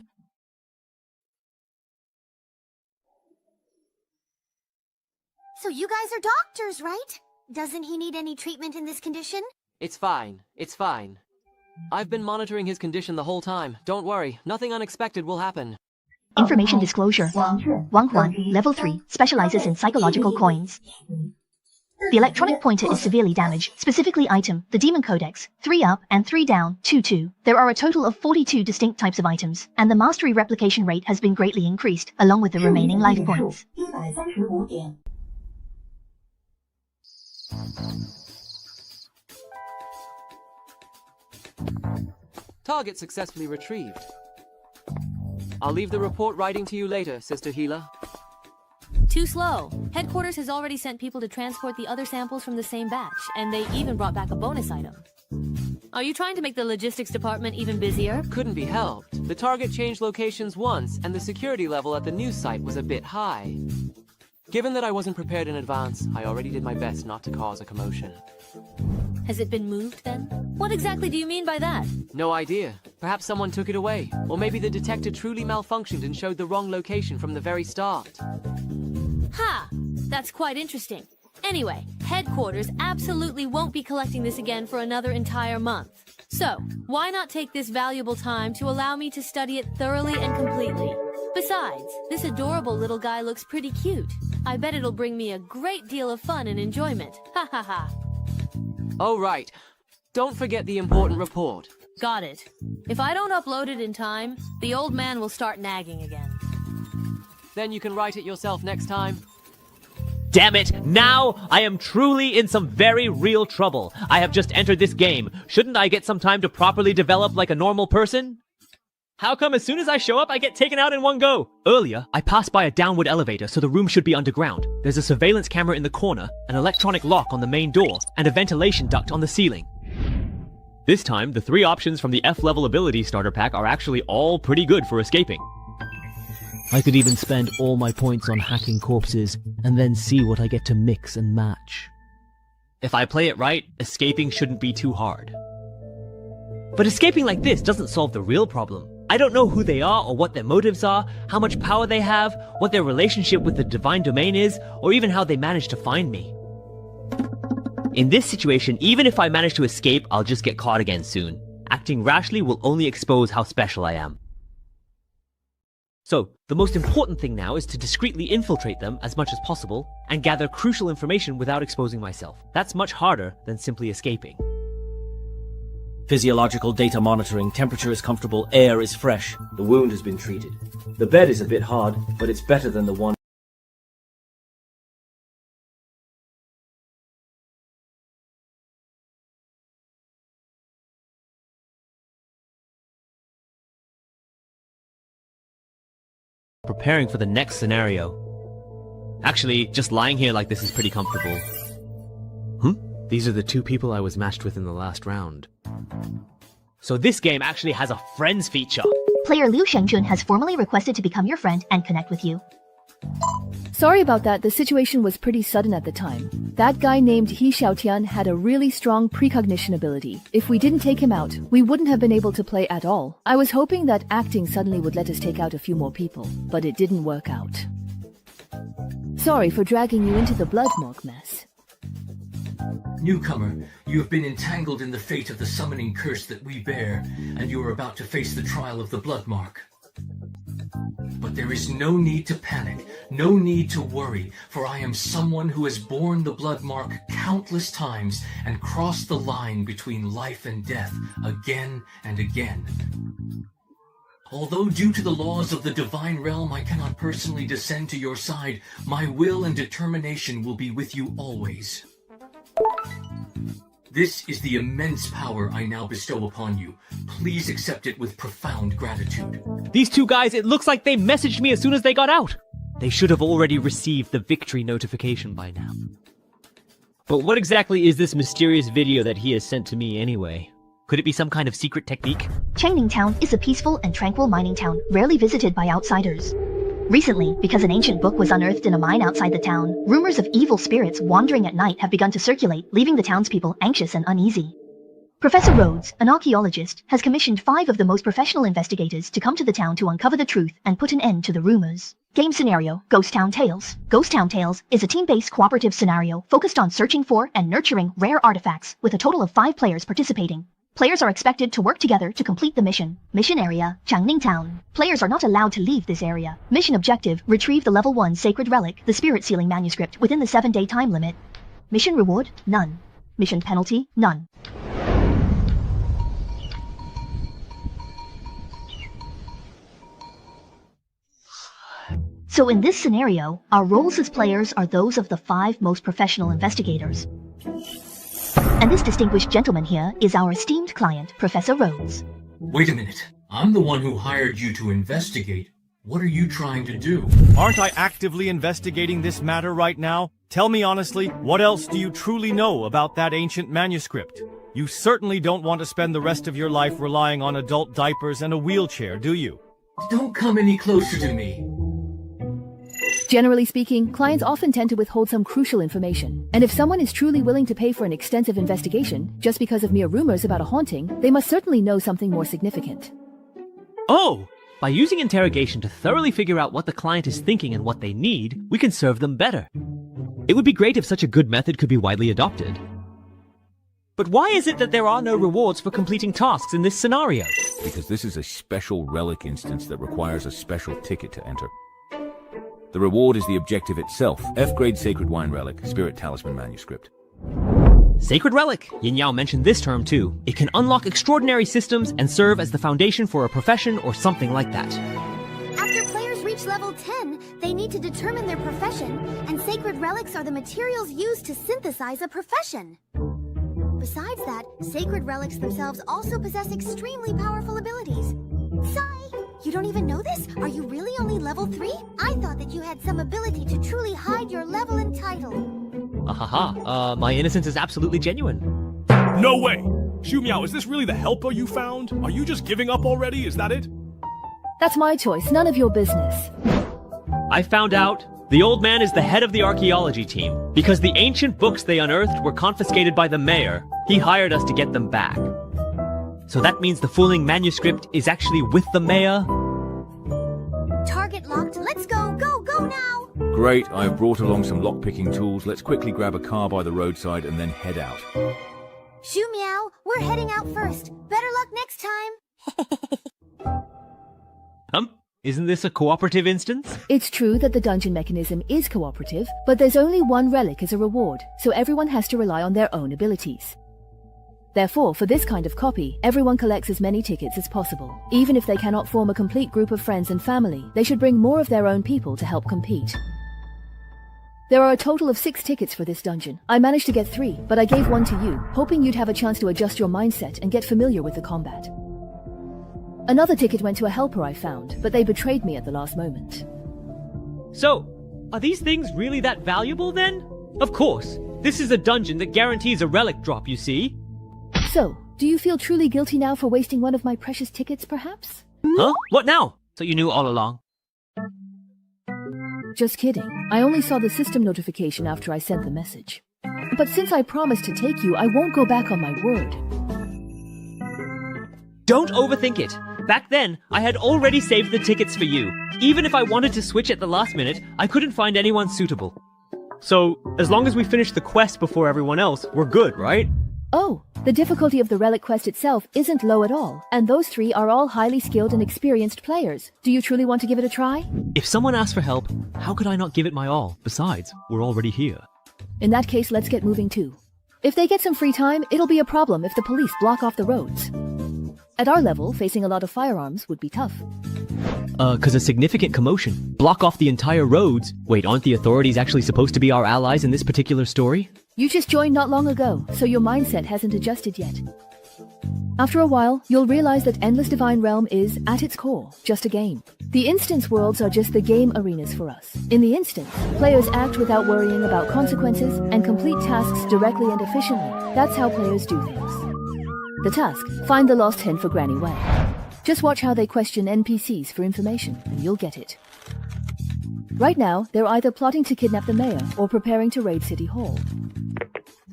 So you guys are doctors, right? Doesn't he need any treatment in this condition? It's fine. It's fine. I've been monitoring his condition the whole time. Don't worry, nothing unexpected will happen. Information disclosure. Wang Huan, level 3, specializes in psychological coins. The electronic pointer is severely damaged, specifically item, the Demon Codex, 3 up and 3 down, 2-2. There are a total of 42 distinct types of items, and the mastery replication rate has been greatly increased, along with the remaining life points. Target successfully retrieved. I'll leave the report writing to you later, Sister Healer. Too slow. Headquarters has already sent people to transport the other samples from the same batch, and they even brought back a bonus item. Are you trying to make the logistics department even busier? Couldn't be helped. The target changed locations once, and the security level at the new site was a bit high. Given that I wasn't prepared in advance, I already did my best not to cause a commotion. Has it been moved, then? What exactly do you mean by that? No idea. Perhaps someone took it away. Or maybe the detector truly malfunctioned and showed the wrong location from the very start. Ha! That's quite interesting. Anyway, headquarters absolutely won't be collecting this again for another entire month. So, why not take this valuable time to allow me to study it thoroughly and completely? Besides, this adorable little guy looks pretty cute. I bet it'll bring me a great deal of fun and enjoyment. Ha ha ha. Oh, right. Don't forget the important report. Got it. If I don't upload it in time, the old man will start nagging again. Then you can write it yourself next time. Damn it! Now I am truly in some very real trouble. I have just entered this game. Shouldn't I get some time to properly develop like a normal person? How come as soon as I show up, I get taken out in one go? Earlier, I passed by a downward elevator, so the room should be underground. There's a surveillance camera in the corner, an electronic lock on the main door, and a ventilation duct on the ceiling. This time, the 3 options from the F-level ability starter pack are actually all pretty good for escaping. I could even spend all my points on hacking corpses, and then see what I get to mix and match. If I play it right, escaping shouldn't be too hard. But escaping like this doesn't solve the real problem. I don't know who they are or what their motives are, how much power they have, what their relationship with the divine domain is, or even how they managed to find me. In this situation, even if I manage to escape, I'll just get caught again soon. Acting rashly will only expose how special I am. So, the most important thing now is to discreetly infiltrate them as much as possible and gather crucial information without exposing myself. That's much harder than simply escaping. Physiological data monitoring, temperature is comfortable, air is fresh. The wound has been treated. The bed is a bit hard, but it's better than the one preparing for the next scenario. Actually, just lying here like this is pretty comfortable. These are the two people I was matched with in the last round. So this game actually has a friends feature. Player Liu Shengjun has formally requested to become your friend and connect with you. Sorry about that, the situation was pretty sudden at the time. That guy named He Xiaotian had a really strong precognition ability. If we didn't take him out, we wouldn't have been able to play at all. I was hoping that acting suddenly would let us take out a few more people, but it didn't work out. Sorry for dragging you into the Bloodmark mess. Newcomer, you have been entangled in the fate of the summoning curse that we bear, and you are about to face the trial of the Bloodmark. But there is no need to panic, no need to worry, for I am someone who has borne the Bloodmark countless times and crossed the line between life and death again and again. Although due to the laws of the divine realm I cannot personally descend to your side, my will and determination will be with you always. This is the immense power I now bestow upon you. Please accept it with profound gratitude. These two guys, it looks like they messaged me as soon as they got out. They should have already received the victory notification by now. But what exactly is this mysterious video that he has sent to me anyway? Could it be some kind of secret technique? Changning Town is a peaceful and tranquil mining town, rarely visited by outsiders. Recently, because an ancient book was unearthed in a mine outside the town, rumors of evil spirits wandering at night have begun to circulate, leaving the townspeople anxious and uneasy. Professor Rhodes, an archaeologist, has commissioned 5 of the most professional investigators to come to the town to uncover the truth and put an end to the rumors. Game scenario, Ghost Town Tales. Ghost Town Tales is a team-based cooperative scenario focused on searching for and nurturing rare artifacts, with a total of 5 players participating. Players are expected to work together to complete the mission. Mission area, Changning Town. Players are not allowed to leave this area. Mission objective, retrieve the level 1 sacred relic, the Spirit Sealing manuscript, within the 7-day time limit. Mission reward, none. Mission penalty, none. So in this scenario, our roles as players are those of the 5 most professional investigators. And this distinguished gentleman here is our esteemed client, Professor Rhodes. Wait a minute. I'm the one who hired you to investigate. What are you trying to do? Aren't I actively investigating this matter right now? Tell me honestly, what else do you truly know about that ancient manuscript? You certainly don't want to spend the rest of your life relying on adult diapers and a wheelchair, do you? Don't come any closer to me. Generally speaking, clients often tend to withhold some crucial information. And if someone is truly willing to pay for an extensive investigation, just because of mere rumors about a haunting, they must certainly know something more significant. Oh! By using interrogation to thoroughly figure out what the client is thinking and what they need, we can serve them better. It would be great if such a good method could be widely adopted. But why is it that there are no rewards for completing tasks in this scenario? Because this is a special relic instance that requires a special ticket to enter. The reward is the objective itself. F-grade Sacred Wine Relic, Spirit Talisman Manuscript. Sacred Relic! Yin Yao mentioned this term too. It can unlock extraordinary systems and serve as the foundation for a profession or something like that. After players reach level 10, they need to determine their profession, and sacred relics are the materials used to synthesize a profession. Besides that, sacred relics themselves also possess extremely powerful abilities. Sai, you don't even know this? Are you really only level 3? I thought that you had some ability to truly hide your level and title. My innocence is absolutely genuine. No way! Xu Miao, is this really the helper you found? Are you just giving up already? Is that it? That's my choice, none of your business. I found out the old man is the head of the archaeology team. Because the ancient books they unearthed were confiscated by the mayor, he hired us to get them back. So that means the fooling manuscript is actually with the mayor? Target locked, let's go, go now! Great, I've brought along some lockpicking tools. Let's quickly grab a car by the roadside and then head out. Xu Miao, we're heading out first. Better luck next time. Isn't this a cooperative instance? It's true that the dungeon mechanism is cooperative, but there's only one relic as a reward, so everyone has to rely on their own abilities. Therefore, for this kind of copy, everyone collects as many tickets as possible. Even if they cannot form a complete group of friends and family, they should bring more of their own people to help compete. There are a total of 6 tickets for this dungeon. I managed to get 3, but I gave 1 to you, hoping you'd have a chance to adjust your mindset and get familiar with the combat. Another ticket went to a helper I found, but they betrayed me at the last moment. So, are these things really that valuable then? Of course. This is a dungeon that guarantees a relic drop, you see. So, do you feel truly guilty now for wasting one of my precious tickets, perhaps? Huh? What now? So you knew all along? Just kidding. I only saw the system notification after I sent the message. But since I promised to take you, I won't go back on my word. Don't overthink it. Back then, I had already saved the tickets for you. Even if I wanted to switch at the last minute, I couldn't find anyone suitable. So, as long as we finish the quest before everyone else, we're good, right? Oh, the difficulty of the relic quest itself isn't low at all, and those 3 are all highly skilled and experienced players. Do you truly want to give it a try? If someone asks for help, how could I not give it my all? Besides, we're already here. In that case, let's get moving too. If they get some free time, it'll be a problem if the police block off the roads. At our level, facing a lot of firearms would be tough. 'Cause a significant commotion. Block off the entire roads. Wait, aren't the authorities actually supposed to be our allies in this particular story? You just joined not long ago, so your mindset hasn't adjusted yet. After a while, you'll realize that Endless Divine Realm is, at its core, just a game. The instance worlds are just the game arenas for us. In the instance, players act without worrying about consequences and complete tasks directly and efficiently. That's how players do things. The task, find the lost hen for Granny Way. Just watch how they question NPCs for information, and you'll get it. Right now, they're either plotting to kidnap the mayor or preparing to raid City Hall.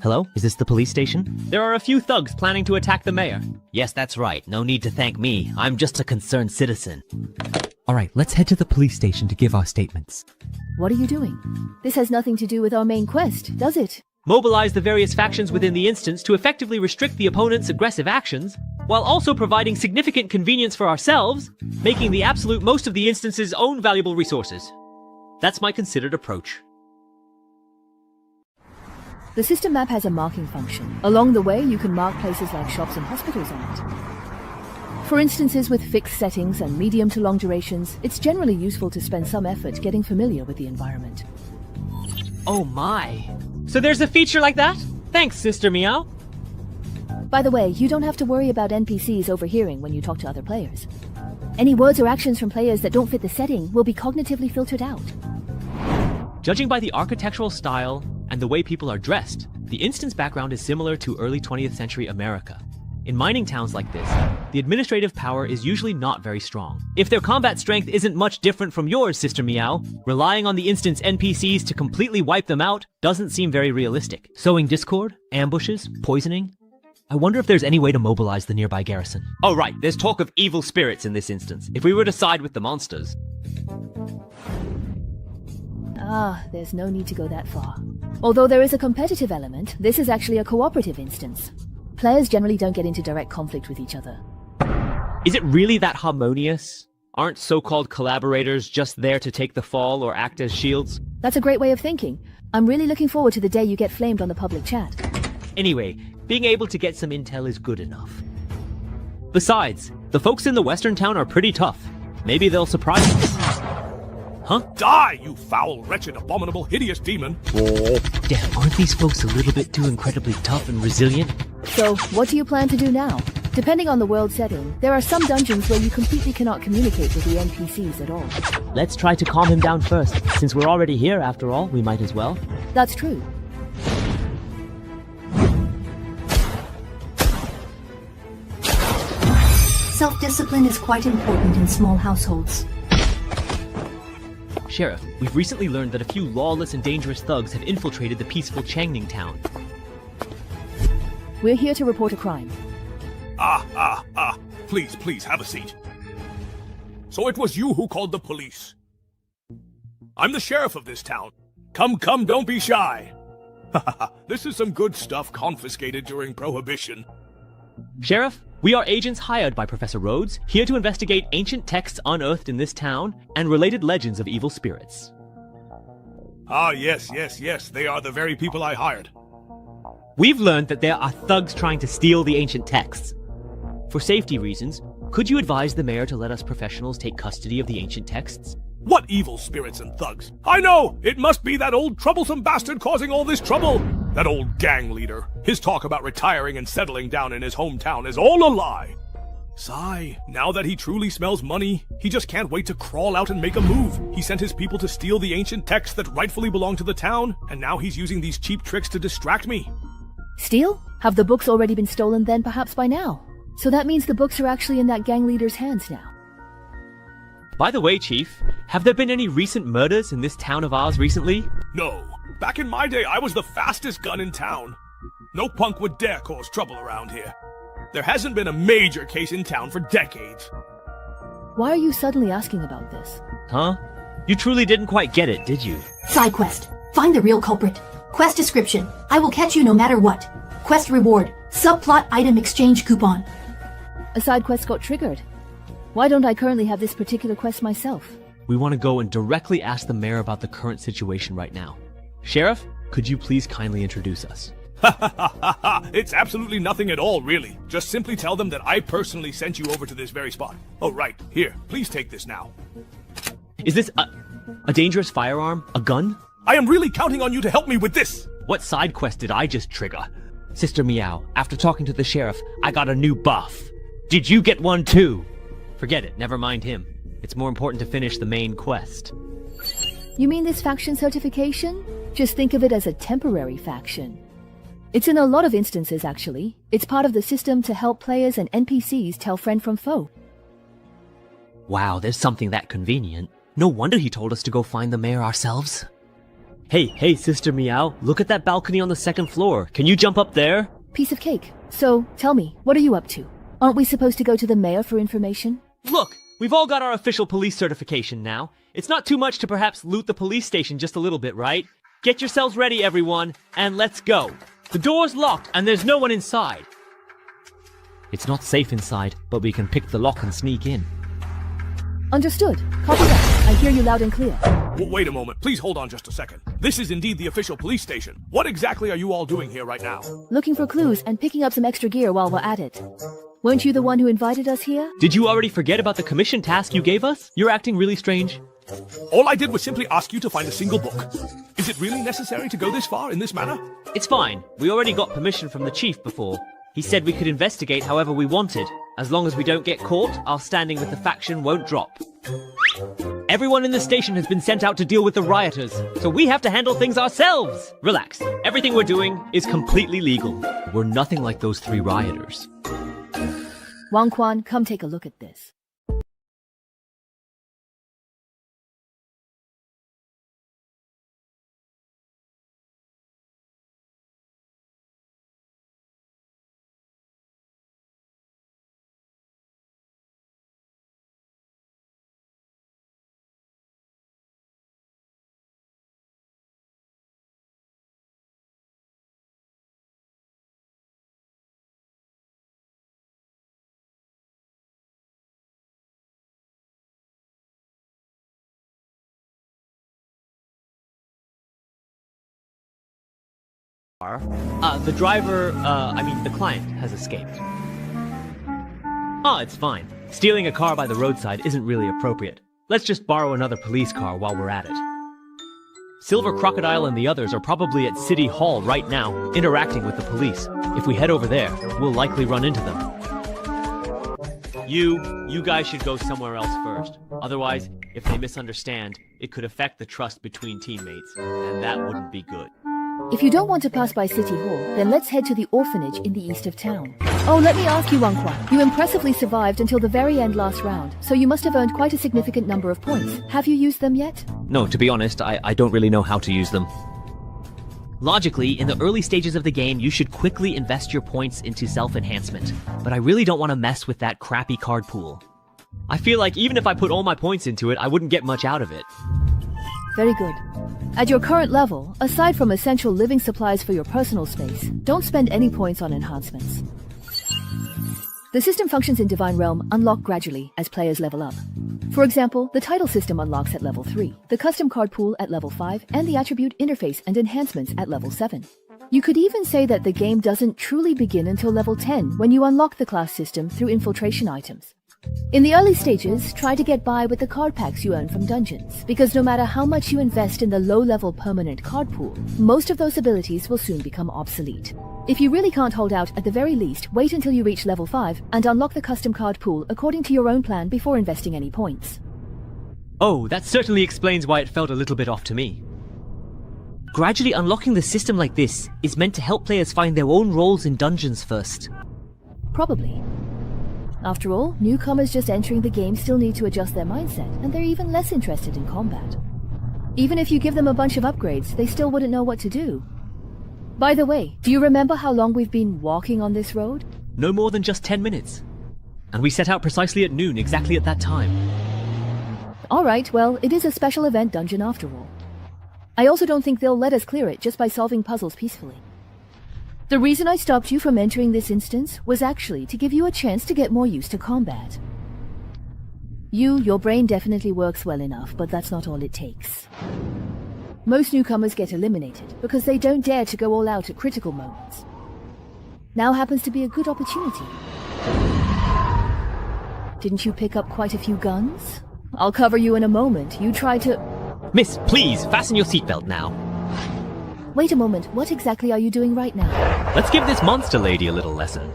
Hello? Is this the police station? There are a few thugs planning to attack the mayor. Yes, that's right. No need to thank me. I'm just a concerned citizen. Alright, let's head to the police station to give our statements. What are you doing? This has nothing to do with our main quest, does it? Mobilize the various factions within the instance to effectively restrict the opponent's aggressive actions, while also providing significant convenience for ourselves, making the absolute most of the instance's own valuable resources. That's my considered approach. The system map has a marking function. Along the way, you can mark places like shops and hospitals on it. For instances with fixed settings and medium to long durations, it's generally useful to spend some effort getting familiar with the environment. Oh my. So there's a feature like that? Thanks, Sister Meow. By the way, you don't have to worry about NPCs overhearing when you talk to other players. Any words or actions from players that don't fit the setting will be cognitively filtered out. Judging by the architectural style and the way people are dressed, the instance background is similar to early 20th century America. In mining towns like this, the administrative power is usually not very strong. If their combat strength isn't much different from yours, Sister Meow, relying on the instance NPCs to completely wipe them out doesn't seem very realistic. Sowing discord, ambushes, poisoning. I wonder if there's any way to mobilize the nearby garrison. Oh right, there's talk of evil spirits in this instance. If we were to side with the monsters... There's no need to go that far. Although there is a competitive element, this is actually a cooperative instance. Players generally don't get into direct conflict with each other. Is it really that harmonious? Aren't so-called collaborators just there to take the fall or act as shields? That's a great way of thinking. I'm really looking forward to the day you get flamed on the public chat. Anyway, being able to get some intel is good enough. Besides, the folks in the western town are pretty tough. Maybe they'll surprise us. Huh? Die, you foul, wretched, abominable, hideous demon! Oh. Damn, aren't these folks a little bit too incredibly tough and resilient? So, what do you plan to do now? Depending on the world setting, there are some dungeons where you completely cannot communicate with the NPCs at all. Let's try to calm him down first. Since we're already here, after all, we might as well. That's true. Self-discipline is quite important in small households. Sheriff, we've recently learned that a few lawless and dangerous thugs have infiltrated the peaceful Changning town. We're here to report a crime. Please, please, have a seat. So it was you who called the police. I'm the sheriff of this town. Come, don't be shy. This is some good stuff confiscated during Prohibition. Sheriff, we are agents hired by Professor Rhodes, here to investigate ancient texts unearthed in this town and related legends of evil spirits. Yes, they are the very people I hired. We've learned that there are thugs trying to steal the ancient texts. For safety reasons, could you advise the mayor to let us professionals take custody of the ancient texts? What evil spirits and thugs? I know! It must be that old troublesome bastard causing all this trouble! That old gang leader. His talk about retiring and settling down in his hometown is all a lie. Sigh, now that he truly smells money, he just can't wait to crawl out and make a move. He sent his people to steal the ancient texts that rightfully belong to the town, and now he's using these cheap tricks to distract me. Steal? Have the books already been stolen then, perhaps by now? So that means the books are actually in that gang leader's hands now. By the way, Chief, have there been any recent murders in this town of ours recently? No. Back in my day, I was the fastest gun in town. No punk would dare cause trouble around here. There hasn't been a major case in town for decades. Why are you suddenly asking about this? Huh? You truly didn't quite get it, did you? Side quest. Find the real culprit. Quest description. I will catch you no matter what. Quest reward. Subplot item exchange coupon. A side quest got triggered. Why don't I currently have this particular quest myself? We want to go and directly ask the mayor about the current situation right now. Sheriff, could you please kindly introduce us? Ha ha ha ha ha! It's absolutely nothing at all, really. Just simply tell them that I personally sent you over to this very spot. Oh, right. Here, please take this now. Is this a dangerous firearm? A gun? I am really counting on you to help me with this! What side quest did I just trigger? Sister Meow, after talking to the sheriff, I got a new buff. Did you get one too? Forget it, never mind him. It's more important to finish the main quest. You mean this faction certification? Just think of it as a temporary faction. It's in a lot of instances, actually. It's part of the system to help players and NPCs tell friend from foe. Wow, there's something that convenient. No wonder he told us to go find the mayor ourselves. Hey, Sister Meow, look at that balcony on the second floor. Can you jump up there? Piece of cake. So, tell me, what are you up to? Aren't we supposed to go to the mayor for information? Look, we've all got our official police certification now. It's not too much to perhaps loot the police station just a little bit, right? Get yourselves ready, everyone, and let's go. The door's locked, and there's no one inside. It's not safe inside, but we can pick the lock and sneak in. Understood. Copy that. I hear you loud and clear. Wait a moment. Please hold on just a second. This is indeed the official police station. What exactly are you all doing here right now? Looking for clues and picking up some extra gear while we're at it. Weren't you the one who invited us here? Did you already forget about the commission task you gave us? You're acting really strange. All I did was simply ask you to find a single book. Is it really necessary to go this far in this manner? It's fine. We already got permission from the chief before. He said we could investigate however we wanted. As long as we don't get caught, our standing with the faction won't drop. Everyone in the station has been sent out to deal with the rioters, so we have to handle things ourselves. Relax. Everything we're doing is completely legal. We're nothing like those 3 rioters. Wang Quan, come take a look at this. The client has escaped. It's fine. Stealing a car by the roadside isn't really appropriate. Let's just borrow another police car while we're at it. Silver Crocodile and the others are probably at City Hall right now, interacting with the police. If we head over there, we'll likely run into them. You guys should go somewhere else first. Otherwise, if they misunderstand, it could affect the trust between teammates, and that wouldn't be good. If you don't want to pass by City Hall, then let's head to the orphanage in the east of town. Oh, let me ask you, Wang Quan. You impressively survived until the very end last round, so you must have earned quite a significant number of points. Have you used them yet? No, to be honest, I don't really know how to use them. Logically, in the early stages of the game, you should quickly invest your points into self-enhancement. But I really don't want to mess with that crappy card pool. I feel like even if I put all my points into it, I wouldn't get much out of it. Very good. At your current level, aside from essential living supplies for your personal space, don't spend any points on enhancements. The system functions in Divine Realm unlock gradually as players level up. For example, the title system unlocks at level 3, the custom card pool at level 5, and the attribute interface and enhancements at level 7. You could even say that the game doesn't truly begin until level 10 when you unlock the class system through infiltration items. In the early stages, try to get by with the card packs you earn from dungeons, because no matter how much you invest in the low-level permanent card pool, most of those abilities will soon become obsolete. If you really can't hold out, at the very least, wait until you reach level 5 and unlock the custom card pool according to your own plan before investing any points. Oh, that certainly explains why it felt a little bit off to me. Gradually unlocking the system like this is meant to help players find their own roles in dungeons first. Probably. After all, newcomers just entering the game still need to adjust their mindset, and they're even less interested in combat. Even if you give them a bunch of upgrades, they still wouldn't know what to do. By the way, do you remember how long we've been walking on this road? No more than just 10 minutes. And we set out precisely at noon, exactly at that time. Alright, well, it is a special event dungeon after all. I also don't think they'll let us clear it just by solving puzzles peacefully. The reason I stopped you from entering this instance was actually to give you a chance to get more used to combat. Your brain definitely works well enough, but that's not all it takes. Most newcomers get eliminated because they don't dare to go all out at critical moments. Now happens to be a good opportunity. Didn't you pick up quite a few guns? I'll cover you in a moment. You try to... Miss, please, fasten your seatbelt now. Wait a moment, what exactly are you doing right now? Let's give this monster lady a little lesson.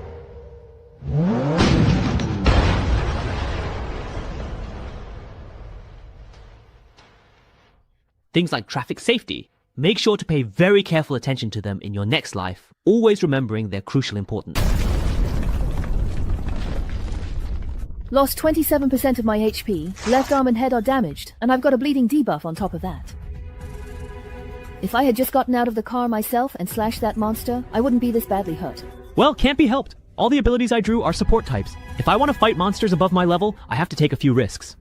Things like traffic safety. Make sure to pay very careful attention to them in your next life, always remembering their crucial importance. Lost 27% of my HP, left arm and head are damaged, and I've got a bleeding debuff on top of that. If I had just gotten out of the car myself and slashed that monster, I wouldn't be this badly hurt. Well, can't be helped. All the abilities I drew are support types. If I want to fight monsters above my level, I have to take a few risks.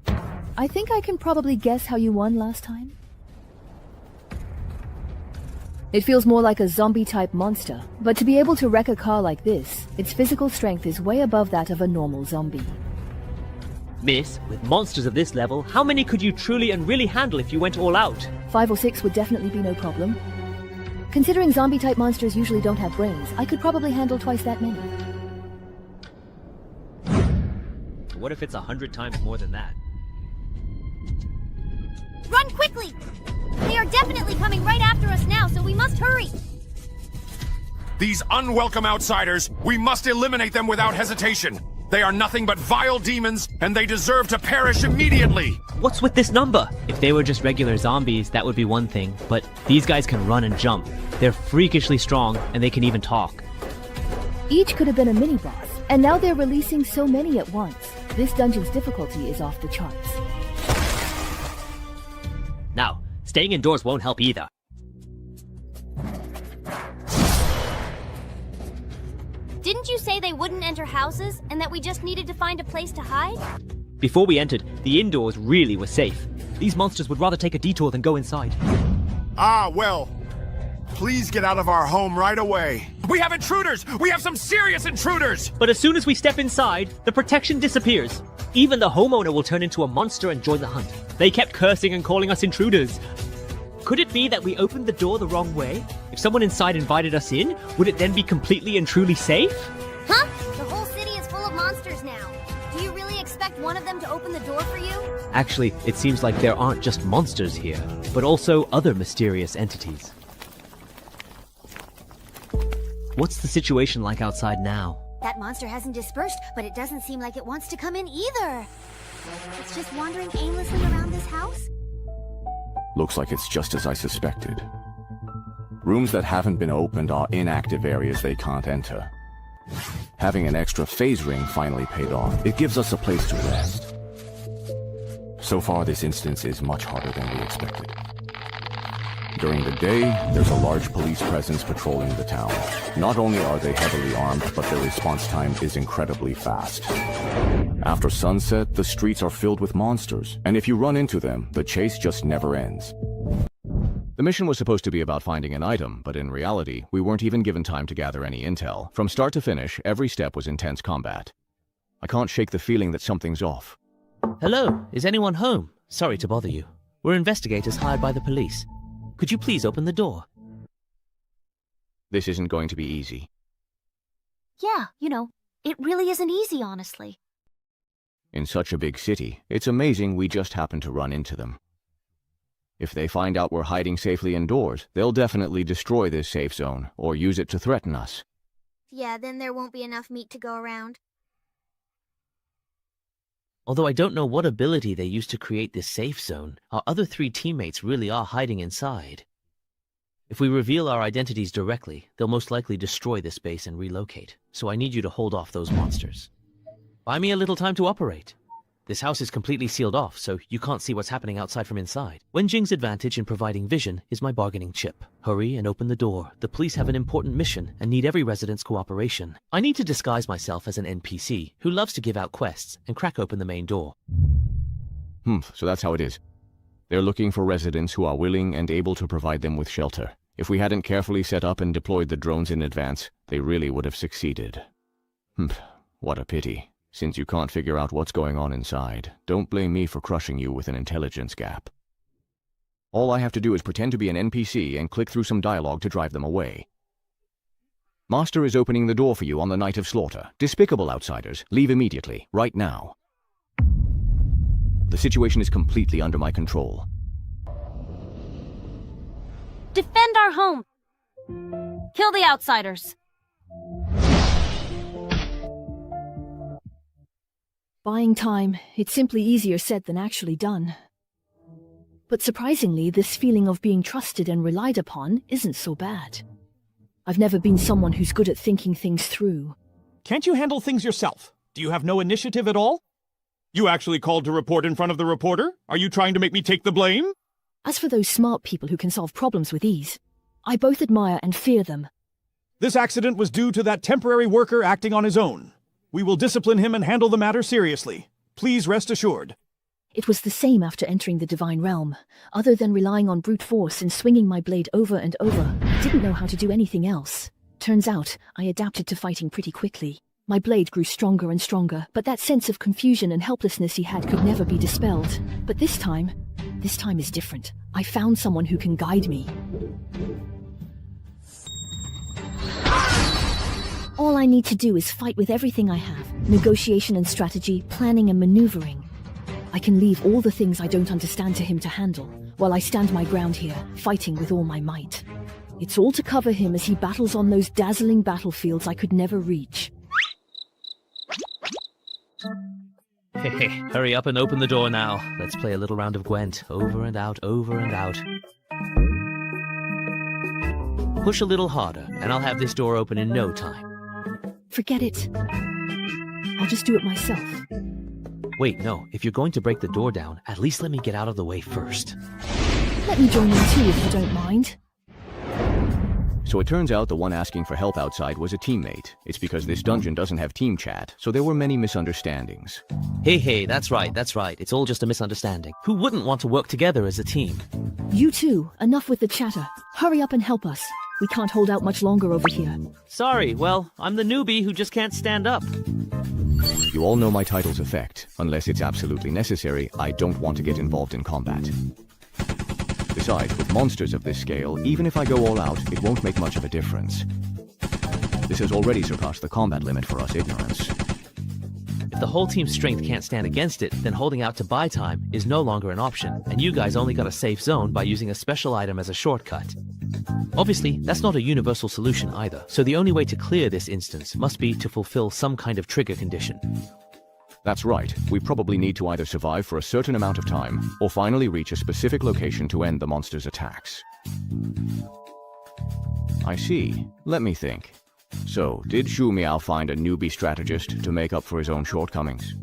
I think I can probably guess how you won last time. It feels more like a zombie-type monster, but to be able to wreck a car like this, its physical strength is way above that of a normal zombie. Miss, with monsters of this level, how many could you truly and really handle if you went all out? 5 or 6 would definitely be no problem. Considering zombie-type monsters usually don't have brains, I could probably handle twice that many. What if it's 100 times more than that? Run quickly! They are definitely coming right after us now, so we must hurry! These unwelcome outsiders, we must eliminate them without hesitation. They are nothing but vile demons, and they deserve to perish immediately! What's with this number? If they were just regular zombies, that would be one thing, but these guys can run and jump. They're freakishly strong, and they can even talk. Each could have been a mini-boss, and now they're releasing so many at once. This dungeon's difficulty is off the charts. Now, staying indoors won't help either. Didn't you say they wouldn't enter houses, and that we just needed to find a place to hide? Before we entered, the indoors really were safe. These monsters would rather take a detour than go inside. Ah, well. Please get out of our home right away. We have intruders! We have some serious intruders! But as soon as we step inside, the protection disappears. Even the homeowner will turn into a monster and join the hunt. They kept cursing and calling us intruders. Could it be that we opened the door the wrong way? If someone inside invited us in, would it then be completely and truly safe? Huh? The whole city is full of monsters now. Do you really expect one of them to open the door for you? Actually, it seems like there aren't just monsters here, but also other mysterious entities. What's the situation like outside now? That monster hasn't dispersed, but it doesn't seem like it wants to come in either. It's just wandering aimlessly around this house? Looks like it's just as I suspected. Rooms that haven't been opened are inactive areas they can't enter. Having an extra phase ring finally paid off. It gives us a place to rest. So far, this instance is much harder than we expected. During the day, there's a large police presence patrolling the town. Not only are they heavily armed, but their response time is incredibly fast. After sunset, the streets are filled with monsters, and if you run into them, the chase just never ends. The mission was supposed to be about finding an item, but in reality, we weren't even given time to gather any intel. From start to finish, every step was intense combat. I can't shake the feeling that something's off. Hello, is anyone home? Sorry to bother you. We're investigators hired by the police. Could you please open the door? This isn't going to be easy. Yeah, it really isn't easy, honestly. In such a big city, it's amazing we just happen to run into them. If they find out we're hiding safely indoors, they'll definitely destroy this safe zone, or use it to threaten us. Yeah, then there won't be enough meat to go around. Although I don't know what ability they used to create this safe zone, our other 3 teammates really are hiding inside. If we reveal our identities directly, they'll most likely destroy this base and relocate, so I need you to hold off those monsters. Buy me a little time to operate. This house is completely sealed off, so you can't see what's happening outside from inside. Wenjing's advantage in providing vision is my bargaining chip. Hurry and open the door. The police have an important mission and need every resident's cooperation. I need to disguise myself as an NPC who loves to give out quests and crack open the main door. So that's how it is. They're looking for residents who are willing and able to provide them with shelter. If we hadn't carefully set up and deployed the drones in advance, they really would have succeeded. What a pity. Since you can't figure out what's going on inside, don't blame me for crushing you with an intelligence gap. All I have to do is pretend to be an NPC and click through some dialogue to drive them away. Master is opening the door for you on the night of slaughter. Despicable outsiders, leave immediately, right now. The situation is completely under my control. Defend our home! Kill the outsiders! Buying time, it's simply easier said than actually done. But surprisingly, this feeling of being trusted and relied upon isn't so bad. I've never been someone who's good at thinking things through. Can't you handle things yourself? Do you have no initiative at all? You actually called to report in front of the reporter? Are you trying to make me take the blame? As for those smart people who can solve problems with ease, I both admire and fear them. This accident was due to that temporary worker acting on his own. We will discipline him and handle the matter seriously. Please rest assured. It was the same after entering the Divine Realm. Other than relying on brute force and swinging my blade over and over, I didn't know how to do anything else. Turns out, I adapted to fighting pretty quickly. My blade grew stronger and stronger, but that sense of confusion and helplessness he had could never be dispelled. But this time is different. I found someone who can guide me. All I need to do is fight with everything I have. Negotiation and strategy, planning and maneuvering. I can leave all the things I don't understand to him to handle, while I stand my ground here, fighting with all my might. It's all to cover him as he battles on those dazzling battlefields I could never reach. Hey, hurry up and open the door now. Let's play a little round of Gwent. Over and out, over and out. Push a little harder, and I'll have this door open in no time. Forget it. I'll just do it myself. Wait, no. If you're going to break the door down, at least let me get out of the way first. Let me join in too, if you don't mind. So it turns out the one asking for help outside was a teammate. It's because this dungeon doesn't have team chat, so there were many misunderstandings. Hey, that's right. It's all just a misunderstanding. Who wouldn't want to work together as a team? You too. Enough with the chatter. Hurry up and help us. We can't hold out much longer over here. Sorry, well, I'm the newbie who just can't stand up. You all know my title's effect. Unless it's absolutely necessary, I don't want to get involved in combat. Besides, with monsters of this scale, even if I go all out, it won't make much of a difference. This has already surpassed the combat limit for us ignorants. If the whole team's strength can't stand against it, then holding out to buy time is no longer an option, and you guys only got a safe zone by using a special item as a shortcut. Obviously, that's not a universal solution either, so the only way to clear this instance must be to fulfill some kind of trigger condition. That's right. We probably need to either survive for a certain amount of time, or finally reach a specific location to end the monster's attacks. I see. Let me think. So, did Shu Miao find a newbie strategist to make up for his own shortcomings?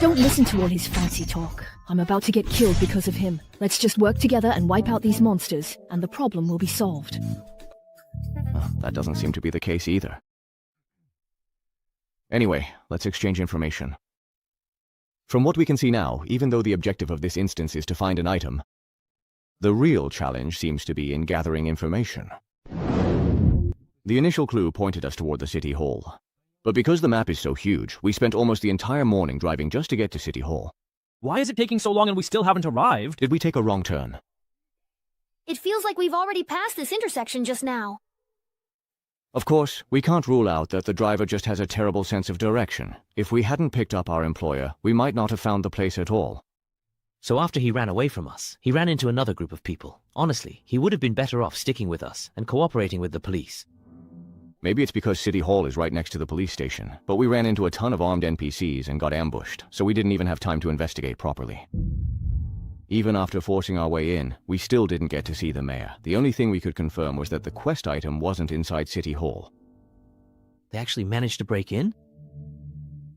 Don't listen to all his fancy talk. I'm about to get killed because of him. Let's just work together and wipe out these monsters, and the problem will be solved. That doesn't seem to be the case either. Anyway, let's exchange information. From what we can see now, even though the objective of this instance is to find an item, the real challenge seems to be in gathering information. The initial clue pointed us toward the City Hall. But because the map is so huge, we spent almost the entire morning driving just to get to City Hall. Why is it taking so long and we still haven't arrived? Did we take a wrong turn? It feels like we've already passed this intersection just now. Of course, we can't rule out that the driver just has a terrible sense of direction. If we hadn't picked up our employer, we might not have found the place at all. So after he ran away from us, he ran into another group of people. Honestly, he would have been better off sticking with us and cooperating with the police. Maybe it's because City Hall is right next to the police station, but we ran into a ton of armed NPCs and got ambushed, so we didn't even have time to investigate properly. Even after forcing our way in, we still didn't get to see the mayor. The only thing we could confirm was that the quest item wasn't inside City Hall. They actually managed to break in?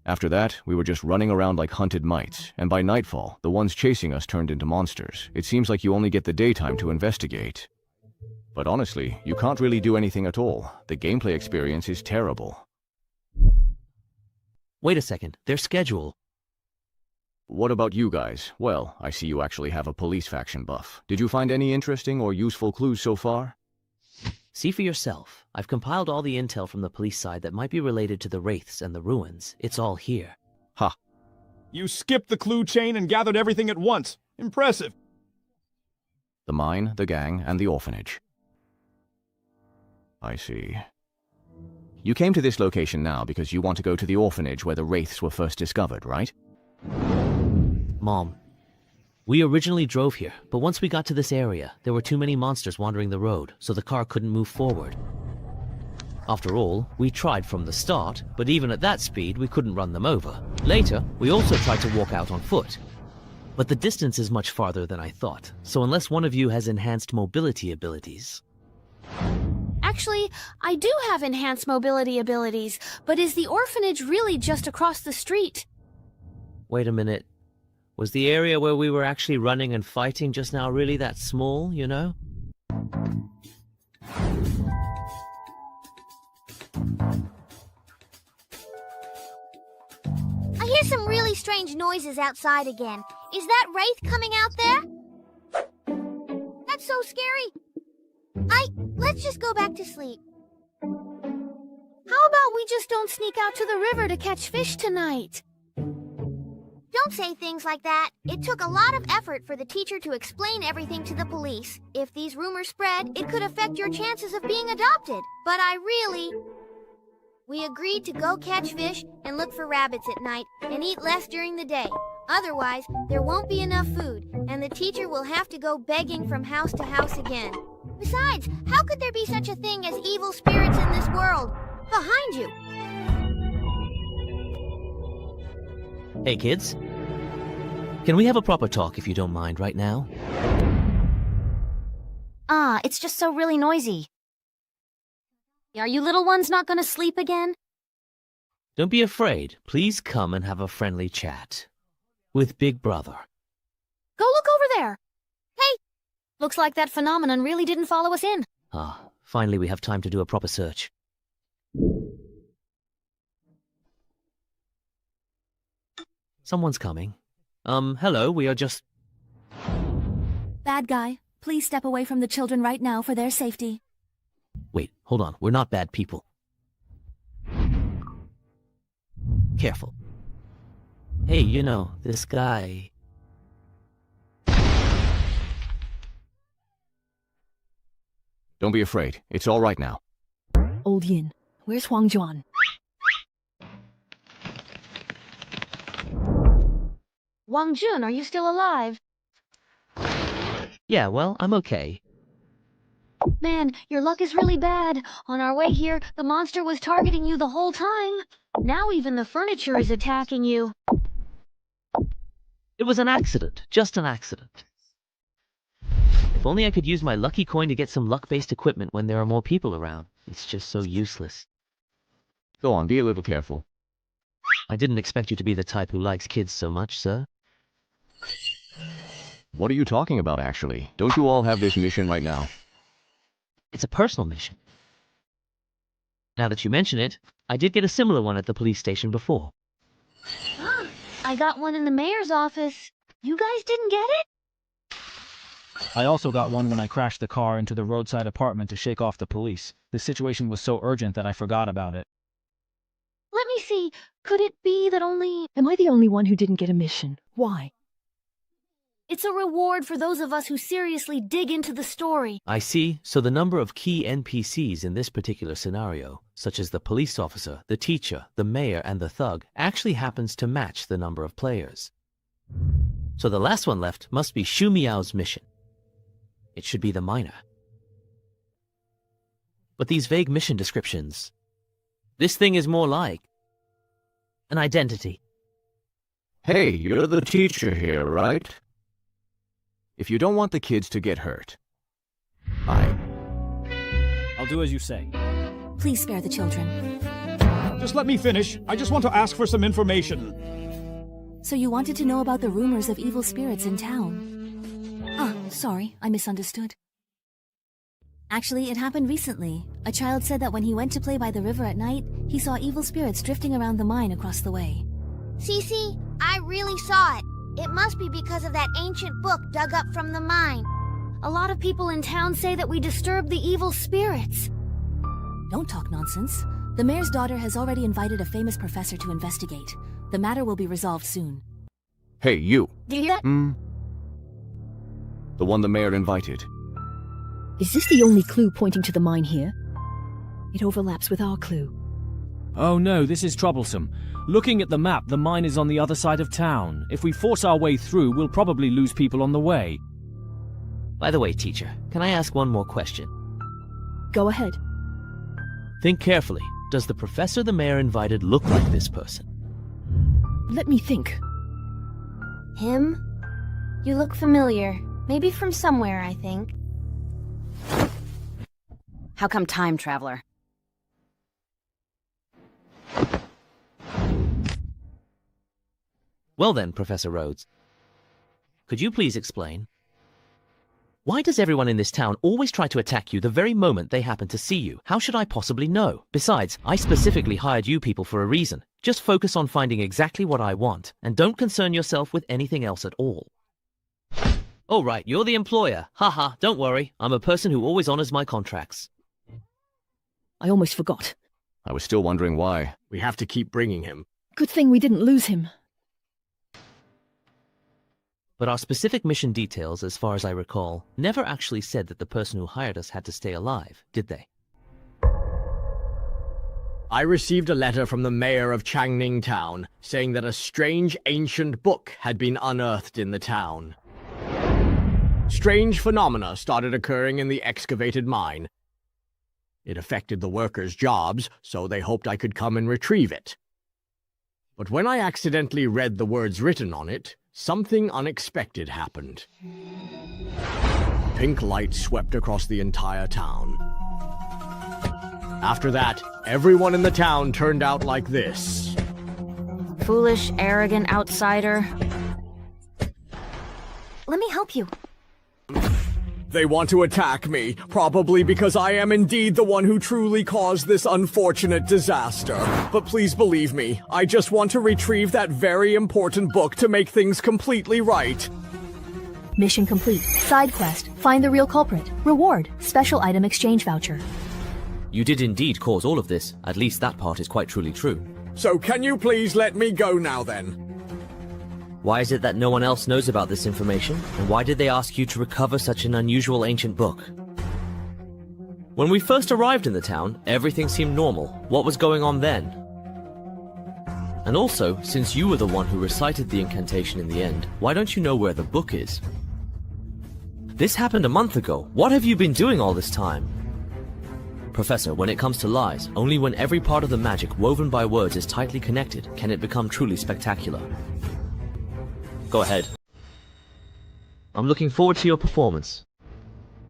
After that, we were just running around like hunted mites, and by nightfall, the ones chasing us turned into monsters. It seems like you only get the daytime to investigate. But honestly, you can't really do anything at all. The gameplay experience is terrible. Wait a second, their schedule. What about you guys? Well, I see you actually have a police faction buff. Did you find any interesting or useful clues so far? See for yourself. I've compiled all the intel from the police side that might be related to the Wraiths and the Ruins. It's all here. Ha. You skipped the clue chain and gathered everything at once. Impressive. The mine, the gang, and the orphanage. I see. You came to this location now because you want to go to the orphanage where the Wraiths were first discovered, right? Mom, we originally drove here, but once we got to this area, there were too many monsters wandering the road, so the car couldn't move forward. After all, we tried from the start, but even at that speed, we couldn't run them over. Later, we also tried to walk out on foot. But the distance is much farther than I thought, so unless one of you has enhanced mobility abilities... Actually, I do have enhanced mobility abilities, but is the orphanage really just across the street? Wait a minute. Was the area where we were actually running and fighting just now really that small, you know? I hear some really strange noises outside again. Is that Wraith coming out there? That's so scary. Let's just go back to sleep. How about we just don't sneak out to the river to catch fish tonight? Don't say things like that. It took a lot of effort for the teacher to explain everything to the police. If these rumors spread, it could affect your chances of being adopted. But We agreed to go catch fish and look for rabbits at night and eat less during the day. Otherwise, there won't be enough food, and the teacher will have to go begging from house to house again. Besides, how could there be such a thing as evil spirits in this world? Behind you! Hey kids, can we have a proper talk if you don't mind right now? It's just so really noisy. Are you little ones not gonna sleep again? Don't be afraid. Please come and have a friendly chat. With Big Brother. Go look over there! Hey! Looks like that phenomenon really didn't follow us in. Finally we have time to do a proper search. Someone's coming. Hello, we are just... Bad guy, please step away from the children right now for their safety. Wait, hold on. We're not bad people. Careful. Hey, you know, this guy... Don't be afraid. It's all right now. Old Yin, where's Huang Juan? Wang Jun, are you still alive? Yeah, well, I'm okay. Man, your luck is really bad. On our way here, the monster was targeting you the whole time. Now even the furniture is attacking you. It was an accident. Just an accident. If only I could use my lucky coin to get some luck-based equipment when there are more people around. It's just so useless. Go on, be a little careful. I didn't expect you to be the type who likes kids so much, sir. What are you talking about, actually? Don't you all have this mission right now? It's a personal mission. Now that you mention it, I did get a similar one at the police station before. I got one in the mayor's office. You guys didn't get it? I also got one when I crashed the car into the roadside apartment to shake off the police. The situation was so urgent that I forgot about it. Let me see. Could it be that only... Am I the only one who didn't get a mission? Why? It's a reward for those of us who seriously dig into the story. I see. So the number of key NPCs in this particular scenario, such as the police officer, the teacher, the mayor, and the thug, actually happens to match the number of players. So the last one left must be Shu Miao's mission. It should be the miner. But these vague mission descriptions... This thing is more like... an identity. Hey, you're the teacher here, right? If you don't want the kids to get hurt, I'll do as you say. Please spare the children. Just let me finish. I just want to ask for some information. So you wanted to know about the rumors of evil spirits in town? Ah, sorry, I misunderstood. Actually, it happened recently. A child said that when he went to play by the river at night, he saw evil spirits drifting around the mine across the way. Cece, I really saw it. It must be because of that ancient book dug up from the mine. A lot of people in town say that we disturbed the evil spirits. Don't talk nonsense. The mayor's daughter has already invited a famous professor to investigate. The matter will be resolved soon. hey, you. Do you hear that? The one the mayor invited. Is this the only clue pointing to the mine here? It overlaps with our clue. Oh no, this is troublesome. Looking at the map, the mine is on the other side of town. If we force our way through, we'll probably lose people on the way. By the way, teacher, can I ask one more question? Go ahead. Think carefully. Does the professor the mayor invited look like this person? Let me think. Him? You look familiar. Maybe from somewhere, I think. How come time traveler? Well then, Professor Rhodes, could you please explain? Why does everyone in this town always try to attack you the very moment they happen to see you? How should I possibly know? Besides, I specifically hired you people for a reason. Just focus on finding exactly what I want, and don't concern yourself with anything else at all. Oh right, you're the employer. Haha, don't worry. I'm a person who always honors my contracts. I almost forgot. I was still wondering why. We have to keep bringing him. Good thing we didn't lose him. But our specific mission details, as far as I recall, never actually said that the person who hired us had to stay alive, did they? I received a letter from the mayor of Changning Town, saying that a strange ancient book had been unearthed in the town. Strange phenomena started occurring in the excavated mine. It affected the workers' jobs, so they hoped I could come and retrieve it. But when I accidentally read the words written on it, something unexpected happened. Pink light swept across the entire town. After that, everyone in the town turned out like this. Foolish, arrogant outsider. Let me help you. They want to attack me, probably because I am indeed the one who truly caused this unfortunate disaster. But please believe me, I just want to retrieve that very important book to make things completely right. Mission complete. Side quest. Find the real culprit. Reward. Special item exchange voucher. You did indeed cause all of this. At least that part is quite truly true. So can you please let me go now then? Why is it that no one else knows about this information? And why did they ask you to recover such an unusual ancient book? When we first arrived in the town, everything seemed normal. What was going on then? And also, since you were the one who recited the incantation in the end, why don't you know where the book is? This happened a month ago. What have you been doing all this time? Professor, when it comes to lies, only when every part of the magic woven by words is tightly connected can it become truly spectacular. Go ahead. I'm looking forward to your performance.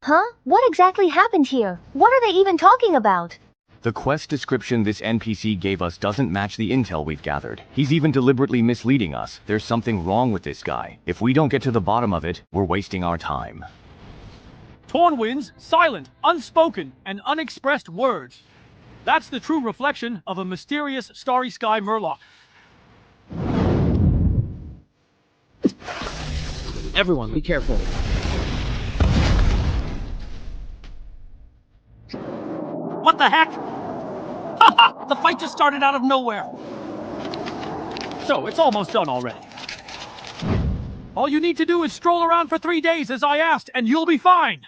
Huh? What exactly happened here? What are they even talking about? The quest description this NPC gave us doesn't match the intel we've gathered. He's even deliberately misleading us. There's something wrong with this guy. If we don't get to the bottom of it, we're wasting our time. Torn winds, silent, unspoken, and unexpressed words. That's the true reflection of a mysterious starry sky murloc. Everyone, be careful. What the heck? Haha! The fight just started out of nowhere. So, it's almost done already. All you need to do is stroll around for 3 days as I asked, and you'll be fine.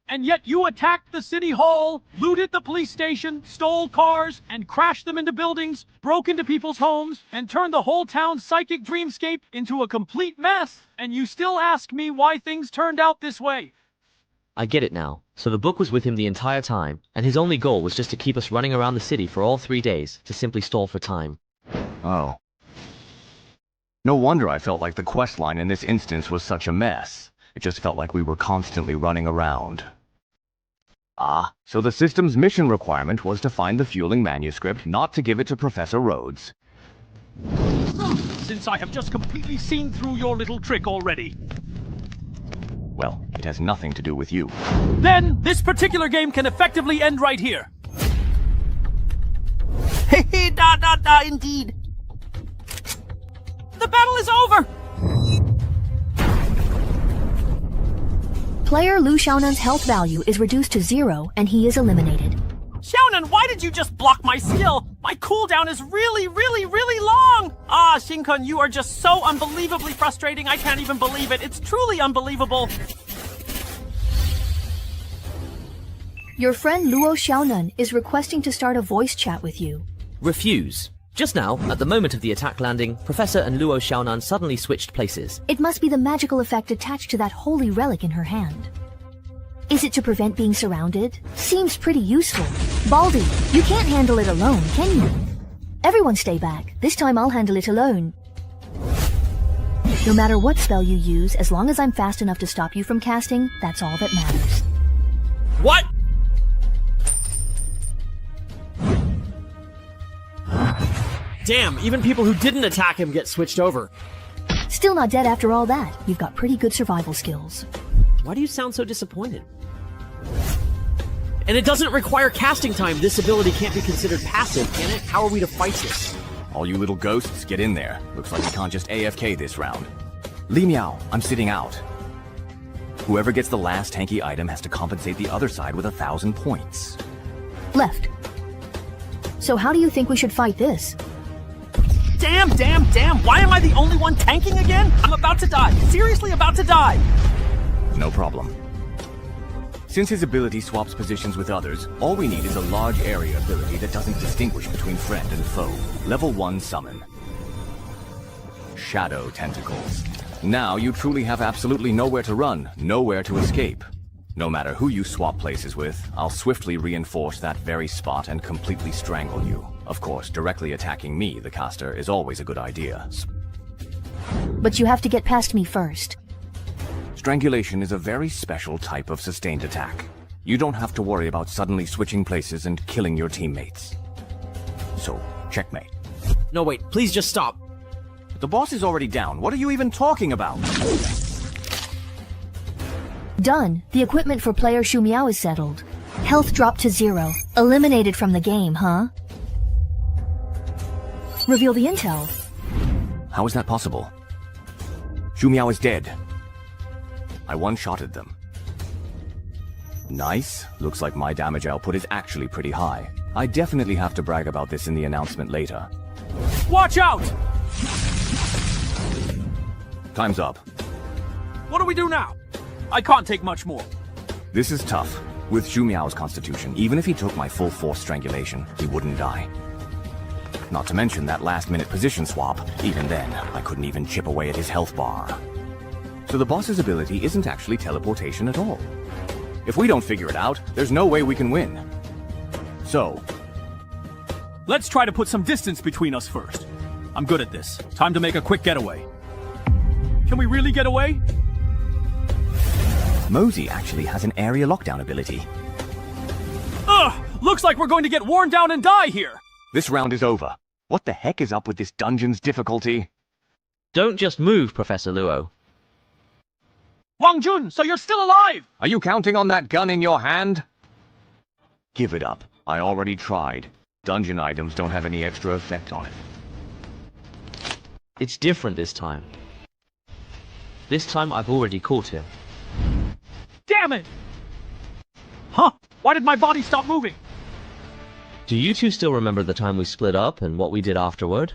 And yet you attacked the city hall, looted the police station, stole cars, and crashed them into buildings, broke into people's homes, and turned the whole town's psychic dreamscape into a complete mess. And you still ask me why things turned out this way. I get it now. So the book was with him the entire time, and his only goal was just to keep us running around the city for all 3 days, to simply stall for time. Oh. No wonder I felt like the quest line in this instance was such a mess. It just felt like we were constantly running around. Ah, so the system's mission requirement was to find the fueling manuscript, not to give it to Professor Rhodes. Since I have just completely seen through your little trick already. Well, it has nothing to do with you. Then, this particular game can effectively end right here. Hey, da, indeed. The battle is over! Player Lu Xiaonan's health value is reduced to 0 and he is eliminated. Xiaonan, why did you just block my skill? My cooldown is really long! Ah, Shinkun, you are just so unbelievably frustrating, I can't even believe it. It's truly unbelievable. Your friend Luo Xiaonan is requesting to start a voice chat with you. Refuse. Just now, at the moment of the attack landing, Professor and Luo Xiaonan suddenly switched places. It must be the magical effect attached to that holy relic in her hand. Is it to prevent being surrounded? Seems pretty useful. Baldy, you can't handle it alone, can you? Everyone stay back. This time I'll handle it alone. No matter what spell you use, as long as I'm fast enough to stop you from casting, that's all that matters. What? Damn, even people who didn't attack him get switched over. Still not dead after all that. You've got pretty good survival skills. Why do you sound so disappointed? And it doesn't require casting time. This ability can't be considered passive, can it? How are we to fight this? All you little ghosts, get in there. Looks like we can't just AFK this round. Li Miao, I'm sitting out. Whoever gets the last tanky item has to compensate the other side with 1,000 points. Left. So how do you think we should fight this? Damn! Why am I the only one tanking again? I'm about to die. Seriously about to die. No problem. Since his ability swaps positions with others, all we need is a large area ability that doesn't distinguish between friend and foe. Level 1 summon. Shadow Tentacles. Now you truly have absolutely nowhere to run, nowhere to escape. No matter who you swap places with, I'll swiftly reinforce that very spot and completely strangle you. Of course, directly attacking me, the caster, is always a good idea. But you have to get past me first. Strangulation is a very special type of sustained attack. You don't have to worry about suddenly switching places and killing your teammates. So, checkmate. No, wait, please just stop. The boss is already down. What are you even talking about? Done. The equipment for player Shu Miao is settled. Health dropped to 0. Eliminated from the game, huh? Reveal the intel. How is that possible? Shu Miao is dead. I one-shotted them. Nice. Looks like my damage output is actually pretty high. I definitely have to brag about this in the announcement later. Watch out! Time's up. What do we do now? I can't take much more. This is tough. With Shu Miao's constitution, even if he took my full force strangulation, he wouldn't die. Not to mention that last-minute position swap. Even then, I couldn't even chip away at his health bar. So the boss's ability isn't actually teleportation at all. If we don't figure it out, there's no way we can win. So, let's try to put some distance between us first. I'm good at this. Time to make a quick getaway. Can we really get away? Mosey actually has an area lockdown ability. Ugh! Looks like we're going to get worn down and die here! This round is over. What the heck is up with this dungeon's difficulty? Don't just move, Professor Luo. Wang Jun, so you're still alive! Are you counting on that gun in your hand? Give it up. I already tried. Dungeon items don't have any extra effect on it. It's different this time. This time I've already caught him. Damn it! Huh? Why did my body stop moving? Do you two still remember the time we split up and what we did afterward?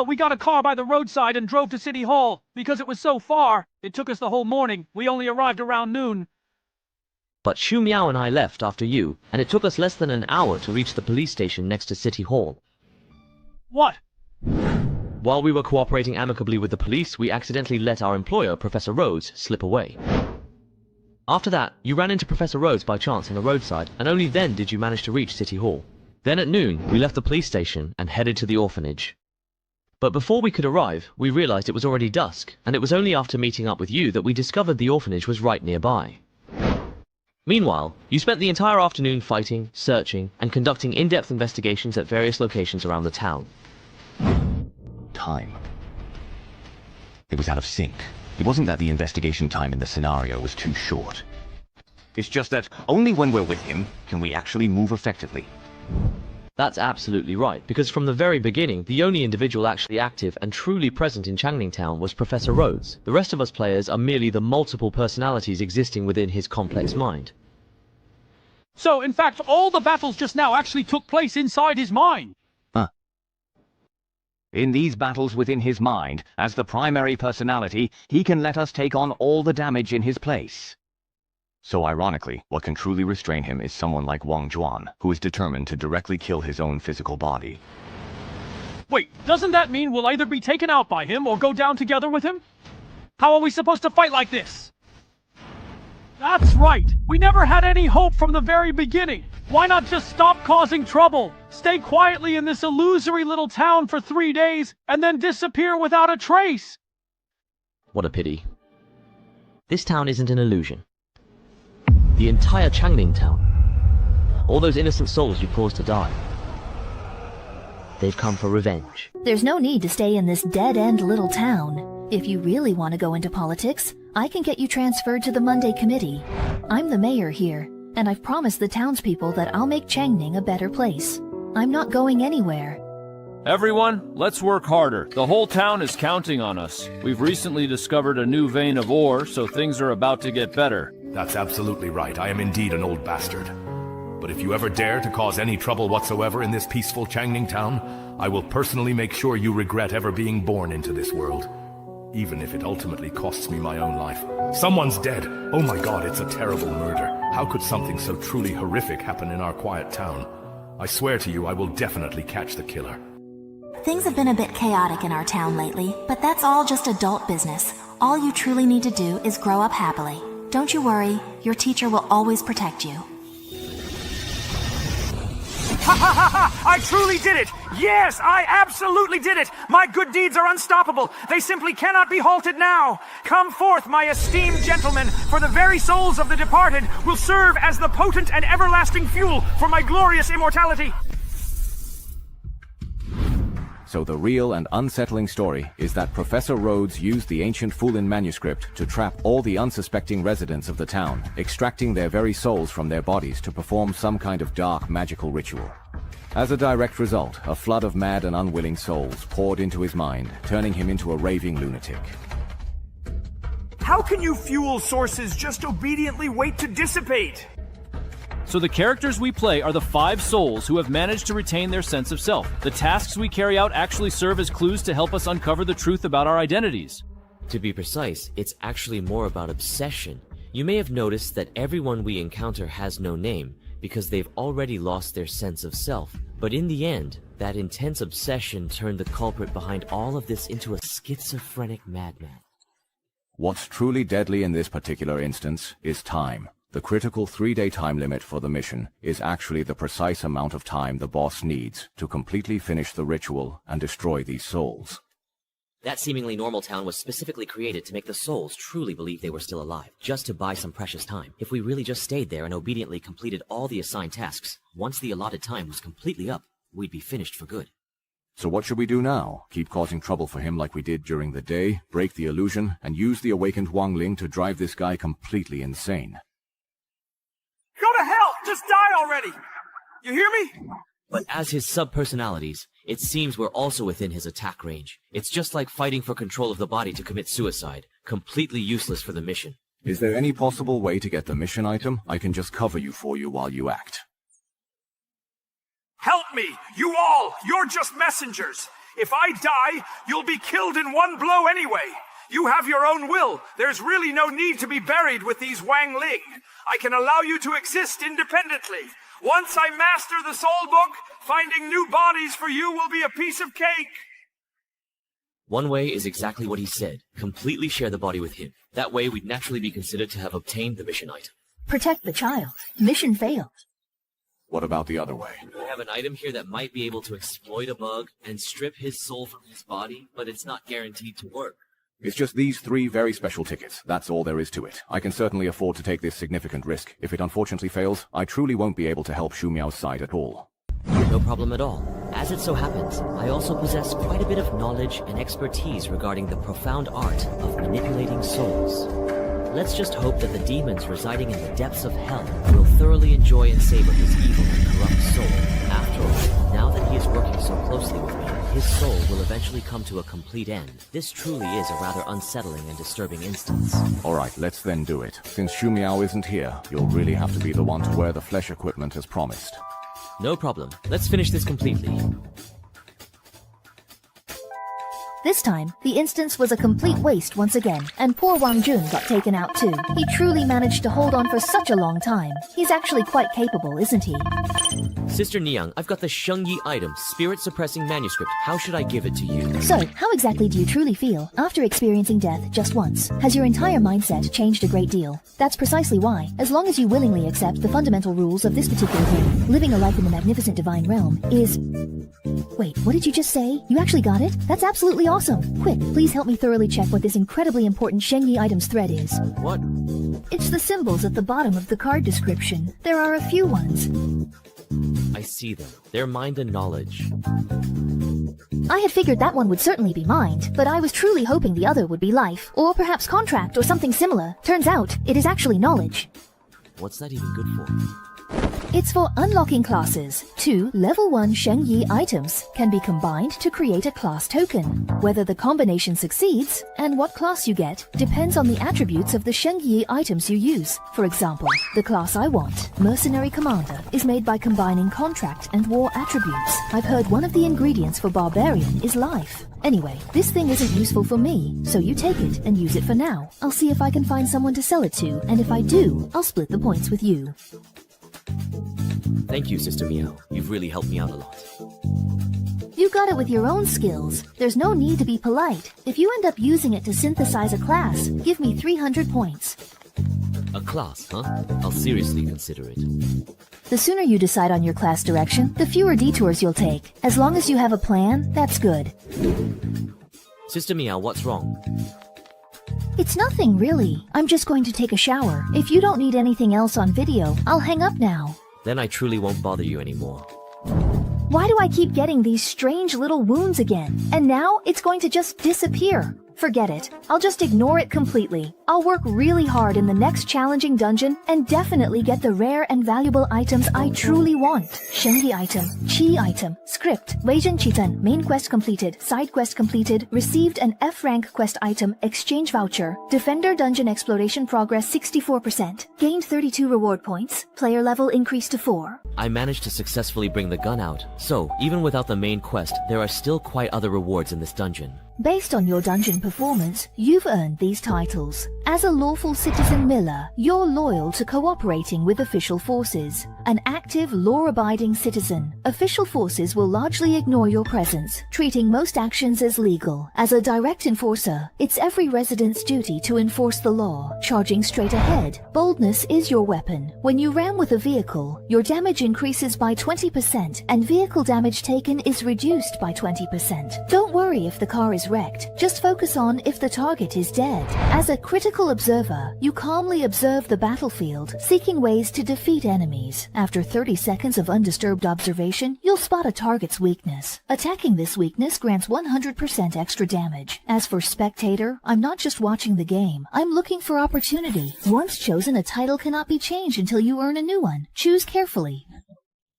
We got a car by the roadside and drove to City Hall. Because it was so far, it took us the whole morning. We only arrived around noon. But Xu Miao and I left after you, and it took us less than an hour to reach the police station next to City Hall. What? While we were cooperating amicably with the police, we accidentally let our employer, Professor Rhodes, slip away. After that, you ran into Professor Rhodes by chance on the roadside, and only then did you manage to reach City Hall. Then at noon, we left the police station and headed to the orphanage. But before we could arrive, we realized it was already dusk, and it was only after meeting up with you that we discovered the orphanage was right nearby. Meanwhile, you spent the entire afternoon fighting, searching, and conducting in-depth investigations at various locations around the town. Time. It was out of sync. It wasn't that the investigation time in the scenario was too short. It's just that only when we're with him can we actually move effectively. That's absolutely right, because from the very beginning, the only individual actually active and truly present in Changning Town was Professor Rhodes. The rest of us players are merely the multiple personalities existing within his complex mind. So, in fact, all the battles just now actually took place inside his mind. In these battles within his mind, as the primary personality, he can let us take on all the damage in his place. So ironically, what can truly restrain him is someone like Wang Zhuan, who is determined to directly kill his own physical body. Wait, doesn't that mean we'll either be taken out by him or go down together with him? How are we supposed to fight like this? That's right! We never had any hope from the very beginning! Why not just stop causing trouble? Stay quietly in this illusory little town for 3 days, and then disappear without a trace! What a pity. This town isn't an illusion. The entire Changning Town. All those innocent souls you caused to die. They've come for revenge. There's no need to stay in this dead-end little town. If you really want to go into politics, I can get you transferred to the Monday Committee. I'm the mayor here, and I've promised the townspeople that I'll make Changning a better place. I'm not going anywhere. Everyone, let's work harder. The whole town is counting on us. We've recently discovered a new vein of ore, so things are about to get better. That's absolutely right. I am indeed an old bastard. But if you ever dare to cause any trouble whatsoever in this peaceful Changning Town, I will personally make sure you regret ever being born into this world. Even if it ultimately costs me my own life. Someone's dead. Oh my god, it's a terrible murder. How could something so truly horrific happen in our quiet town? I swear to you, I will definitely catch the killer. Things have been a bit chaotic in our town lately, but that's all just adult business. All you truly need to do is grow up happily. Don't you worry, your teacher will always protect you. Ha ha ha ha! I truly did it! Yes, I absolutely did it! My good deeds are unstoppable! They simply cannot be halted now! Come forth, my esteemed gentlemen, for the very souls of the departed will serve as the potent and everlasting fuel for my glorious immortality! So the real and unsettling story is that Professor Rhodes used the ancient Fulin manuscript to trap all the unsuspecting residents of the town, extracting their very souls from their bodies to perform some kind of dark magical ritual. As a direct result, a flood of mad and unwilling souls poured into his mind, turning him into a raving lunatic. How can you fuel sources just obediently wait to dissipate? So the characters we play are the 5 souls who have managed to retain their sense of self. The tasks we carry out actually serve as clues to help us uncover the truth about our identities. To be precise, it's actually more about obsession. You may have noticed that everyone we encounter has no name, because they've already lost their sense of self. But in the end, that intense obsession turned the culprit behind all of this into a schizophrenic madman. What's truly deadly in this particular instance is time. The critical 3-day time limit for the mission is actually the precise amount of time the boss needs to completely finish the ritual and destroy these souls. That seemingly normal town was specifically created to make the souls truly believe they were still alive, just to buy some precious time. If we really just stayed there and obediently completed all the assigned tasks, once the allotted time was completely up, we'd be finished for good. So what should we do now? Keep causing trouble for him like we did during the day, break the illusion, and use the awakened Wang Ling to drive this guy completely insane? Go to hell! Just die already! You hear me? But as his sub-personalities, it seems we're also within his attack range. It's just like fighting for control of the body to commit suicide. Completely useless for the mission. Is there any possible way to get the mission item? I can just cover you for you while you act. Help me! You all! You're just messengers! If I die, you'll be killed in one blow anyway. You have your own will. There's really no need to be buried with these Wang Ling. I can allow you to exist independently. Once I master the soul book, finding new bodies for you will be a piece of cake. One way is exactly what he said. Completely share the body with him. That way we'd naturally be considered to have obtained the mission item. Protect the child. Mission failed. What about the other way? I have an item here that might be able to exploit a bug and strip his soul from his body, but it's not guaranteed to work. It's just these 3 very special tickets. That's all there is to it. I can certainly afford to take this significant risk. If it unfortunately fails, I truly won't be able to help Shu Miao's side at all. No problem at all. As it so happens, I also possess quite a bit of knowledge and expertise regarding the profound art of manipulating souls. Let's just hope that the demons residing in the depths of hell will thoroughly enjoy and savor his evil and corrupt soul. After all, now that he is working so closely with me, his soul will eventually come to a complete end. This truly is a rather unsettling and disturbing instance. Alright, let's then do it. Since Shu Miao isn't here, you'll really have to be the one to wear the flesh equipment as promised. No problem. Let's finish this completely. This time, the instance was a complete waste once again, and poor Wang Jun got taken out too. He truly managed to hold on for such a long time. He's actually quite capable, isn't he? Sister Niang, I've got the Shengyi item, Spirit Suppressing Manuscript. How should I give it to you? So, how exactly do you truly feel after experiencing death just once? Has your entire mindset changed a great deal? That's precisely why, as long as you willingly accept the fundamental rules of this particular game, living a life in the magnificent divine realm is... Wait, what did you just say? You actually got it? That's absolutely awesome! Quick, please help me thoroughly check what this incredibly important Shengyi items thread is. What? It's the symbols at the bottom of the card description. There are a few ones. I see them. They're mind and knowledge. I had figured that one would certainly be mind, but I was truly hoping the other would be life, or perhaps contract or something similar. Turns out, it is actually knowledge. What's that even good for? It's for unlocking classes. 2 level 1 Shengyi items can be combined to create a class token. Whether the combination succeeds, and what class you get, depends on the attributes of the Shengyi items you use. For example, the class I want, Mercenary Commander, is made by combining contract and war attributes. I've heard one of the ingredients for Barbarian is life. Anyway, this thing isn't useful for me, so you take it and use it for now. I'll see if I can find someone to sell it to, and if I do, I'll split the points with you. Thank you, Sister Miao. You've really helped me out a lot. You got it with your own skills. There's no need to be polite. If you end up using it to synthesize a class, give me 300 points. A class, huh? I'll seriously consider it. The sooner you decide on your class direction, the fewer detours you'll take. As long as you have a plan, that's good. Sister Miao, what's wrong? It's nothing, really. I'm just going to take a shower. If you don't need anything else on video, I'll hang up now. Then I truly won't bother you anymore. Why do I keep getting these strange little wounds again? And now it's going to just disappear. Forget it. I'll just ignore it completely. I'll work really hard in the next challenging dungeon and definitely get the rare and valuable items I truly want. Shengyi item, Qi item, script, Weizhen Qitan, main quest completed, side quest completed, received an F rank quest item, exchange voucher, defender dungeon exploration progress 64%, gained 32 reward points, player level increased to 4. I managed to successfully bring the gun out, so even without the main quest, there are still quite other rewards in this dungeon. Based on your dungeon performance, you've earned these titles. As a lawful citizen Miller, you're loyal to cooperating with official forces. An active, law-abiding citizen, official forces will largely ignore your presence, treating most actions as legal. As a direct enforcer, it's every resident's duty to enforce the law, charging straight ahead. Boldness is your weapon. When you ram with a vehicle, your damage increases by 20%, and vehicle damage taken is reduced by 20%. Don't worry if the car is wrecked. Just focus on if the target is dead. As a critical observer, you calmly observe the battlefield, seeking ways to defeat enemies. After 30 seconds of undisturbed observation, you'll spot a target's weakness. Attacking this weakness grants 100% extra damage. As for spectator, I'm not just watching the game. I'm looking for opportunity. Once chosen, a title cannot be changed until you earn a new one. Choose carefully.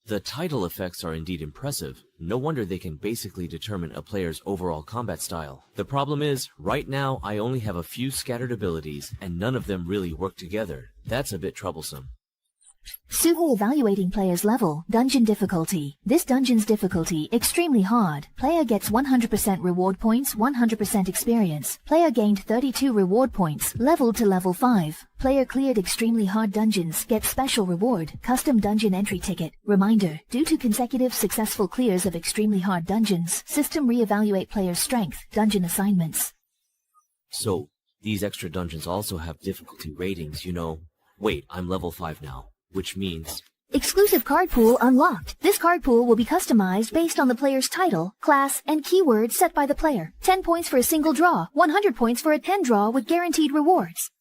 The title effects are indeed impressive. No wonder they can basically determine a player's overall combat style. The problem is, right now I only have a few scattered abilities, and none of them really work together. That's a bit troublesome. Suho evaluating player's level, dungeon difficulty. This dungeon's difficulty, extremely hard. Player gets 100% reward points, 100% experience. Player gained 32 reward points, leveled to level 5. Player cleared extremely hard dungeons, gets special reward, custom dungeon entry ticket. Reminder, due to consecutive successful clears of extremely hard dungeons, system re-evaluate player's strength, dungeon assignments. So, these extra dungeons also have difficulty ratings, you know. Wait, I'm level 5 now. Which means... Exclusive card pool unlocked. This card pool will be customized based on the player's title, class, and keyword set by the player. 10 points for a single draw, 100 points for a 10 draw with guaranteed rewards.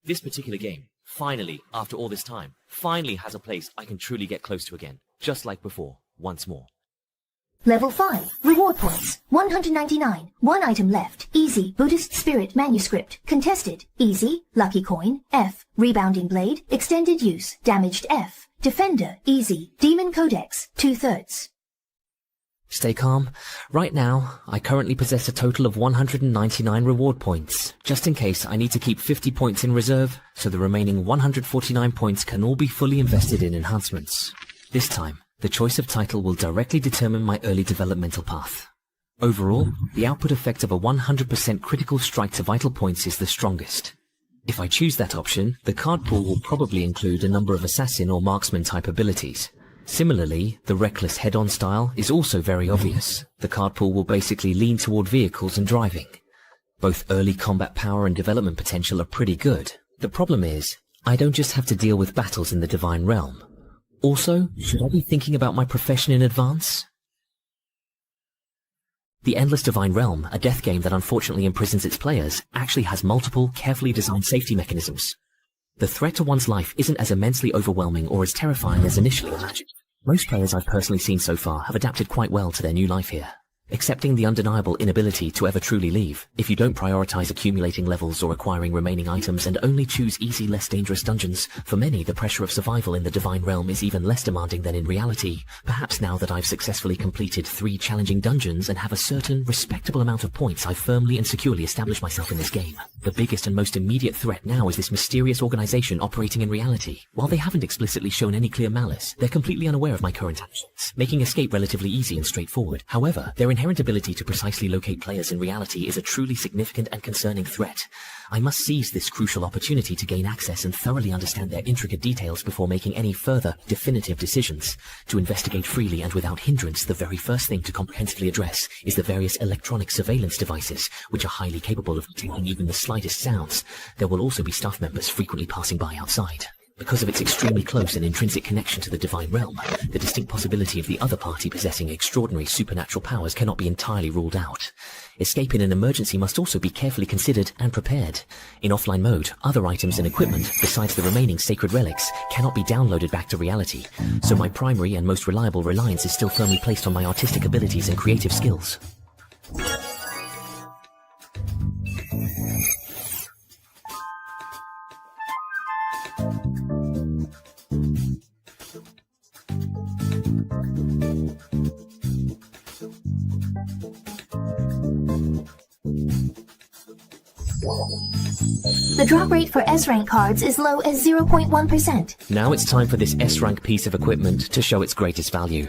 This particular game, finally, after all this time, finally has a place I can truly get close to again. Just like before, once more. Level 5. Reward points. 199. 1 item left. Easy. Buddhist Spirit Manuscript. Contested. Easy. Lucky Coin. F. Rebounding Blade. Extended Use. Damaged F. Defender. Easy. Demon Codex. 2/3. Stay calm. Right now, I currently possess a total of 199 reward points, just in case I need to keep 50 points in reserve, so the remaining 149 points can all be fully invested in enhancements. This time, the choice of title will directly determine my early developmental path. Overall, the output effect of a 100% critical strike to vital points is the strongest. If I choose that option, the card pool will probably include a number of assassin or marksman type abilities. Similarly, the reckless head-on style is also very obvious. The card pool will basically lean toward vehicles and driving. Both early combat power and development potential are pretty good. The problem is, I don't just have to deal with battles in the Divine Realm. Also, should I be thinking about my profession in advance? The Endless Divine Realm, a death game that unfortunately imprisons its players, actually has multiple, carefully designed safety mechanisms. The threat to one's life isn't as immensely overwhelming or as terrifying as initially imagined. Most players I've personally seen so far have adapted quite well to their new life here. Accepting the undeniable inability to ever truly leave, if you don't prioritize accumulating levels or acquiring remaining items and only choose easy, less dangerous dungeons, for many the pressure of survival in the Divine Realm is even less demanding than in reality. Perhaps now that I've successfully completed 3 challenging dungeons and have a certain, respectable amount of points, I've firmly and securely established myself in this game. The biggest and most immediate threat now is this mysterious organization operating in reality. While they haven't explicitly shown any clear malice, they're completely unaware of my current actions, making escape relatively easy and straightforward. However, their inherent ability to precisely locate players in reality is a truly significant and concerning threat. I must seize this crucial opportunity to gain access and thoroughly understand their intricate details before making any further, definitive decisions. To investigate freely and without hindrance, the very first thing to comprehensively address is the various electronic surveillance devices, which are highly capable of detecting even the slightest sounds. There will also be staff members frequently passing by outside. Because of its extremely close and intrinsic connection to the Divine Realm, the distinct possibility of the other party possessing extraordinary supernatural powers cannot be entirely ruled out. Escape in an emergency must also be carefully considered and prepared. In offline mode, other items and equipment, besides the remaining sacred relics, cannot be downloaded back to reality, so my primary and most reliable reliance is still firmly placed on my artistic abilities and creative skills. The drop rate for S-rank cards is low as 0.1%. Now it's time for this S-rank piece of equipment to show its greatest value.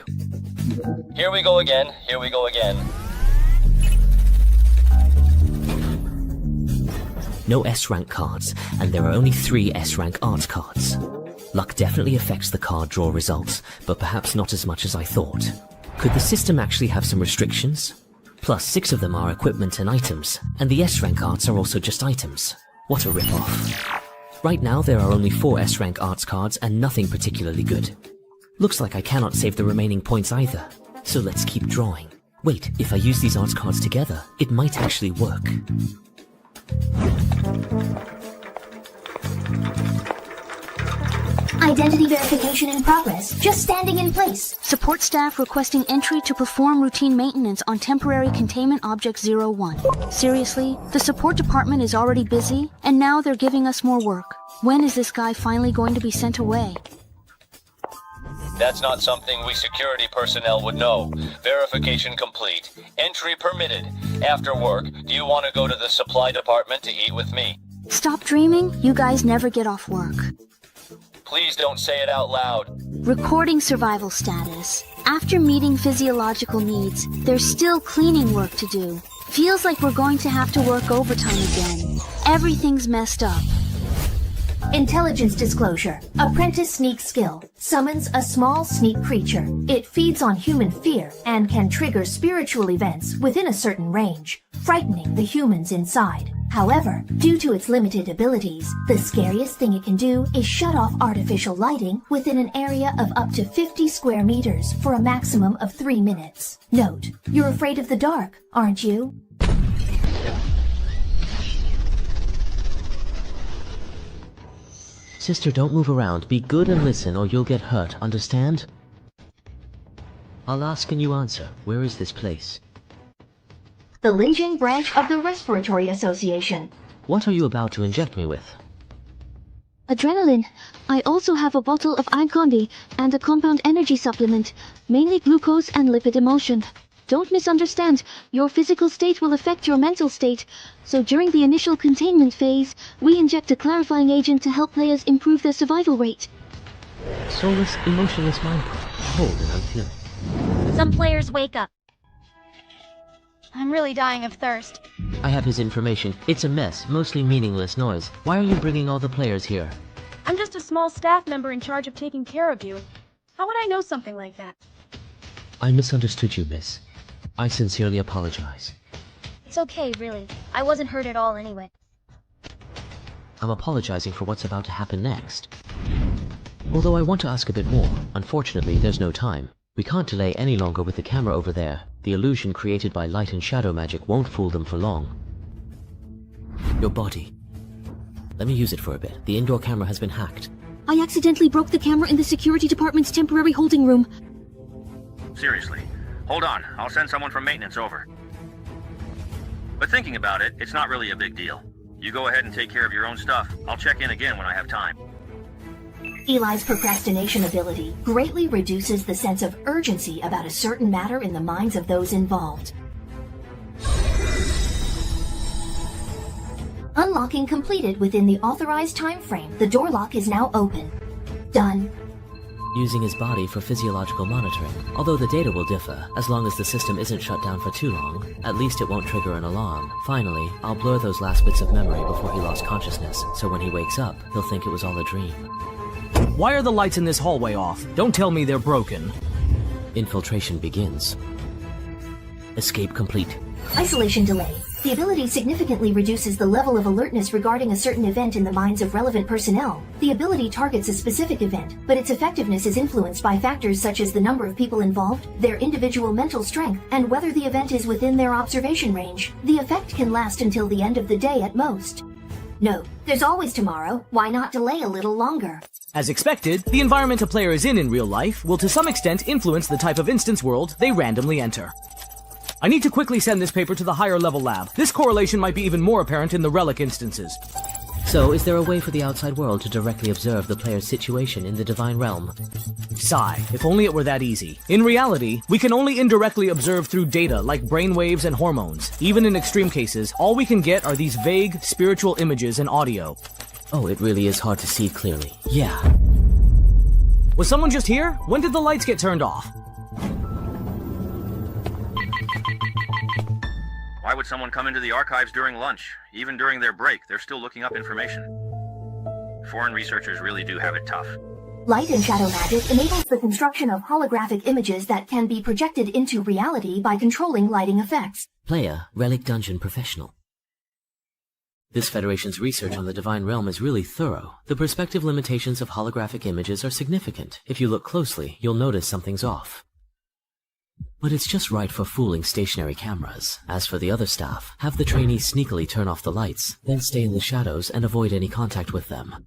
Here we go again, here we go again. No S-rank cards, and there are only 3 S-rank arts cards. Luck definitely affects the card draw results, but perhaps not as much as I thought. Could the system actually have some restrictions? Plus 6 of them are equipment and items, and the S-rank arts are also just items. What a rip-off. Right now there are only 4 S-rank arts cards and nothing particularly good. Looks like I cannot save the remaining points either, so let's keep drawing. Wait, if I use these arts cards together, it might actually work. Identity verification in progress. Just standing in place. Support staff requesting entry to perform routine maintenance on temporary containment object 01. Seriously, the support department is already busy, and now they're giving us more work. When is this guy finally going to be sent away? That's not something we security personnel would know. Verification complete. Entry permitted. After work, do you want to go to the supply department to eat with me? Stop dreaming, you guys never get off work. Please don't say it out loud. Recording survival status. After meeting physiological needs, there's still cleaning work to do. Feels like we're going to have to work overtime again. Everything's messed up. Intelligence disclosure. Apprentice sneak skill. Summons a small sneak creature. It feeds on human fear and can trigger spiritual events within a certain range, frightening the humans inside. However, due to its limited abilities, the scariest thing it can do is shut off artificial lighting within an area of up to 50 square meters for a maximum of 3 minutes. Note, you're afraid of the dark, aren't you? Sister, don't move around. Be good and listen or you'll get hurt, understand? I'll ask and you answer. Where is this place? The Linjing branch of the Respiratory Association. What are you about to inject me with? Adrenaline. I also have a bottle of Icondi and a compound energy supplement, mainly glucose and lipid emulsion. Don't misunderstand, your physical state will affect your mental state, so during the initial containment phase, we inject a clarifying agent to help players improve their survival rate. Soulless, emotionless mind prop. Hold and I'm feeling. Some players wake up. I'm really dying of thirst. I have his information. It's a mess, mostly meaningless noise. Why are you bringing all the players here? I'm just a small staff member in charge of taking care of you. How would I know something like that? I misunderstood you, miss. I sincerely apologize. It's okay, really. I wasn't hurt at all anyway. I'm apologizing for what's about to happen next. Although I want to ask a bit more, unfortunately there's no time. We can't delay any longer with the camera over there. The illusion created by light and shadow magic won't fool them for long. Your body. Let me use it for a bit. The indoor camera has been hacked. I accidentally broke the camera in the security department's temporary holding room. Seriously. Hold on, I'll send someone from maintenance over. But thinking about it, it's not really a big deal. You go ahead and take care of your own stuff. I'll check in again when I have time. Eli's procrastination ability greatly reduces the sense of urgency about a certain matter in the minds of those involved. Unlocking completed within the authorized time frame. The door lock is now open. Done. Using his body for physiological monitoring. Although the data will differ, as long as the system isn't shut down for too long, at least it won't trigger an alarm. Finally, I'll blur those last bits of memory before he lost consciousness, so when he wakes up, he'll think it was all a dream. Why are the lights in this hallway off? Don't tell me they're broken. Infiltration begins. Escape complete. Isolation delay. The ability significantly reduces the level of alertness regarding a certain event in the minds of relevant personnel. The ability targets a specific event, but its effectiveness is influenced by factors such as the number of people involved, their individual mental strength, and whether the event is within their observation range. The effect can last until the end of the day at most. No, there's always tomorrow. Why not delay a little longer? As expected, the environment a player is in real life will to some extent influence the type of instance world they randomly enter. I need to quickly send this paper to the higher level lab. This correlation might be even more apparent in the relic instances. So, is there a way for the outside world to directly observe the player's situation in the Divine Realm? Sigh, if only it were that easy. In reality, we can only indirectly observe through data like brainwaves and hormones. Even in extreme cases, all we can get are these vague, spiritual images and audio. Oh, it really is hard to see clearly. Yeah. Was someone just here? When did the lights get turned off? Why would someone come into the archives during lunch? Even during their break, they're still looking up information. Foreign researchers really do have it tough. Light and shadow magic enables the construction of holographic images that can be projected into reality by controlling lighting effects. Player, Relic Dungeon Professional. This Federation's research on the Divine Realm is really thorough. The perspective limitations of holographic images are significant. If you look closely, you'll notice something's off. But it's just right for fooling stationary cameras. As for the other staff, have the trainees sneakily turn off the lights, then stay in the shadows and avoid any contact with them.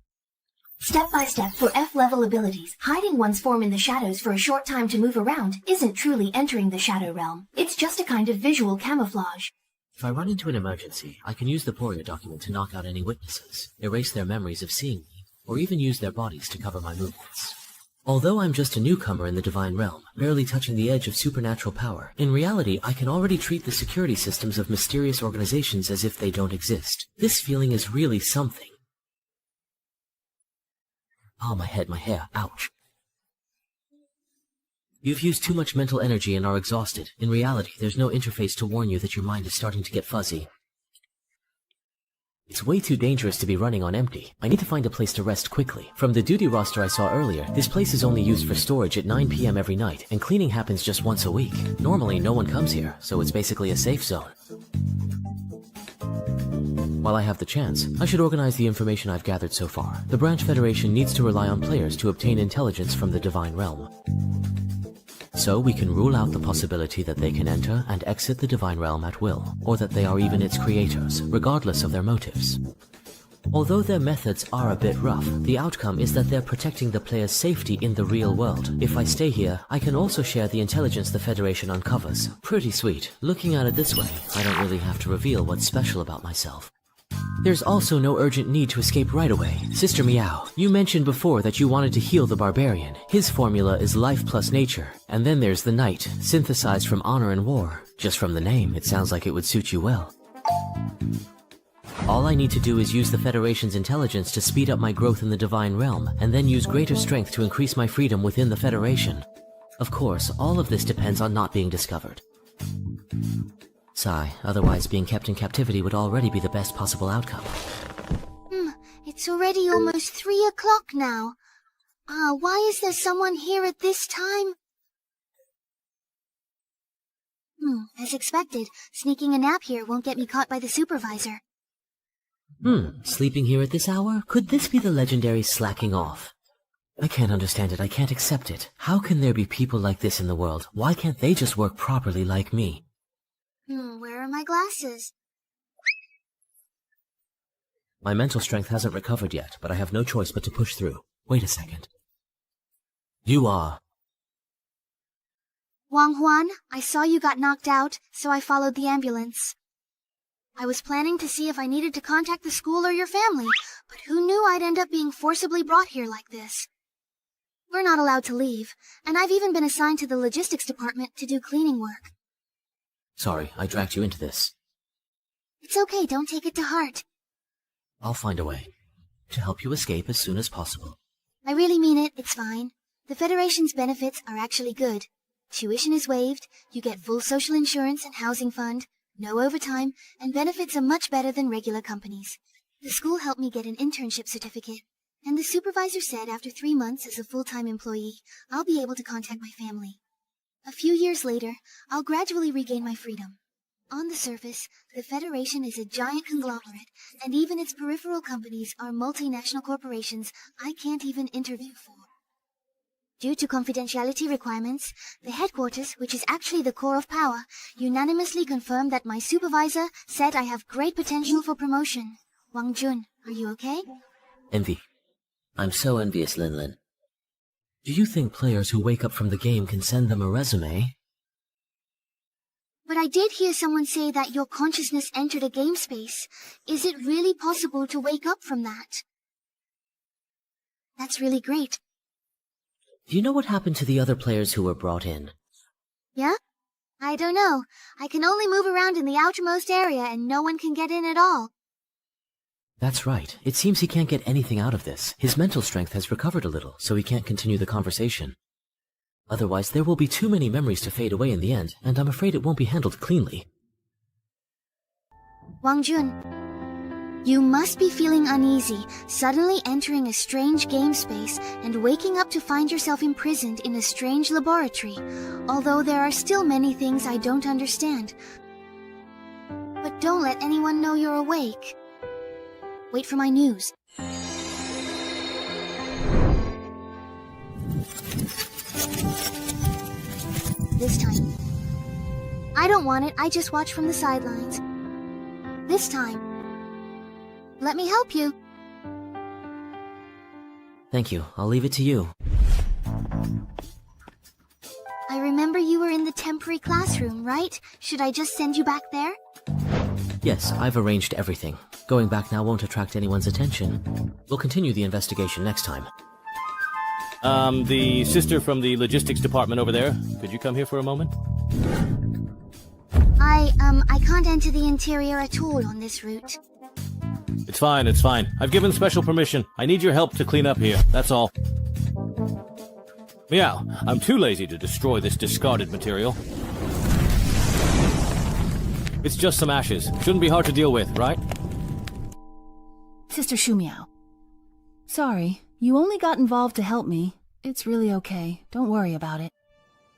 Step by step for F-level abilities, hiding one's form in the shadows for a short time to move around isn't truly entering the Shadow Realm. It's just a kind of visual camouflage. If I run into an emergency, I can use the Poria document to knock out any witnesses, erase their memories of seeing me, or even use their bodies to cover my movements. Although I'm just a newcomer in the Divine Realm, barely touching the edge of supernatural power, in reality I can already treat the security systems of mysterious organizations as if they don't exist. This feeling is really something. Ah, my head, my hair, ouch. You've used too much mental energy and are exhausted. In reality, there's no interface to warn you that your mind is starting to get fuzzy. It's way too dangerous to be running on empty. I need to find a place to rest quickly. From the duty roster I saw earlier, this place is only used for storage at 9 PM every night, and cleaning happens just once a week. Normally, no one comes here, so it's basically a safe zone. While I have the chance, I should organize the information I've gathered so far. The Branch Federation needs to rely on players to obtain intelligence from the Divine Realm. So we can rule out the possibility that they can enter and exit the Divine Realm at will, or that they are even its creators, regardless of their motives. Although their methods are a bit rough, the outcome is that they're protecting the player's safety in the real world. If I stay here, I can also share the intelligence the Federation uncovers. Pretty sweet. Looking at it this way, I don't really have to reveal what's special about myself. There's also no urgent need to escape right away. Sister Meow, you mentioned before that you wanted to heal the barbarian. His formula is life plus nature. And then there's the knight, synthesized from honor and war. Just from the name, it sounds like it would suit you well. All I need to do is use the Federation's intelligence to speed up my growth in the Divine Realm, and then use greater strength to increase my freedom within the Federation. Of course, all of this depends on not being discovered. Sigh, otherwise being kept in captivity would already be the best possible outcome. It's already almost 3 o'clock now. Why is there someone here at this time? As expected, sneaking a nap here won't get me caught by the supervisor. Sleeping here at this hour? Could this be the legendary slacking off? I can't understand it, I can't accept it. How can there be people like this in the world? Why can't they just work properly like me? Where are my glasses? My mental strength hasn't recovered yet, but I have no choice but to push through. Wait a second. You are... Wang Huan, I saw you got knocked out, so I followed the ambulance. I was planning to see if I needed to contact the school or your family, but who knew I'd end up being forcibly brought here like this? We're not allowed to leave, and I've even been assigned to the logistics department to do cleaning work. Sorry, I dragged you into this. It's okay, don't take it to heart. I'll find a way to help you escape as soon as possible. I really mean it, it's fine. The Federation's benefits are actually good. Tuition is waived, you get full social insurance and housing fund, no overtime, and benefits are much better than regular companies. The school helped me get an internship certificate, and the supervisor said after 3 months as a full-time employee, I'll be able to contact my family. A few years later, I'll gradually regain my freedom. On the surface, the Federation is a giant conglomerate, and even its peripheral companies are multinational corporations I can't even interview for. Due to confidentiality requirements, the headquarters, which is actually the core of power, unanimously confirmed that my supervisor said I have great potential for promotion. Wang Jun, are you okay? Envy. I'm so envious, Linlin. Do you think players who wake up from the game can send them a resume? But I did hear someone say that your consciousness entered a game space. Is it really possible to wake up from that? That's really great. Do you know what happened to the other players who were brought in? Yeah? I don't know. I can only move around in the outermost area and no one can get in at all. That's right. It seems he can't get anything out of this. His mental strength has recovered a little, so he can't continue the conversation. Otherwise, there will be too many memories to fade away in the end, and I'm afraid it won't be handled cleanly. Wang Jun, you must be feeling uneasy, suddenly entering a strange game space and waking up to find yourself imprisoned in a strange laboratory, although there are still many things I don't understand. But don't let anyone know you're awake. Wait for my news. This time. I don't want it, I just watch from the sidelines. This time. Let me help you. Thank you. I'll leave it to you. I remember you were in the temporary classroom, right? Should I just send you back there? Yes, I've arranged everything. Going back now won't attract anyone's attention. We'll continue the investigation next time. The sister from the logistics department over there, could you come here for a moment? I can't enter the interior at all on this route. It's fine, it's fine. I've given special permission. I need your help to clean up here, that's all. Meow, I'm too lazy to destroy this discarded material. It's just some ashes. Shouldn't be hard to deal with, right? Sister Shumiao. Sorry, you only got involved to help me. It's really okay. Don't worry about it.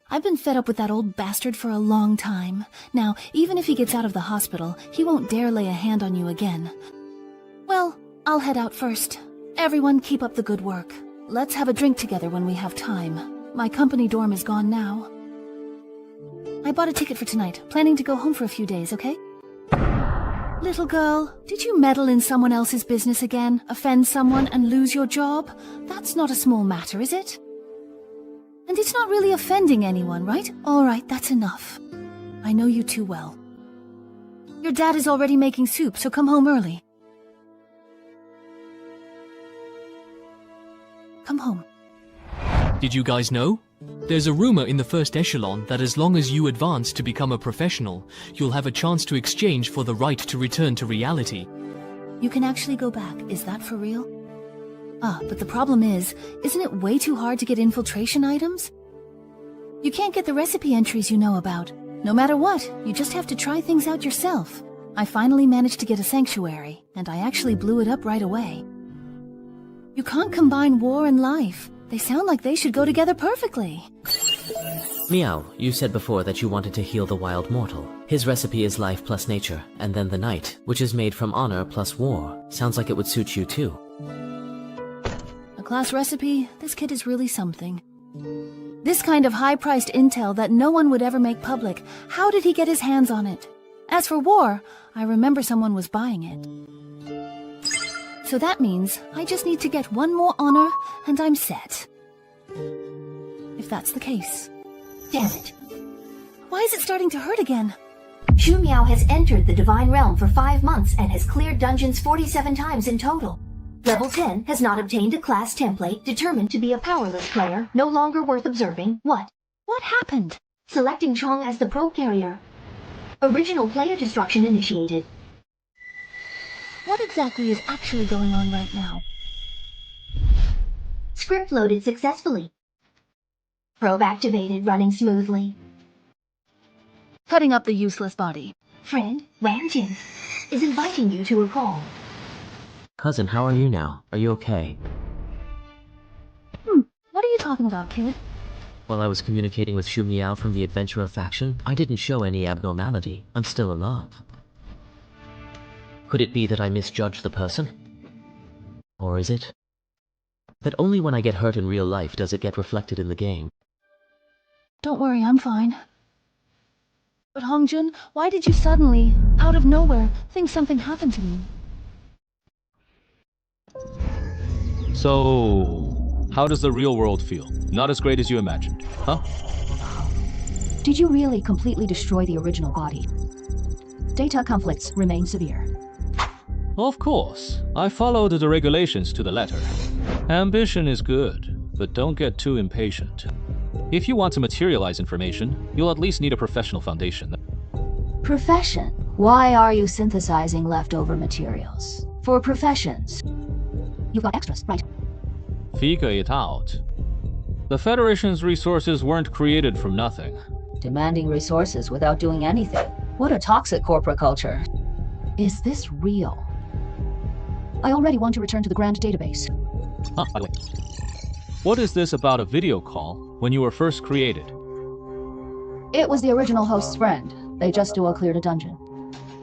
I've been fed up with that old bastard for a long time. Now, even if he gets out of the hospital, he won't dare lay a hand on you again. Well, I'll head out first. Everyone keep up the good work. Let's have a drink together when we have time. My company dorm is gone now. I bought a ticket for tonight, planning to go home for a few days, okay? Little girl, did you meddle in someone else's business again, offend someone, and lose your job? That's not a small matter, is it? And it's not really offending anyone, right? All right, that's enough. I know you too well. Your dad is already making soup, so come home early. Come home. Did you guys know? There's a rumor in the first echelon that as long as you advance to become a professional, you'll have a chance to exchange for the right to return to reality. You can actually go back, is that for real? Ah, but the problem is, isn't it way too hard to get infiltration items? You can't get the recipe entries you know about. No matter what, you just have to try things out yourself. I finally managed to get a sanctuary, and I actually blew it up right away. You can't combine war and life. They sound like they should go together perfectly. Meow, you said before that you wanted to heal the wild mortal. His recipe is life plus nature, and then the night, which is made from honor plus war. Sounds like it would suit you too. A class recipe? This kid is really something. This kind of high-priced intel that no one would ever make public, how did he get his hands on it? As for war, I remember someone was buying it. So that means I just need to get one more honor, and I'm set. If that's the case. Damn it. Why is it starting to hurt again? Shumiao has entered the Divine Realm for 5 months and has cleared dungeons 47 times in total. Level 10 has not obtained a class template, determined to be a powerless player, no longer worth observing. What? What happened? Selecting Chong as the pro carrier. Original player destruction initiated. What exactly is actually going on right now? Script loaded successfully. Probe activated, running smoothly. Cutting up the useless body. Friend, Wang Jin, is inviting you to a call. Cousin, how are you now? Are you okay? What are you talking about, kid? While I was communicating with Xu Miao from the Adventurer faction, I didn't show any abnormality. I'm still alive. Could it be that I misjudged the person? Or is it that only when I get hurt in real life does it get reflected in the game? Don't worry, I'm fine. But Hongjun, why did you suddenly, out of nowhere, think something happened to me? So, how does the real world feel? Not as great as you imagined, huh? Did you really completely destroy the original body? Data conflicts remain severe. Of course. I followed the regulations to the letter. Ambition is good, but don't get too impatient. If you want to materialize information, you'll at least need a professional foundation. Profession? Why are you synthesizing leftover materials? For professions. You've got extras, right? Figure it out. The Federation's resources weren't created from nothing. Demanding resources without doing anything. What a toxic corporate culture. Is this real? I already want to return to the Grand Database. By the way, what is this about a video call when you were first created? It was the original host's friend. They just dual-cleared a dungeon.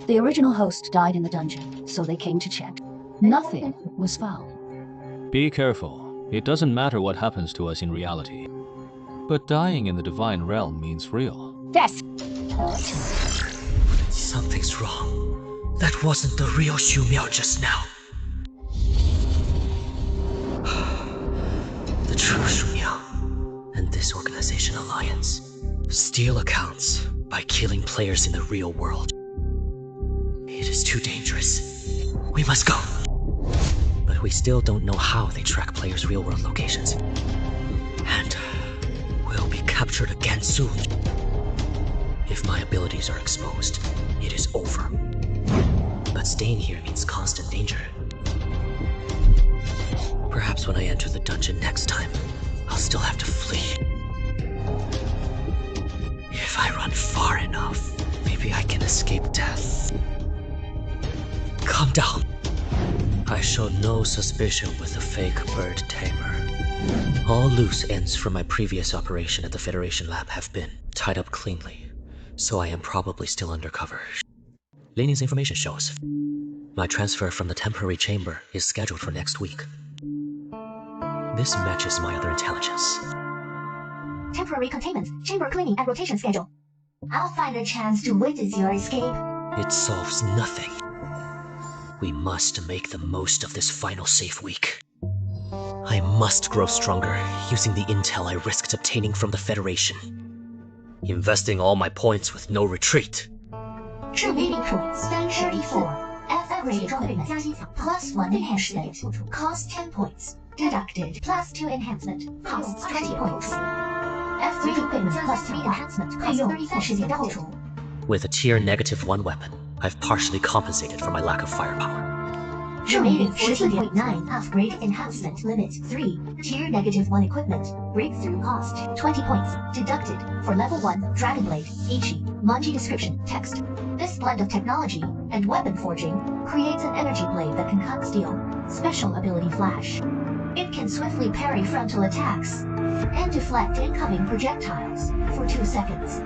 The original host died in the dungeon, so they came to check. Nothing was found. Be careful. It doesn't matter what happens to us in reality. But dying in the Divine Realm means real. Yes! Something's wrong. That wasn't the real Xu Miao just now. The true Xu Miao and this organization alliance steal accounts by killing players in the real world. It is too dangerous. We must go. But we still don't know how they track players' real-world locations. And we'll be captured again soon. If my abilities are exposed, it is over. But staying here means constant danger. Perhaps when I enter the dungeon next time, I'll still have to flee. If I run far enough, maybe I can escape death. Calm down. I show no suspicion with the fake bird tamer. All loose ends from my previous operation at the Federation lab have been tied up cleanly, so I am probably still undercover. Lenien's information shows my transfer from the temporary chamber is scheduled for next week. This matches my other intelligence. Temporary containment, chamber cleaning, and rotation schedule. I'll find a chance to witness your escape. It solves nothing. We must make the most of this final safe week. I must grow stronger using the intel I risked obtaining from the Federation. Investing all my points with no retreat. Remaining points, 34. Upgrade equipment, +1 enhancement, cost 10 points. Deducted, +2 enhancement, costs 20 points. F3 equipment +3 enhancement, 费用30时间扣除。 With a tier -1 weapon, I've partially compensated for my lack of firepower. Remaining 14.9 upgrade enhancement limit 3. Tier -1 equipment. Breakthrough cost 20 points. Deducted for level 1 Dragon Blade. Ichi. Manji description text. This blend of technology and weapon forging creates an energy blade that can cut steel. Special ability Flash. It can swiftly parry frontal attacks and deflect incoming projectiles for 2 seconds.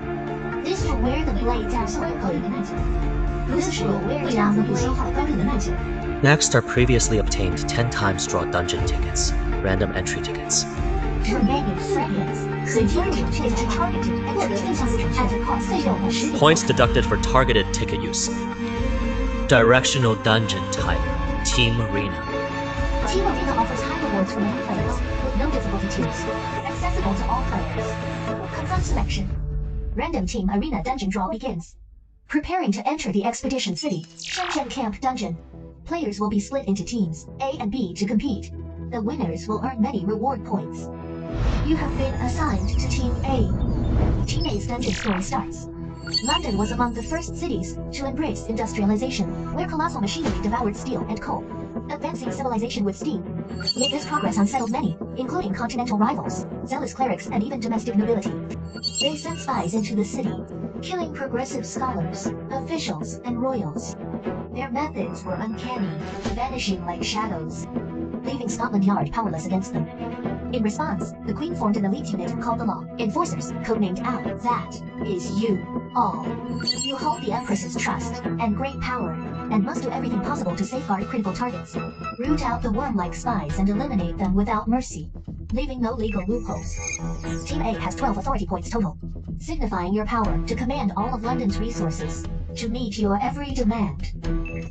This will wear the blade down quickly. This will wear down the blade. Next are previously obtained 10 times draw dungeon tickets, random entry tickets. Remaining fragments. Points deducted for targeted ticket use. Directional dungeon type, Team Arena. Team Arena offers high rewards for many players, with no difficulty tiers. Accessible to all players. Confront selection. Random Team Arena dungeon draw begins. Preparing to enter the Expedition City, Shenzhen Camp Dungeon. Players will be split into teams, A and B, to compete. The winners will earn many reward points. You have been assigned to Team A. Team A's dungeon story starts. London was among the first cities to embrace industrialization, where colossal machinery devoured steel and coal. Advancing civilization with steam. Yet this progress unsettled many, including continental rivals, zealous clerics, and even domestic nobility. They sent spies into the city, killing progressive scholars, officials, and royals. Their methods were uncanny, vanishing like shadows, leaving Scotland Yard powerless against them. In response, the Queen formed an elite unit called the Law Enforcers, codenamed OWL. That is you all. You hold the Empress's trust and great power, and must do everything possible to safeguard critical targets. Root out the worm-like spies and eliminate them without mercy, leaving no legal loopholes. Team A has 12 authority points total, signifying your power to command all of London's resources, to meet your every demand.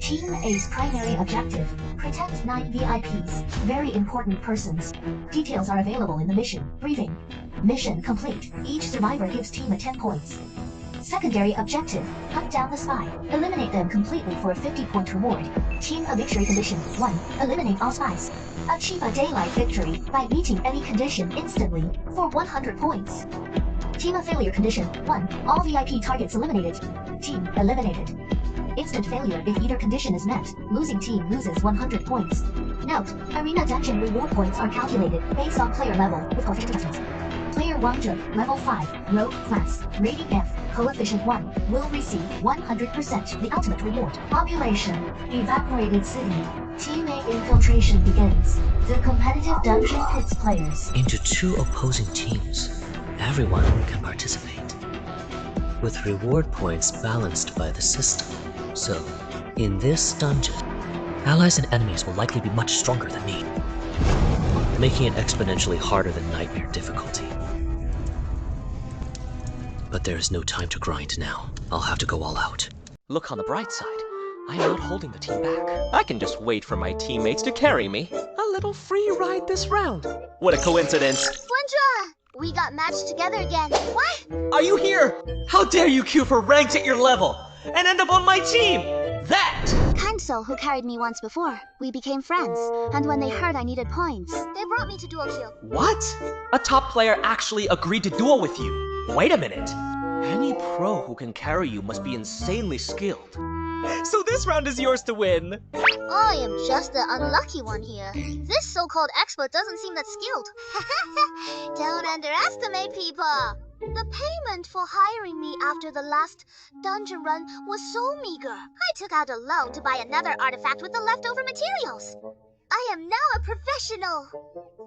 Team A's primary objective, protect 9 VIPs, very important persons. Details are available in the mission briefing. Mission complete. Each survivor gives team a 10 points. Secondary objective, hunt down the spy. Eliminate them completely for a 50-point reward. Team a victory condition 1. Eliminate all spies. Achieve a daylight victory by meeting any condition instantly for 100 points. Team a failure condition 1. All VIP targets eliminated. Team eliminated. Instant failure if either condition is met. Losing team loses 100 points. Note, Arena Dungeon reward points are calculated based on player level with coefficient adjustments. Player Wangzhe, level 5, rogue class, rating F, coefficient 1, will receive 100% the ultimate reward. Population, evaporated city. Team A infiltration begins. The competitive dungeon pits players into 2 opposing teams. Everyone can participate, with reward points balanced by the system. So, in this dungeon, allies and enemies will likely be much stronger than me, making it exponentially harder than Nightmare difficulty. But there is no time to grind now. I'll have to go all out. Look on the bright side. I'm not holding the team back. I can just wait for my teammates to carry me. A little free ride this round. What a coincidence. Wondra! We got matched together again. What? Are you here? How dare you queue for ranks at your level and end up on my team? That! Kind soul who carried me once before. We became friends, and when they heard I needed points, they brought me to duo queue. What? A top player actually agreed to duel with you. Wait a minute. Any pro who can carry you must be insanely skilled. So this round is yours to win. I am just the unlucky one here. This so-called expert doesn't seem that skilled. Don't underestimate people. The payment for hiring me after the last dungeon run was so meager. I took out a loan to buy another artifact with the leftover materials. I am now a professional.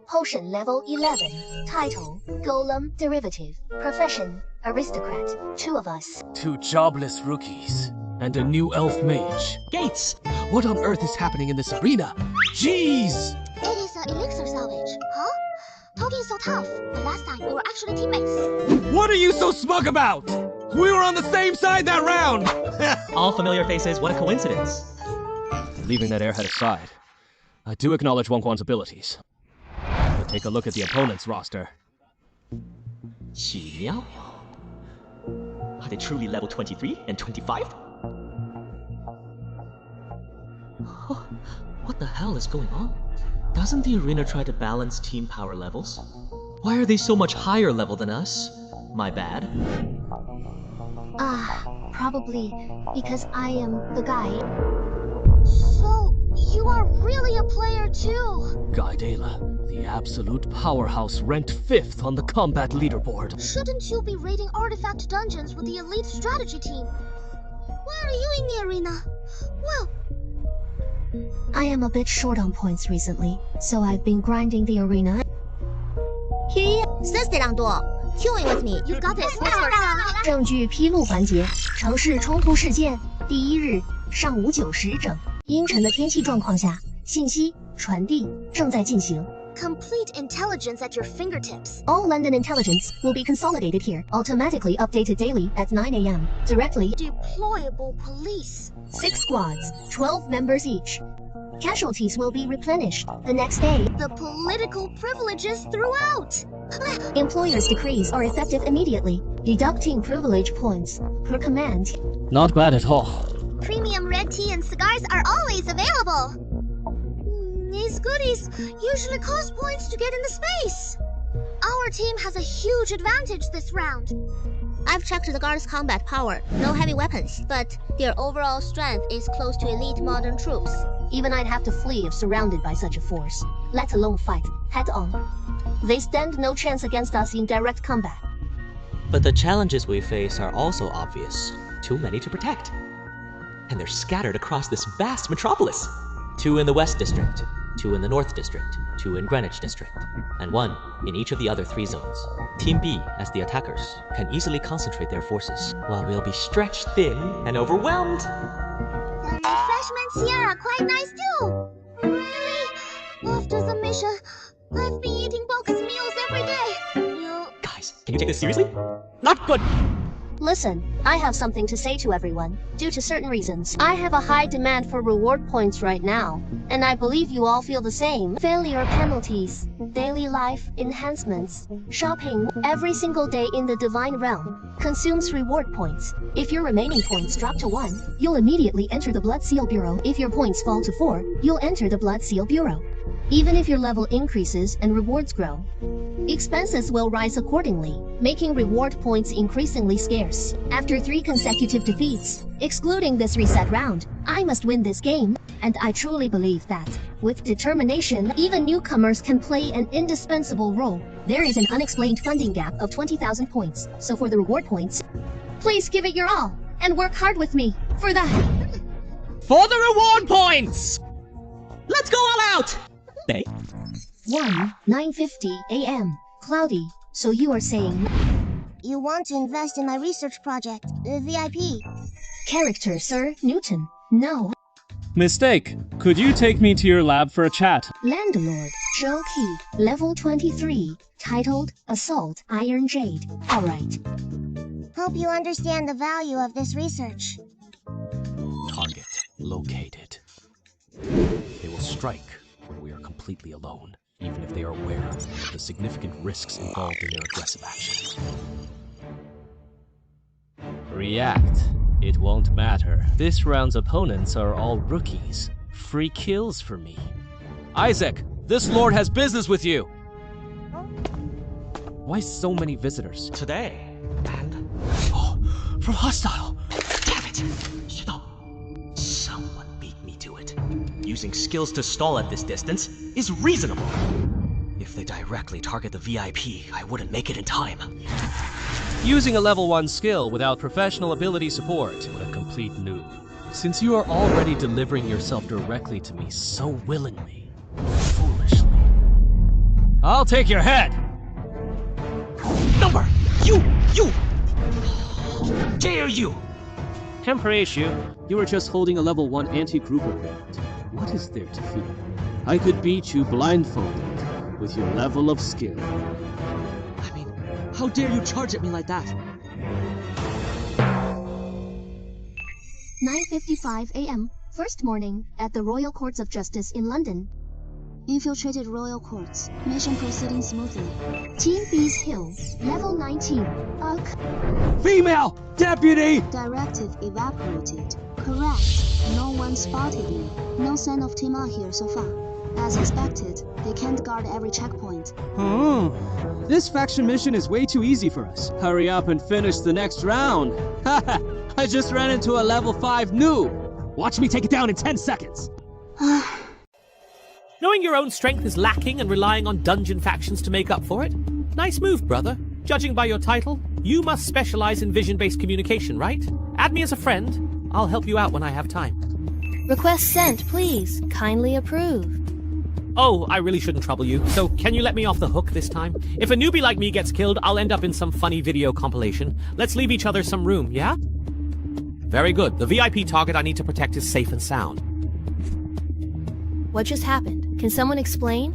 Potion level 11. Title, Golem Derivative. Profession, Aristocrat. 2 of us. 2 jobless rookies. And a new elf mage. Gates! What on earth is happening in this arena? Jeez! It is an elixir salvage. Huh? Talking so tough, but last time we were actually teammates. What are you so smug about? We were on the same side that round! All familiar faces, what a coincidence. Leaving that airhead aside, I do acknowledge Wangquan's abilities. But take a look at the opponent's roster. Qi Miao? Are they truly level 23 and 25? What the hell is going on? Doesn't the arena try to balance team power levels? Why are they so much higher level than us? My bad. Probably because I am the guy. So, you are really a player too? Gaidela, the absolute powerhouse, ranked 5th on the combat leaderboard. Shouldn't you be raiding artifact dungeons with the elite strategy team? Why are you in the arena? Well, I am a bit short on points recently, so I've been grinding the arena. Says queuing with me. You got this. 证据披露环节，城市冲突事件，第1日上午9时整，阴沉的天气状况下，信息传递正在进行。Complete intelligence at your fingertips. All London intelligence will be consolidated here, automatically updated daily at 9 a.m. Directly. Deployable police. 6 squads, 12 members each. Casualties will be replenished the next day. The political privileges throughout. Employers' decrees are effective immediately, deducting privilege points per command. Not bad at all. Premium red tea and cigars are always available. These goodies usually cost points to get in the space. Our team has a huge advantage this round. I've checked the guards' combat power. No heavy weapons, but their overall strength is close to elite modern troops. Even I'd have to flee if surrounded by such a force, let alone fight head on. They stand no chance against us in direct combat. But the challenges we face are also obvious. Too many to protect. And they're scattered across this vast metropolis. 2 in the West District, 2 in the North District, 2 in Greenwich District, and 1 in each of the other 3 zones. Team B, as the attackers, can easily concentrate their forces, while we'll be stretched thin and overwhelmed. The refreshments here are quite nice too. Really? After the mission, I've been eating box meals every day. Guys, can you take this seriously? Not good! Listen, I have something to say to everyone. Due to certain reasons, I have a high demand for reward points right now, and I believe you all feel the same. Failure penalties, daily life enhancements, shopping every single day in the Divine Realm consumes reward points. If your remaining points drop to 1, you'll immediately enter the Blood Seal Bureau. If your points fall to 4, you'll enter the Blood Seal Bureau. Even if your level increases and rewards grow, expenses will rise accordingly, making reward points increasingly scarce. After 3 consecutive defeats, excluding this reset round, I must win this game, and I truly believe that, with determination, even newcomers can play an indispensable role. There is an unexplained funding gap of 20,000 points, so for the reward points, please give it your all, and work hard with me, for the... For the reward points! Let's go all out! 9:50 a.m. Cloudy, so you are saying... You want to invest in my research project, VIP. Character, Sir Newton. No. Mistake. Could you take me to your lab for a chat? Landlord, Joe Key, level 23, titled Assault Iron Jade. Alright. Hope you understand the value of this research. Target located. They will strike when we are completely alone, even if they are aware of the significant risks involved in their aggressive actions. React. It won't matter. This round's opponents are all rookies. Free kills for me. Isaac, this lord has business with you! Why so many visitors? Today, and... Oh, from hostile. Damn it! Someone beat me to it. Using skills to stall at this distance is reasonable. If they directly target the VIP, I wouldn't make it in time. Using a level 1 skill without professional ability support, what a complete noob. Since you are already delivering yourself directly to me so willingly, foolishly, I'll take your head! Number! You! How dare you! Temporary issue. You were just holding a level 1 anti-grouper grade. What is there to fear? I could beat you blindfolded with your level of skill. I mean, how dare you charge at me like that? 9:55 a.m. First morning at the Royal Courts of Justice in London. Infiltrated Royal Courts. Mission proceeding smoothly. Team B's Hill. Level 19. Female! Deputy! Directive evaporated. Correct. No one spotted me. No sign of Tima here so far. As expected, they can't guard every checkpoint. This faction mission is way too easy for us. Hurry up and finish the next round. Haha, I just ran into a level 5 noob. Watch me take it down in 10 seconds. Knowing your own strength is lacking and relying on dungeon factions to make up for it? Nice move, brother. Judging by your title, you must specialize in vision-based communication, right? Add me as a friend. I'll help you out when I have time. Request sent, please. Kindly approve. Oh, I really shouldn't trouble you, so can you let me off the hook this time? If a newbie like me gets killed, I'll end up in some funny video compilation. Let's leave each other some room, yeah? Very good. The VIP target I need to protect is safe and sound. What just happened? Can someone explain?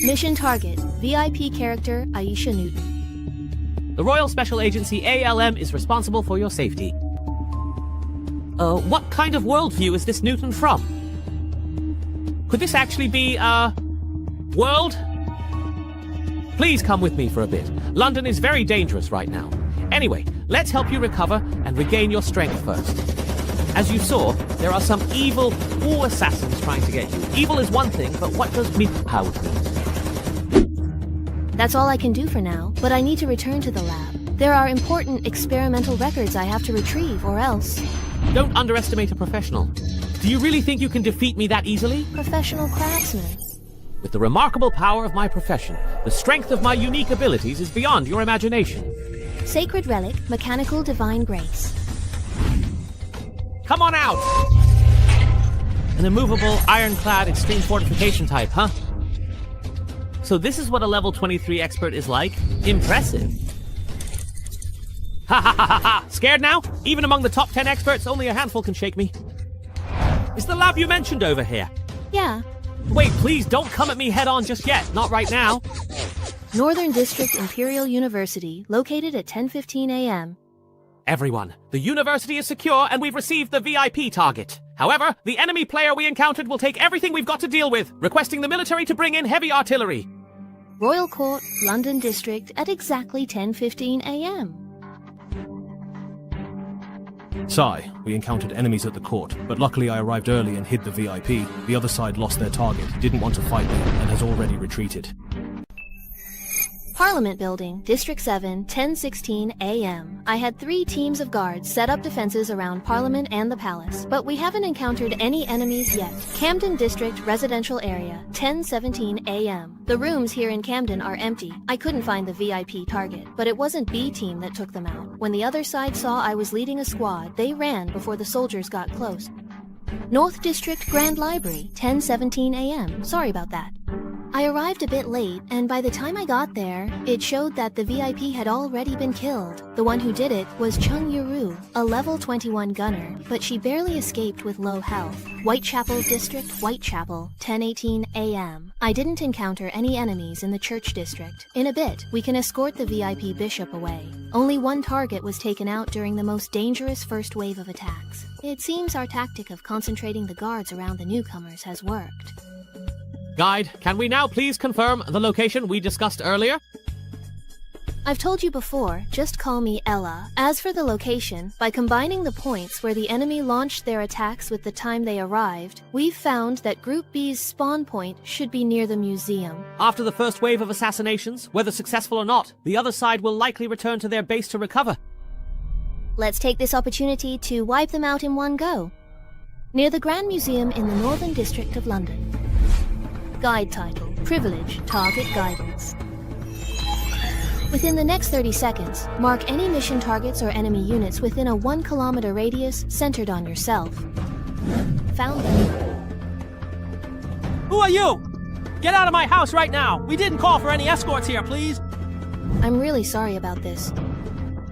Mission target, VIP character Aisha Newton. The Royal Special Agency ALM is responsible for your safety. What kind of worldview is this Newton from? Could this actually be, world? Please come with me for a bit. London is very dangerous right now. Anyway, let's help you recover and regain your strength first. As you saw, there are some evil assassins trying to get you. Evil is one thing, but what does Midpout mean? That's all I can do for now, but I need to return to the lab. There are important experimental records I have to retrieve, or else. Don't underestimate a professional. Do you really think you can defeat me that easily? Professional craftsman. With the remarkable power of my profession, the strength of my unique abilities is beyond your imagination. Sacred relic, mechanical divine grace. Come on out! An immovable, ironclad, extreme fortification type, huh? So this is what a level 23 expert is like? Impressive. Ha ha ha ha ha! Scared now? Even among the top 10 experts, only a handful can shake me. Is the lab you mentioned over here? Yeah. Wait, please don't come at me head on just yet. Not right now. Northern District Imperial University, located at 10:15 a.m. Everyone, the university is secure and we've received the VIP target. However, the enemy player we encountered will take everything we've got to deal with, requesting the military to bring in heavy artillery. Royal Court, London District, at exactly 10:15 a.m. Sigh, we encountered enemies at the court, but luckily I arrived early and hid the VIP. The other side lost their target, didn't want to fight me, and has already retreated. Parliament Building, District 7, 10:16 a.m. I had 3 teams of guards set up defenses around Parliament and the Palace, but we haven't encountered any enemies yet. Camden District Residential Area, 10:17 a.m. The rooms here in Camden are empty. I couldn't find the VIP target, but it wasn't B team that took them out. When the other side saw I was leading a squad, they ran before the soldiers got close. North District Grand Library, 10:17 a.m. Sorry about that. I arrived a bit late, and by the time I got there, it showed that the VIP had already been killed. The one who did it was Chung Yuru, a level 21 gunner, but she barely escaped with low health. Whitechapel District, Whitechapel, 10:18 a.m. I didn't encounter any enemies in the Church District. In a bit, we can escort the VIP bishop away. Only one target was taken out during the most dangerous first wave of attacks. It seems our tactic of concentrating the guards around the newcomers has worked. Guide, can we now please confirm the location we discussed earlier? I've told you before, just call me Ella. As for the location, by combining the points where the enemy launched their attacks with the time they arrived, we've found that Group B's spawn point should be near the museum. After the first wave of assassinations, whether successful or not, the other side will likely return to their base to recover. Let's take this opportunity to wipe them out in one go. Near the Grand Museum in the Northern District of London. Guide title, Privilege, Target Guidance. Within the next 30 seconds, mark any mission targets or enemy units within a 1 kilometer radius centered on yourself. Found them. Who are you? Get out of my house right now! We didn't call for any escorts here, please! I'm really sorry about this.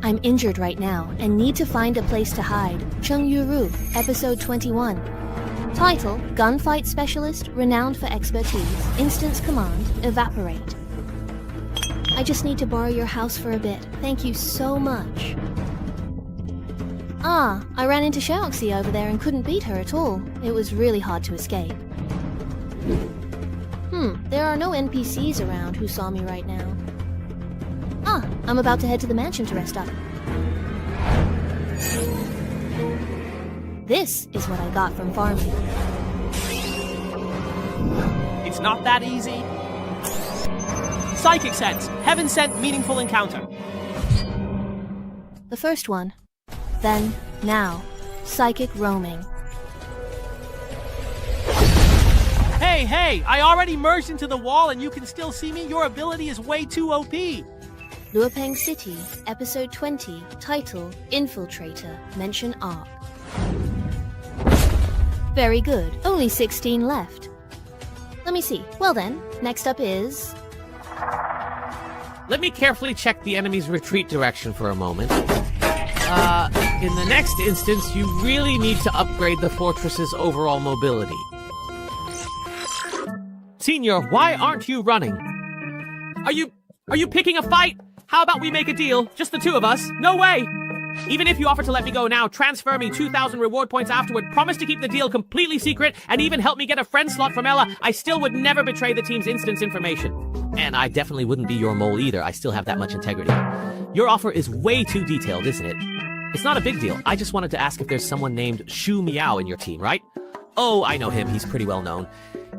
I'm injured right now and need to find a place to hide. Cheng Yuru, Episode 21. Title, Gunfight Specialist, renowned for expertise. Instance command, Evaporate. I just need to borrow your house for a bit. Thank you so much. Ah, I ran into Xiaoxi over there and couldn't beat her at all. It was really hard to escape. There are no NPCs around who saw me right now. Ah, I'm about to head to the mansion to rest up. This is what I got from farming. It's not that easy. Psychic sense. Heaven sent meaningful encounter. The first one. Then, now. Psychic roaming. Hey, I already merged into the wall and you can still see me? Your ability is way too OP. Luopeng City, Episode 20, Title, Infiltrator, Mention Arc. Very good. Only 16 left. Let me see. Well then, next up is... Let me carefully check the enemy's retreat direction for a moment. In the next instance, you really need to upgrade the fortress's overall mobility. Senior, why aren't you running? Are you picking a fight? How about we make a deal? Just the two of us? No way! Even if you offer to let me go now, transfer me 2,000 reward points afterward, promise to keep the deal completely secret, and even help me get a friend slot from Ella, I still would never betray the team's instance information. And I definitely wouldn't be your mole either, I still have that much integrity. Your offer is way too detailed, isn't it? It's not a big deal, I just wanted to ask if there's someone named Shu Miao in your team, right? Oh, I know him, he's pretty well known.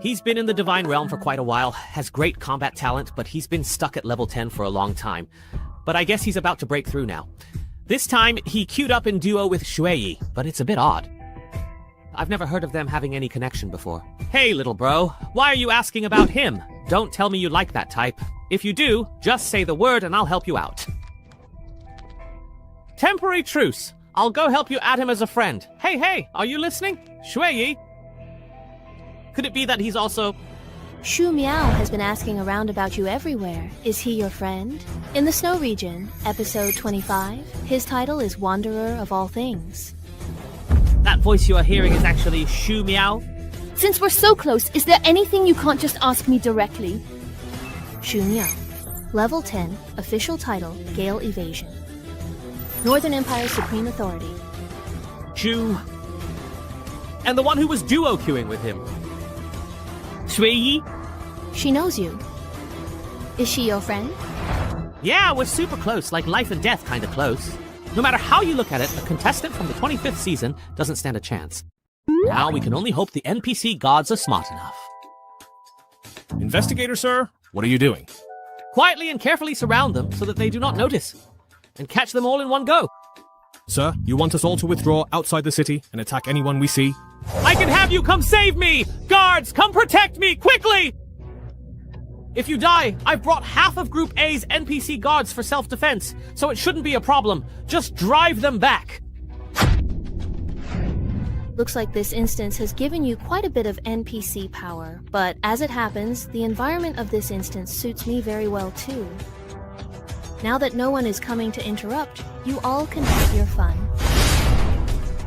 He's been in the Divine Realm for quite a while, has great combat talent, but he's been stuck at level 10 for a long time. But I guess he's about to break through now. This time, he queued up in duo with Shuei, but it's a bit odd. I've never heard of them having any connection before. Hey, little bro, why are you asking about him? Don't tell me you like that type. If you do, just say the word and I'll help you out. Temporary truce. I'll go help you add him as a friend. Hey, are you listening? Shuei? Could it be that he's also... Shu Miao has been asking around about you everywhere. Is he your friend? In the Snow Region, Episode 25, his title is Wanderer of All Things. That voice you are hearing is actually Shu Miao? Since we're so close, is there anything you can't just ask me directly? Shu Miao. Level 10, official title, Gale Evasion. Northern Empire's Supreme Authority. Shu... And the one who was duo queuing with him. Shuei? She knows you. Is she your friend? Yeah, we're super close, like life and death kind of close. No matter how you look at it, a contestant from the 25th season doesn't stand a chance. Now we can only hope the NPC gods are smart enough. Investigator, sir? What are you doing? Quietly and carefully surround them so that they do not notice. And catch them all in one go. Sir, you want us all to withdraw outside the city and attack anyone we see? I can have you come save me! Guards, come protect me, quickly! If you die, I've brought half of Group A's NPC guards for self-defense, so it shouldn't be a problem. Just drive them back. Looks like this instance has given you quite a bit of NPC power, but as it happens, the environment of this instance suits me very well too. Now that no one is coming to interrupt, you all can have your fun.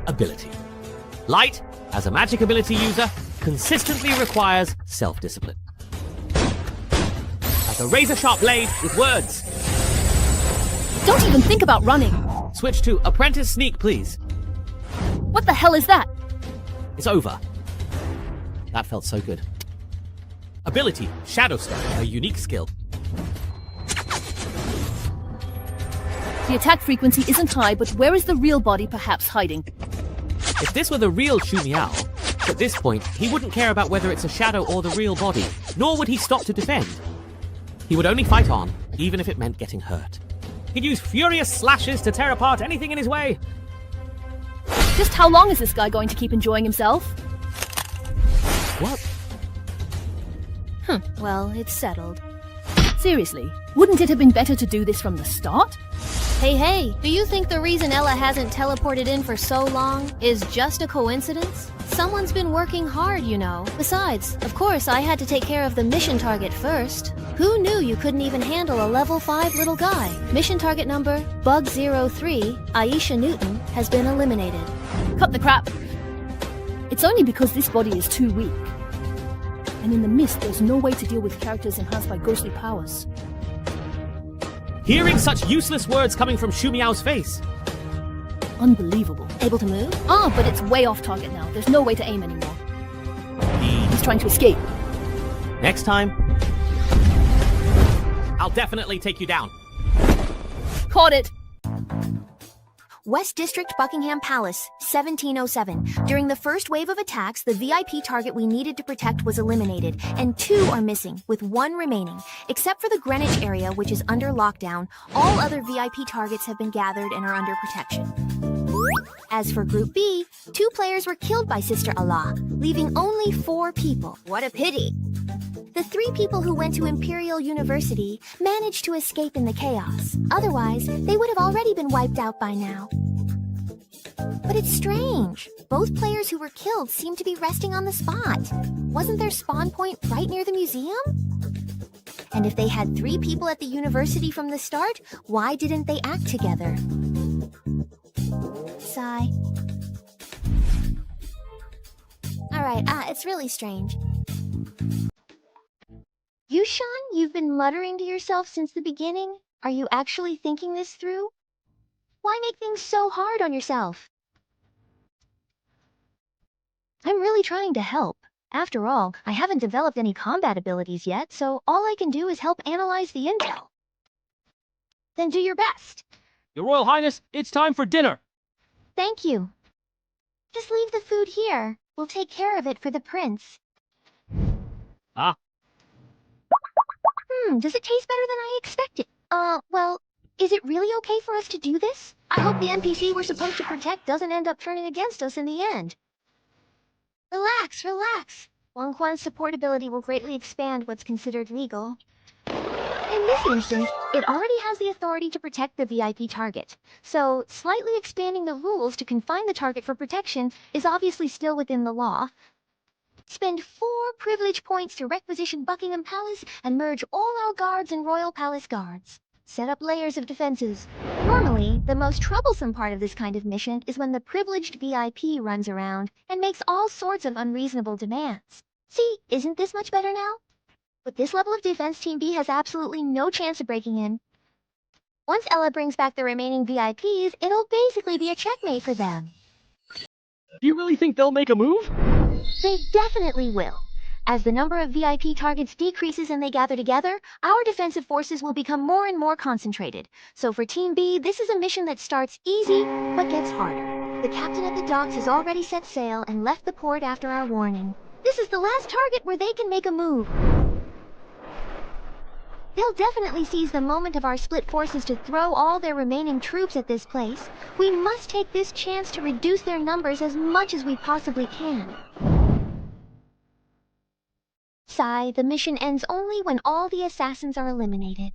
Ability. Light, as a magic ability user, consistently requires self-discipline. Like a razor-sharp blade with words. Don't even think about running. Switch to Apprentice Sneak, please. What the hell is that? It's over. That felt so good. Ability, Shadow Step, a unique skill. The attack frequency isn't high, but where is the real body perhaps hiding? If this were the real Shu Miao, at this point, he wouldn't care about whether it's a shadow or the real body, nor would he stop to defend. He would only fight on, even if it meant getting hurt. He could use furious slashes to tear apart anything in his way. Just how long is this guy going to keep enjoying himself? What? Well, it's settled. Seriously, wouldn't it have been better to do this from the start? Hey, do you think the reason Ella hasn't teleported in for so long is just a coincidence? Someone's been working hard, you know. Besides, of course, I had to take care of the mission target first. Who knew you couldn't even handle a level 5 little guy? Mission target number, Bug-03, Aisha Newton, has been eliminated. Cut the crap. It's only because this body is too weak. And in the mist, there's no way to deal with characters enhanced by ghostly powers. Hearing such useless words coming from Shu Miao's face. Unbelievable. Able to move? Ah, but it's way off target now. There's no way to aim anymore. He's trying to escape. Next time, I'll definitely take you down. Caught it. West District, Buckingham Palace, 1707. During the first wave of attacks, the VIP target we needed to protect was eliminated, and 2 are missing, with 1 remaining. Except for the Greenwich area, which is under lockdown, all other VIP targets have been gathered and are under protection. As for Group B, 2 players were killed by Sister Allah, leaving only 4 people. What a pity! The 3 people who went to Imperial University managed to escape in the chaos. Otherwise, they would have already been wiped out by now. But it's strange. Both players who were killed seem to be resting on the spot. Wasn't their spawn point right near the museum? And if they had 3 people at the university from the start, why didn't they act together? Sigh. Alright, it's really strange. Yushan, you've been muttering to yourself since the beginning? Are you actually thinking this through? Why make things so hard on yourself? I'm really trying to help. After all, I haven't developed any combat abilities yet, so all I can do is help analyze the intel. Then do your best. Your Royal Highness, it's time for dinner. Thank you. Just leave the food here. We'll take care of it for the prince. Ah. Does it taste better than I expected? Well, is it really okay for us to do this? I hope the NPC we're supposed to protect doesn't end up turning against us in the end. Relax. Wang Quan's support ability will greatly expand what's considered legal. In this instance, it already has the authority to protect the VIP target. So, slightly expanding the rules to confine the target for protection is obviously still within the law. Spend 4 privilege points to requisition Buckingham Palace and merge all our guards and Royal Palace guards. Set up layers of defenses. Normally, the most troublesome part of this kind of mission is when the privileged VIP runs around and makes all sorts of unreasonable demands. See, isn't this much better now? With this level of defense, Team B has absolutely no chance of breaking in. Once Ella brings back the remaining VIPs, it'll basically be a checkmate for them. Do you really think they'll make a move? They definitely will. As the number of VIP targets decreases and they gather together, our defensive forces will become more and more concentrated. So for Team B, this is a mission that starts easy, but gets harder. The captain at the docks has already set sail and left the port after our warning. This is the last target where they can make a move. They'll definitely seize the moment of our split forces to throw all their remaining troops at this place. We must take this chance to reduce their numbers as much as we possibly can. Sigh, the mission ends only when all the assassins are eliminated.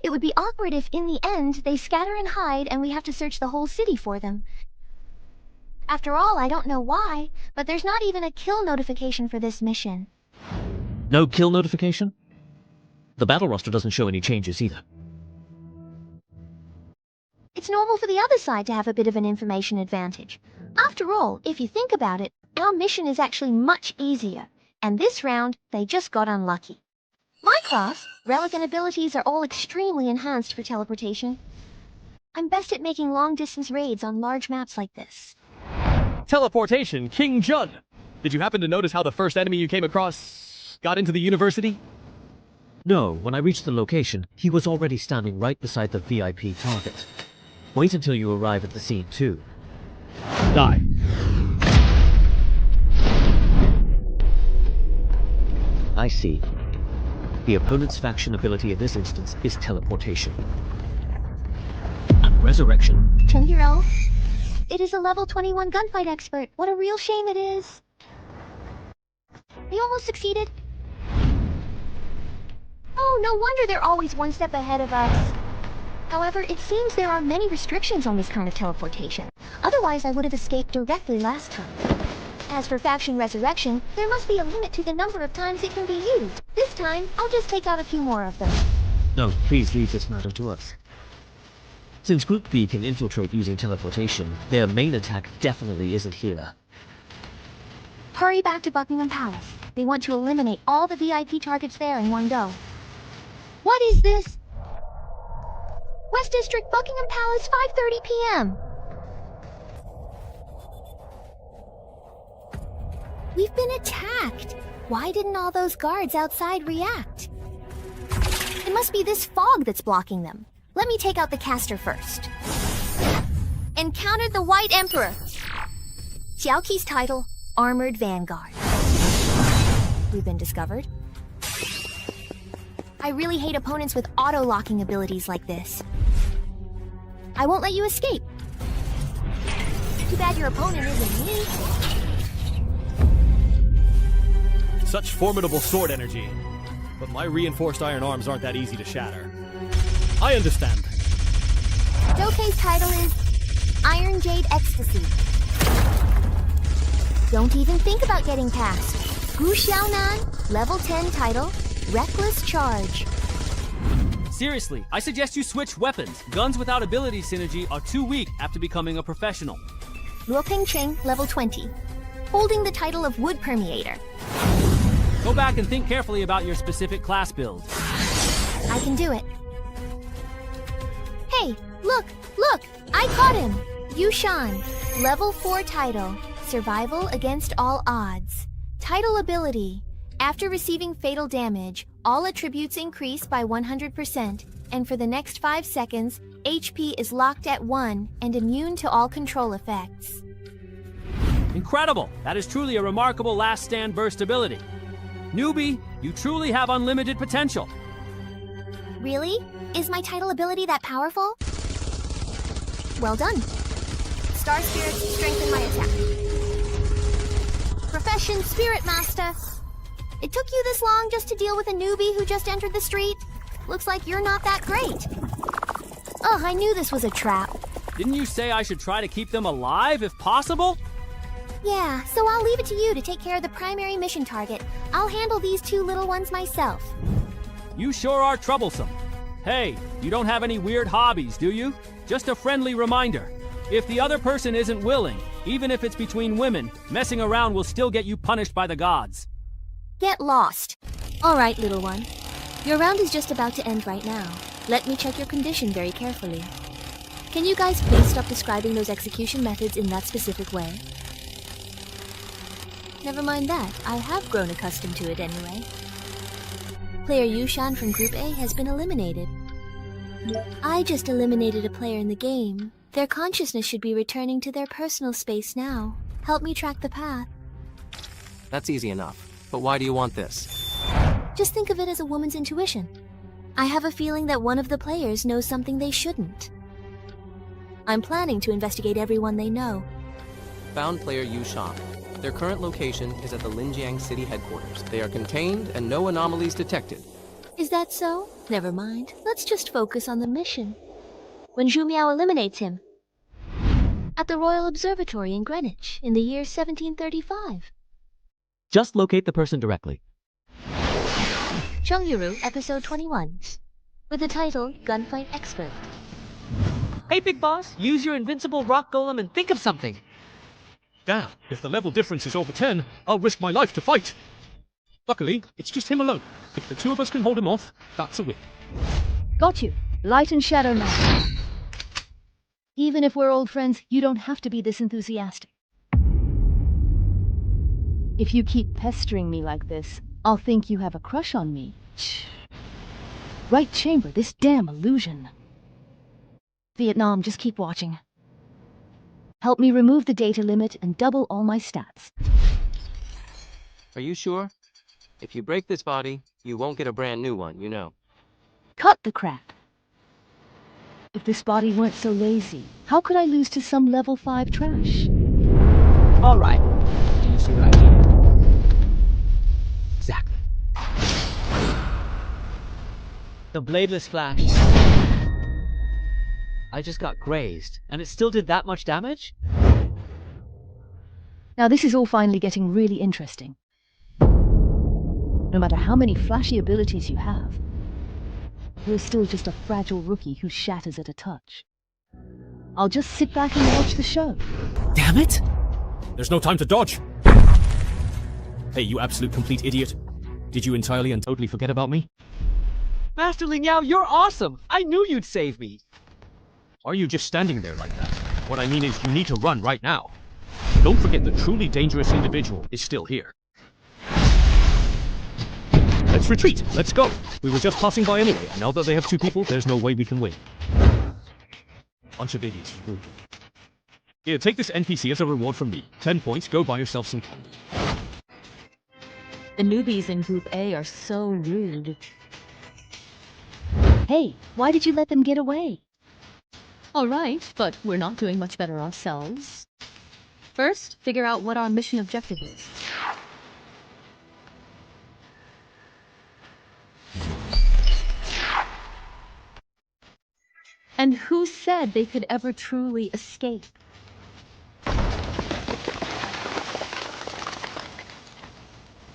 It would be awkward if, in the end, they scatter and hide and we have to search the whole city for them. After all, I don't know why, but there's not even a kill notification for this mission. No kill notification? The battle roster doesn't show any changes either. It's normal for the other side to have a bit of an information advantage. After all, if you think about it, our mission is actually much easier. And this round, they just got unlucky. My class, relic and abilities are all extremely enhanced for teleportation. I'm best at making long-distance raids on large maps like this. Teleportation, King Jun! Did you happen to notice how the first enemy you came across got into the university? No, when I reached the location, he was already standing right beside the VIP target. Wait until you arrive at the scene too. Die. I see. The opponent's faction ability in this instance is teleportation. Resurrection. Hero. It is a level 21 gunfight expert. What a real shame it is. They almost succeeded. Oh, no wonder they're always one step ahead of us. However, it seems there are many restrictions on this kind of teleportation. Otherwise, I would have escaped directly last time. As for Faction Resurrection, there must be a limit to the number of times it can be used. This time, I'll just take out a few more of them. No, please leave this matter to us. Since Group B can infiltrate using teleportation, their main attack definitely isn't here. Hurry back to Buckingham Palace. They want to eliminate all the VIP targets there in one go. What is this? West District, Buckingham Palace, 5:30 p.m. We've been attacked. Why didn't all those guards outside react? It must be this fog that's blocking them. Let me take out the caster first. Encountered the White Emperor. Xiaoqi's title, Armored Vanguard. We've been discovered. I really hate opponents with auto-locking abilities like this. I won't let you escape. Too bad your opponent isn't me. Such formidable sword energy. But my reinforced iron arms aren't that easy to shatter. I understand. Dokei's title is Iron Jade Ecstasy. Don't even think about getting past. Gu Xiaonan, level 10 title, Reckless Charge. Seriously, I suggest you switch weapons. Guns without ability synergy are too weak after becoming a professional. Luo Pingqing, level 20, holding the title of Wood Permeator. Go back and think carefully about your specific class build. I can do it. Hey, look! I caught him! Yushan, level 4 title, Survival Against All Odds. Title ability. After receiving fatal damage, all attributes increase by 100%, and for the next 5 seconds, HP is locked at 1 and immune to all control effects. Incredible! That is truly a remarkable last stand burst ability. Newbie, you truly have unlimited potential. Really? Is my title ability that powerful? Well done. Star Spirits strengthen my attack. Profession Spirit Master. It took you this long just to deal with a newbie who just entered the street? Looks like you're not that great. Ugh, I knew this was a trap. Didn't you say I should try to keep them alive if possible? Yeah, so I'll leave it to you to take care of the primary mission target. I'll handle these 2 little ones myself. You sure are troublesome. Hey, you don't have any weird hobbies, do you? Just a friendly reminder. If the other person isn't willing, even if it's between women, messing around will still get you punished by the gods. Get lost. All right, little one. Your round is just about to end right now. Let me check your condition very carefully. Can you guys please stop describing those execution methods in that specific way? Never mind that. I have grown accustomed to it anyway. Player Yushan from Group A has been eliminated. I just eliminated a player in the game. Their consciousness should be returning to their personal space now. Help me track the path. That's easy enough. But why do you want this? Just think of it as a woman's intuition. I have a feeling that one of the players knows something they shouldn't. I'm planning to investigate everyone they know. Found player Yushan. Their current location is at the Linjiang City headquarters. They are contained and no anomalies detected. Is that so? Never mind. Let's just focus on the mission. When Zhu Miao eliminates him. At the Royal Observatory in Greenwich in the year 1735. Just locate the person directly. Chongyuru, episode 21. With the title, Gunfight Expert. Hey, Big Boss, use your invincible rock golem and think of something. Damn, if the level difference is over 10, I'll risk my life to fight. Luckily, it's just him alone. If the 2 of us can hold him off, that's a win. Got you. Light and shadow now. Even if we're old friends, you don't have to be this enthusiastic. If you keep pestering me like this, I'll think you have a crush on me. Right chamber, this damn illusion. Vietnam, just keep watching. Help me remove the data limit and double all my stats. Are you sure? If you break this body, you won't get a brand new one, you know. Cut the crap. If this body weren't so lazy, how could I lose to some level 5 trash? Alright. Do you see what I mean? Exactly. The bladeless flash. I just got grazed, and it still did that much damage? Now this is all finally getting really interesting. No matter how many flashy abilities you have, you're still just a fragile rookie who shatters at a touch. I'll just sit back and watch the show. Damn it! There's no time to dodge! Hey, you absolute complete idiot. Did you entirely and totally forget about me? Master Ling Yao, you're awesome! I knew you'd save me! Are you just standing there like that? What I mean is you need to run right now. Don't forget the truly dangerous individual is still here. Let's retreat. Let's go. We were just passing by anyway, and now that they have 2 people, there's no way we can win. Bunch of idiots. Here, take this NPC as a reward from me. 10 points, go buy yourself some candy. The newbies in Group A are so rude. Hey, why did you let them get away? Alright, but we're not doing much better ourselves. First, figure out what our mission objective is. And who said they could ever truly escape?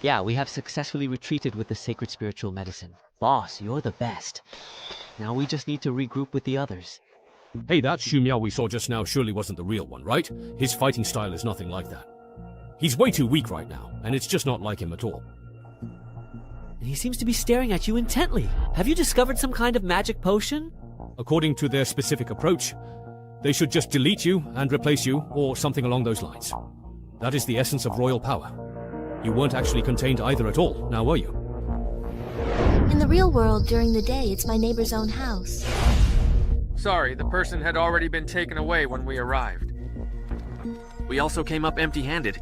Yeah, we have successfully retreated with the sacred spiritual medicine. Boss, you're the best. Now we just need to regroup with the others. Hey, that Xu Miao we saw just now surely wasn't the real one, right? His fighting style is nothing like that. He's way too weak right now, and it's just not like him at all. And he seems to be staring at you intently. Have you discovered some kind of magic potion? According to their specific approach, they should just delete you and replace you, or something along those lines. That is the essence of royal power. You weren't actually contained either at all, now were you? In the real world, during the day, it's my neighbor's own house. Sorry, the person had already been taken away when we arrived. We also came up empty-handed.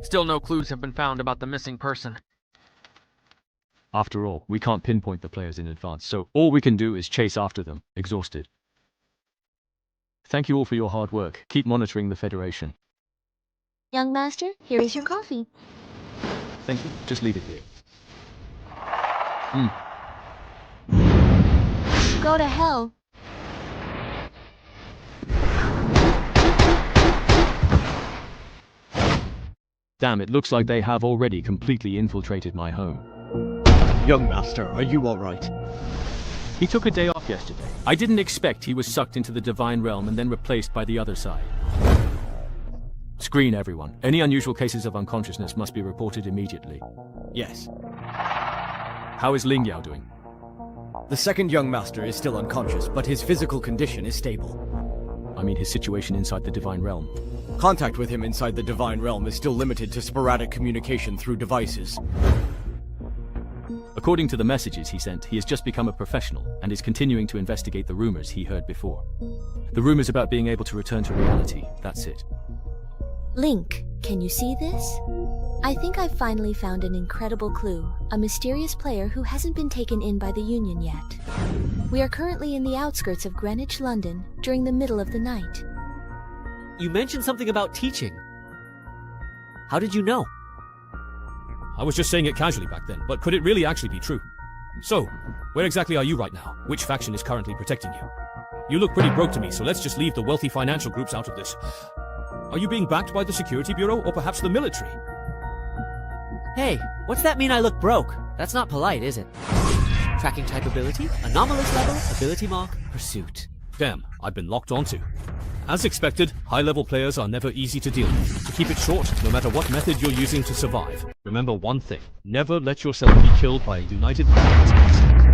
Still no clues have been found about the missing person. After all, we can't pinpoint the players in advance, so all we can do is chase after them, exhausted. Thank you all for your hard work. Keep monitoring the Federation. Young master, here is your coffee. Thank you. Just leave it here. Go to hell. Damn, it looks like they have already completely infiltrated my home. Young master, are you alright? He took a day off yesterday. I didn't expect he was sucked into the divine realm and then replaced by the other side. Screen everyone. Any unusual cases of unconsciousness must be reported immediately. Yes. How is Ling Yao doing? The second young master is still unconscious, but his physical condition is stable. I mean his situation inside the divine realm. Contact with him inside the divine realm is still limited to sporadic communication through devices. According to the messages he sent, he has just become a professional and is continuing to investigate the rumors he heard before. The rumors about being able to return to reality, that's it. Link, can you see this? I think I've finally found an incredible clue. A mysterious player who hasn't been taken in by the Union yet. We are currently in the outskirts of Greenwich, London, during the middle of the night. You mentioned something about teaching. How did you know? I was just saying it casually back then, but could it really actually be true? So, where exactly are you right now? Which faction is currently protecting you? You look pretty broke to me, so let's just leave the wealthy financial groups out of this. Are you being backed by the Security Bureau or perhaps the military? Hey, what's that mean I look broke? That's not polite, is it? Tracking type ability, anomalous level, ability mark, pursuit. Damn, I've been locked onto. As expected, high-level players are never easy to deal with. To keep it short, no matter what method you're using to survive, remember one thing. Never let yourself be killed by a united player.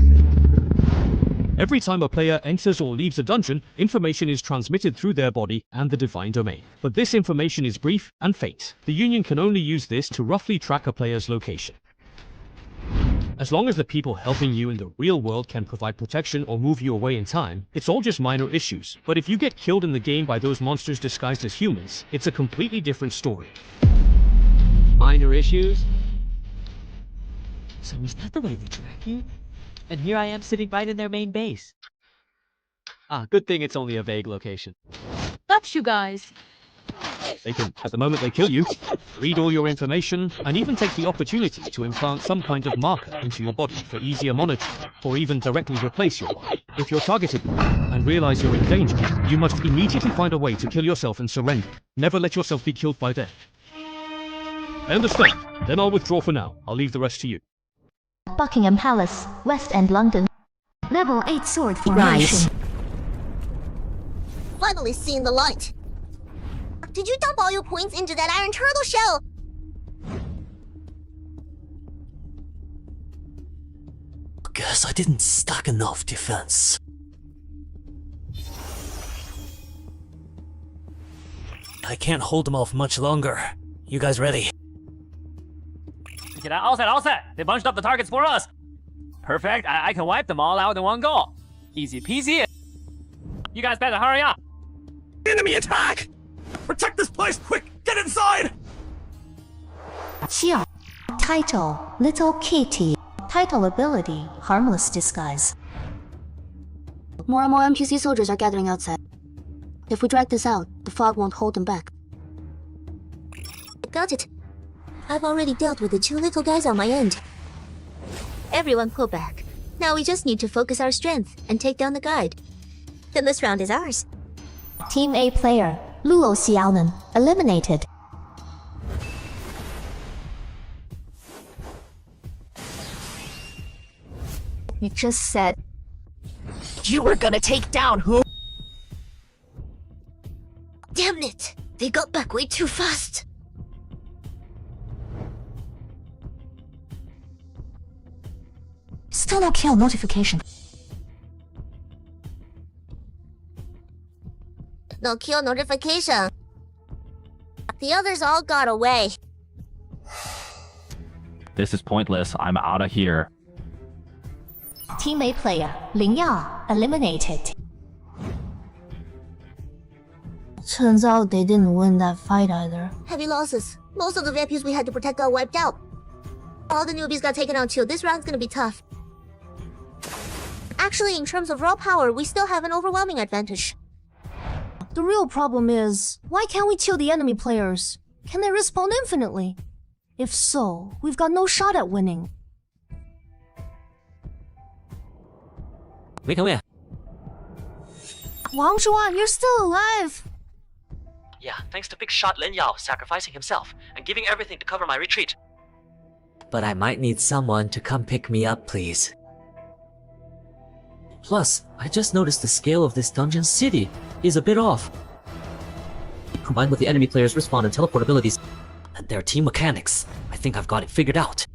Every time a player enters or leaves a dungeon, information is transmitted through their body and the divine domain. But this information is brief and faint. The Union can only use this to roughly track a player's location. As long as the people helping you in the real world can provide protection or move you away in time, it's all just minor issues. But if you get killed in the game by those monsters disguised as humans, it's a completely different story. Minor issues? So is that the way they track you? And here I am sitting right in their main base. Ah, good thing it's only a vague location. Got you guys. They can, at the moment they kill you, read all your information, and even take the opportunity to implant some kind of marker into your body for easier monitoring, or even directly replace your body. If you're targeted and realize you're in danger, you must immediately find a way to kill yourself and surrender. Never let yourself be killed by them. I understand. Then I'll withdraw for now. I'll leave the rest to you. Buckingham Palace, West End, London. Level 8 sword formation. Finally seeing the light. Did you dump all your points into that iron turtle shell? Guess I didn't stack enough defense. I can't hold them off much longer. You guys ready? All set, all set. They bunched up the targets for us. Perfect. I can wipe them all out in one go. Easy peasy. You guys better hurry up. Enemy attack! Protect this place, quick! Get inside! Xiao. Title, Little Kitty. Title ability, Harmless Disguise. More and more NPC soldiers are gathering outside. If we drag this out, the fog won't hold them back. Got it. I've already dealt with the 2 little guys on my end. Everyone pull back. Now we just need to focus our strength and take down the guide. Then this round is ours. Team A player, Luo Xiaonan, eliminated. You just said you were gonna take down who? Damn it! They got back way too fast. Still no kill notification. No kill notification. The others all got away. This is pointless. I'm out of here. Team A player, Ling Yao, eliminated. Turns out they didn't win that fight either. Heavy losses. Most of the VIPs we had to protect got wiped out. All the newbies got taken out too. This round's gonna be tough. Actually, in terms of raw power, we still have an overwhelming advantage. The real problem is, why can't we kill the enemy players? Can they respawn infinitely? If so, we've got no shot at winning. We can win. Wang Zhuan, you're still alive! Yeah, thanks to big shot Lin Yao sacrificing himself and giving everything to cover my retreat. But I might need someone to come pick me up, please. Plus, I just noticed the scale of this dungeon city is a bit off. Combined with the enemy players' respawn and teleport abilities, and their team mechanics, I think I've got it figured out.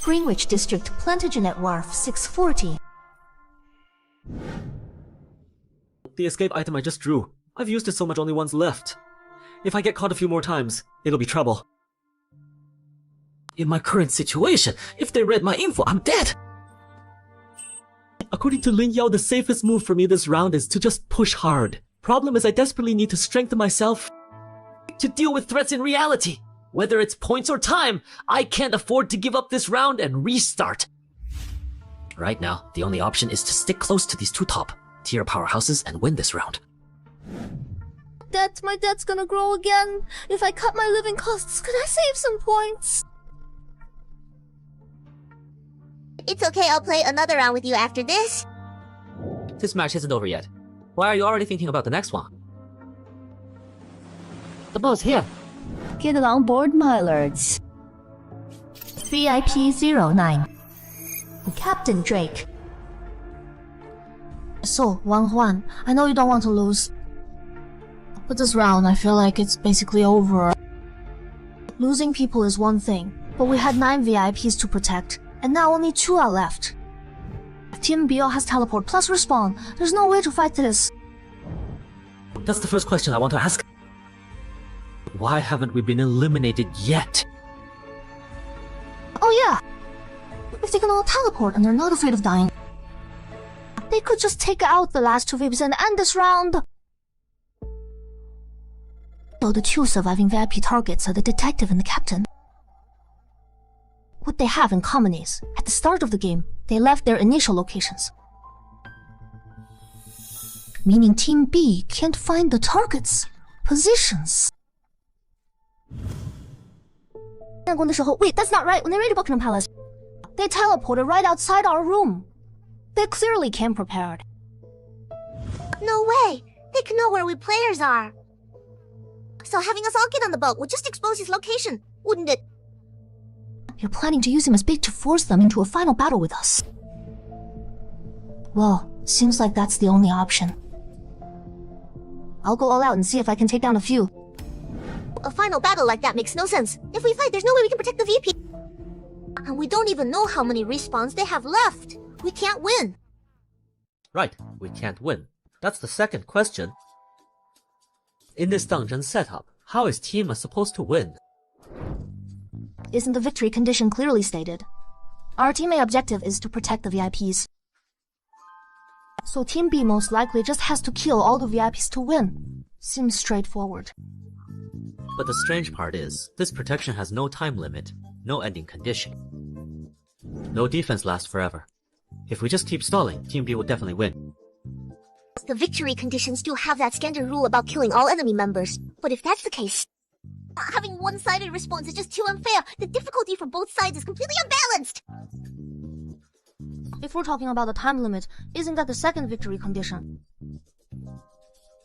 Greenwich District, Plantagenet Wharf, 640. The escape item I just drew. I've used it so much only one's left. If I get caught a few more times, it'll be trouble. In my current situation, if they read my info, I'm dead! According to Lin Yao, the safest move for me this round is to just push hard. Problem is I desperately need to strengthen myself to deal with threats in reality. Whether it's points or time, I can't afford to give up this round and restart. Right now, the only option is to stick close to these 2 top-tier powerhouses and win this round. My debt's gonna grow again. If I cut my living costs, could I save some points? It's okay, I'll play another round with you after this. This match isn't over yet. Why are you already thinking about the next one? The boss here. Get on board, my lords. VIP-09. Captain Drake. So, Wang Huan, I know you don't want to lose. But this round, I feel like it's basically over. Losing people is one thing, but we had 9 VIPs to protect, and now only 2 are left. Team BO has teleport plus respawn. There's no way to fight this. That's the first question I want to ask. Why haven't we been eliminated yet? Oh yeah! If they can all teleport and they're not afraid of dying, they could just take out the last 2 VIPs and end this round! So the 2 surviving VIP targets are the detective and the captain. What they have in common is, at the start of the game, they left their initial locations. meaning Team B can't find the targets, positions. Wait, that's not right. When they raided Buckingham Palace, they teleported right outside our room. They clearly came prepared. No way! They can know where we players are. So having us all get on the boat would just expose his location, wouldn't it? You're planning to use him as bait to force them into a final battle with us. Well, seems like that's the only option. I'll go all out and see if I can take down a few. A final battle like that makes no sense. If we fight, there's no way we can protect the VP. And we don't even know how many respawns they have left. We can't win. Right, we can't win. That's the second question. In this dungeon setup, how is Team supposed to win? Isn't the victory condition clearly stated? Our team A objective is to protect the VIPs. So Team B most likely just has to kill all the VIPs to win. Seems straightforward. But the strange part is, this protection has no time limit, no ending condition. No defense lasts forever. If we just keep stalling, Team B will definitely win. The victory conditions do have that standard rule about killing all enemy members. But if that's the case, having one-sided response is just too unfair. The difficulty for both sides is completely unbalanced. If we're talking about the time limit, isn't that the second victory condition?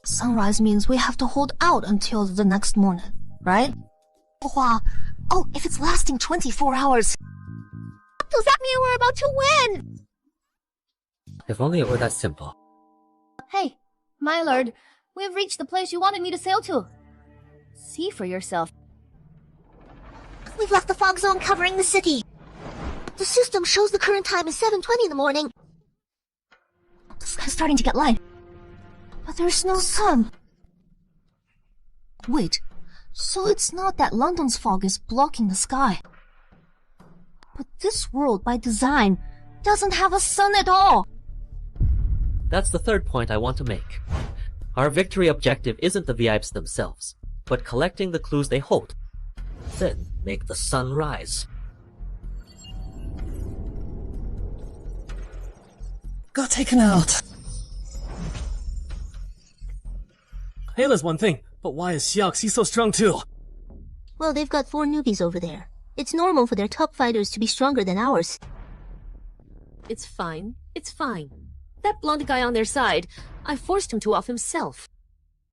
Sunrise means we have to hold out until the next morning, right? Wow. Oh, if it's lasting 24 hours. Does that mean we're about to win? If only it were that simple. Hey, my lord, we've reached the place you wanted me to sail to. See for yourself. We've left the fog zone covering the city. The system shows the current time is 7:20 in the morning. The sky's starting to get light. But there's no sun. Wait, so it's not that London's fog is blocking the sky. But this world, by design, doesn't have a sun at all. That's the third point I want to make. Our victory objective isn't the VIPs themselves, but collecting the clues they hold. Then make the sun rise. Got taken out. Ayla's one thing, but why is Xiaoxi so strong too? Well, they've got 4 newbies over there. It's normal for their top fighters to be stronger than ours. It's fine. It's fine. That blonde guy on their side, I forced him to off himself.